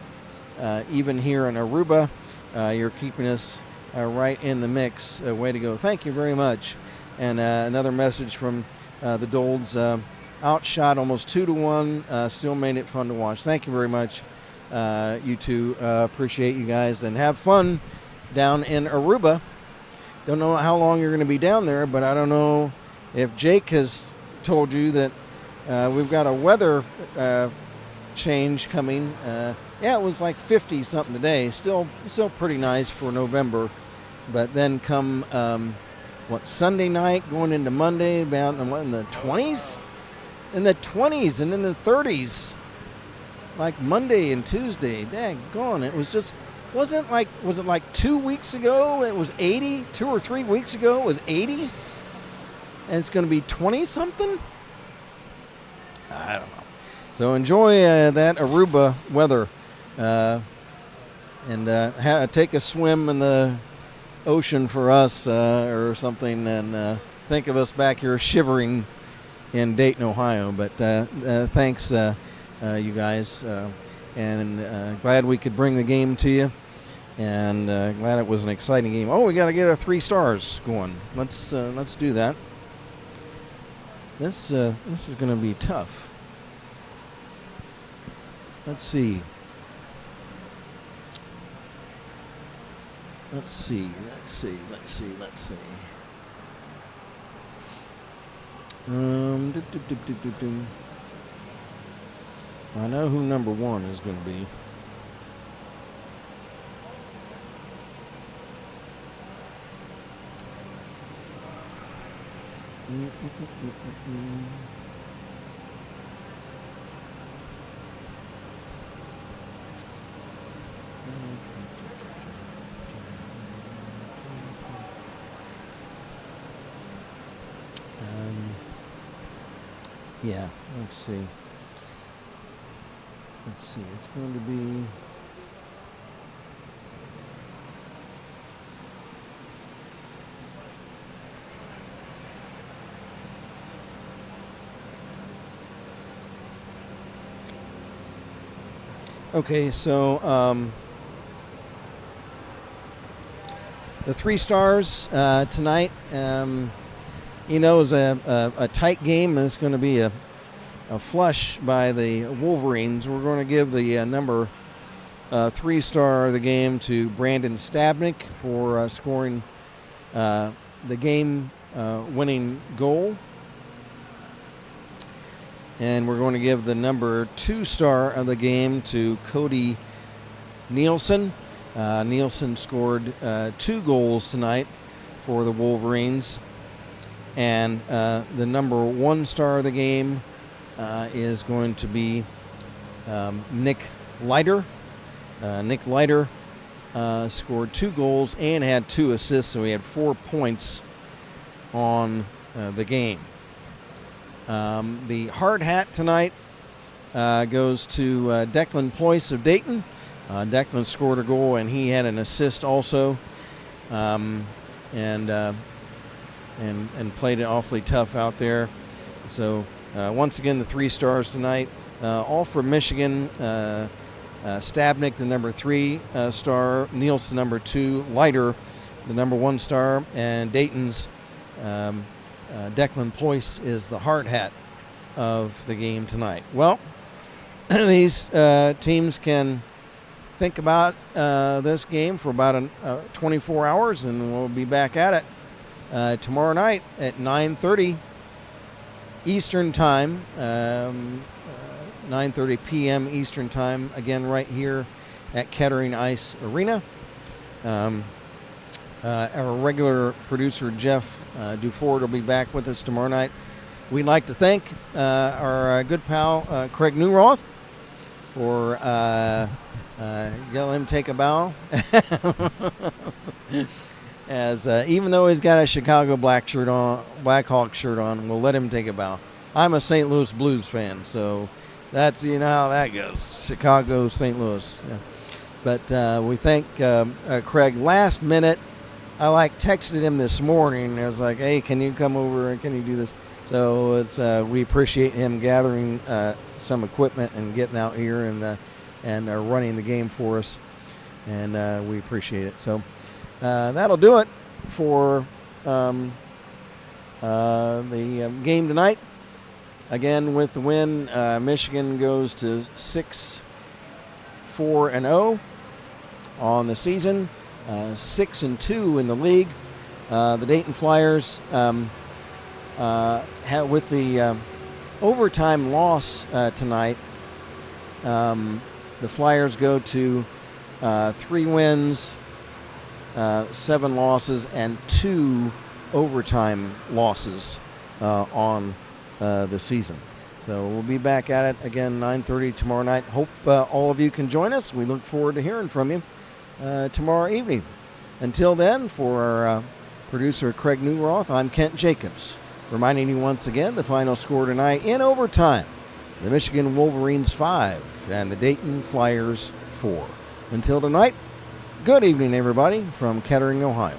here in Aruba, you're keeping us right in the mix. Way to go. Thank you very much. And another message from the Dolds. Outshot almost 2-1. Still made it fun to watch. Thank you very much. You two. Appreciate you guys. And have fun down in Aruba. Don't know how long you're going to be down there, but I don't know if Jake has told you that we've got a weather change coming. Yeah, it was like 50 something today. Still pretty nice for November. But then come Sunday night going into Monday, about in the 20s, in the 20s and in the 30s, like Monday and Tuesday. Daggone, it was just. Was it like 2 weeks ago it was 80? 2 or 3 weeks ago it was 80? And it's going to be 20-something? I don't know. So enjoy that Aruba weather. And take a swim in the ocean for us or something. And think of us back here shivering in Dayton, Ohio. But thanks, you guys. And glad we could bring the game to you, and glad it was an exciting game. Oh, we got to get our 3 stars going. Let's do that. This is going to be tough. Let's see. I know who number 1 is going to be. Yeah, let's see. It's going to be okay, so the 3 stars tonight, is a tight game, and it's going to be a flush by the Wolverines. We're going to give the number 3-star of the game to Brandon Stabnick for scoring the game winning goal. And we're going to give the number 2-star of the game to Cody Nielsen. Nielsen scored 2 goals tonight for the Wolverines. And the number 1-star of the game is going to be Nick Leiter. Nick Leiter scored 2 goals and had 2 assists, so he had 4 points on the game. The hard hat tonight goes to Declan Ployce of Dayton. Declan scored a goal and he had an assist also, and played it awfully tough out there. So once again, the 3 stars tonight, all from Michigan. Stabnick, the number 3 star. Nielsen, number 2. Leiter, the number 1 star. And Dayton's Declan Ployce is the hard hat of the game tonight. Well, these teams can think about this game for about 24 hours, and we'll be back at it tomorrow night at 9:30 Eastern Time, 9:30 p.m. Eastern Time, again right here at Kettering Ice Arena. Our regular producer, Jeff Duford, will be back with us tomorrow night. We'd like to thank our good pal, Craig Newroth, for him take a bow. As even though he's got a Chicago Blackhawk shirt on, we'll let him take a bow. I'm a St. Louis Blues fan, so that's how that goes. Chicago, St. Louis. Yeah. But we thank Craig. Last minute, I texted him this morning. I was like, "Hey, can you come over and can you do this?" So it's we appreciate him gathering some equipment and getting out here and running the game for us, and we appreciate it. So that'll do it for the game tonight. Again, with the win, Michigan goes to 6-4-0 on the season, 6-2 in the league. The Dayton Flyers, with the overtime loss tonight, the Flyers go to 3 wins, 7 losses, and 2 overtime losses on the season. So we'll be back at it again 9:30 tomorrow night. Hope all of you can join us. We look forward to hearing from you tomorrow evening. Until then, for our producer Craig Newroth, I'm Kent Jacobs, reminding you once again the final score tonight in overtime: the Michigan Wolverines 5 and the Dayton Flyers 4. Until tonight, good evening, everybody, from Kettering, Ohio.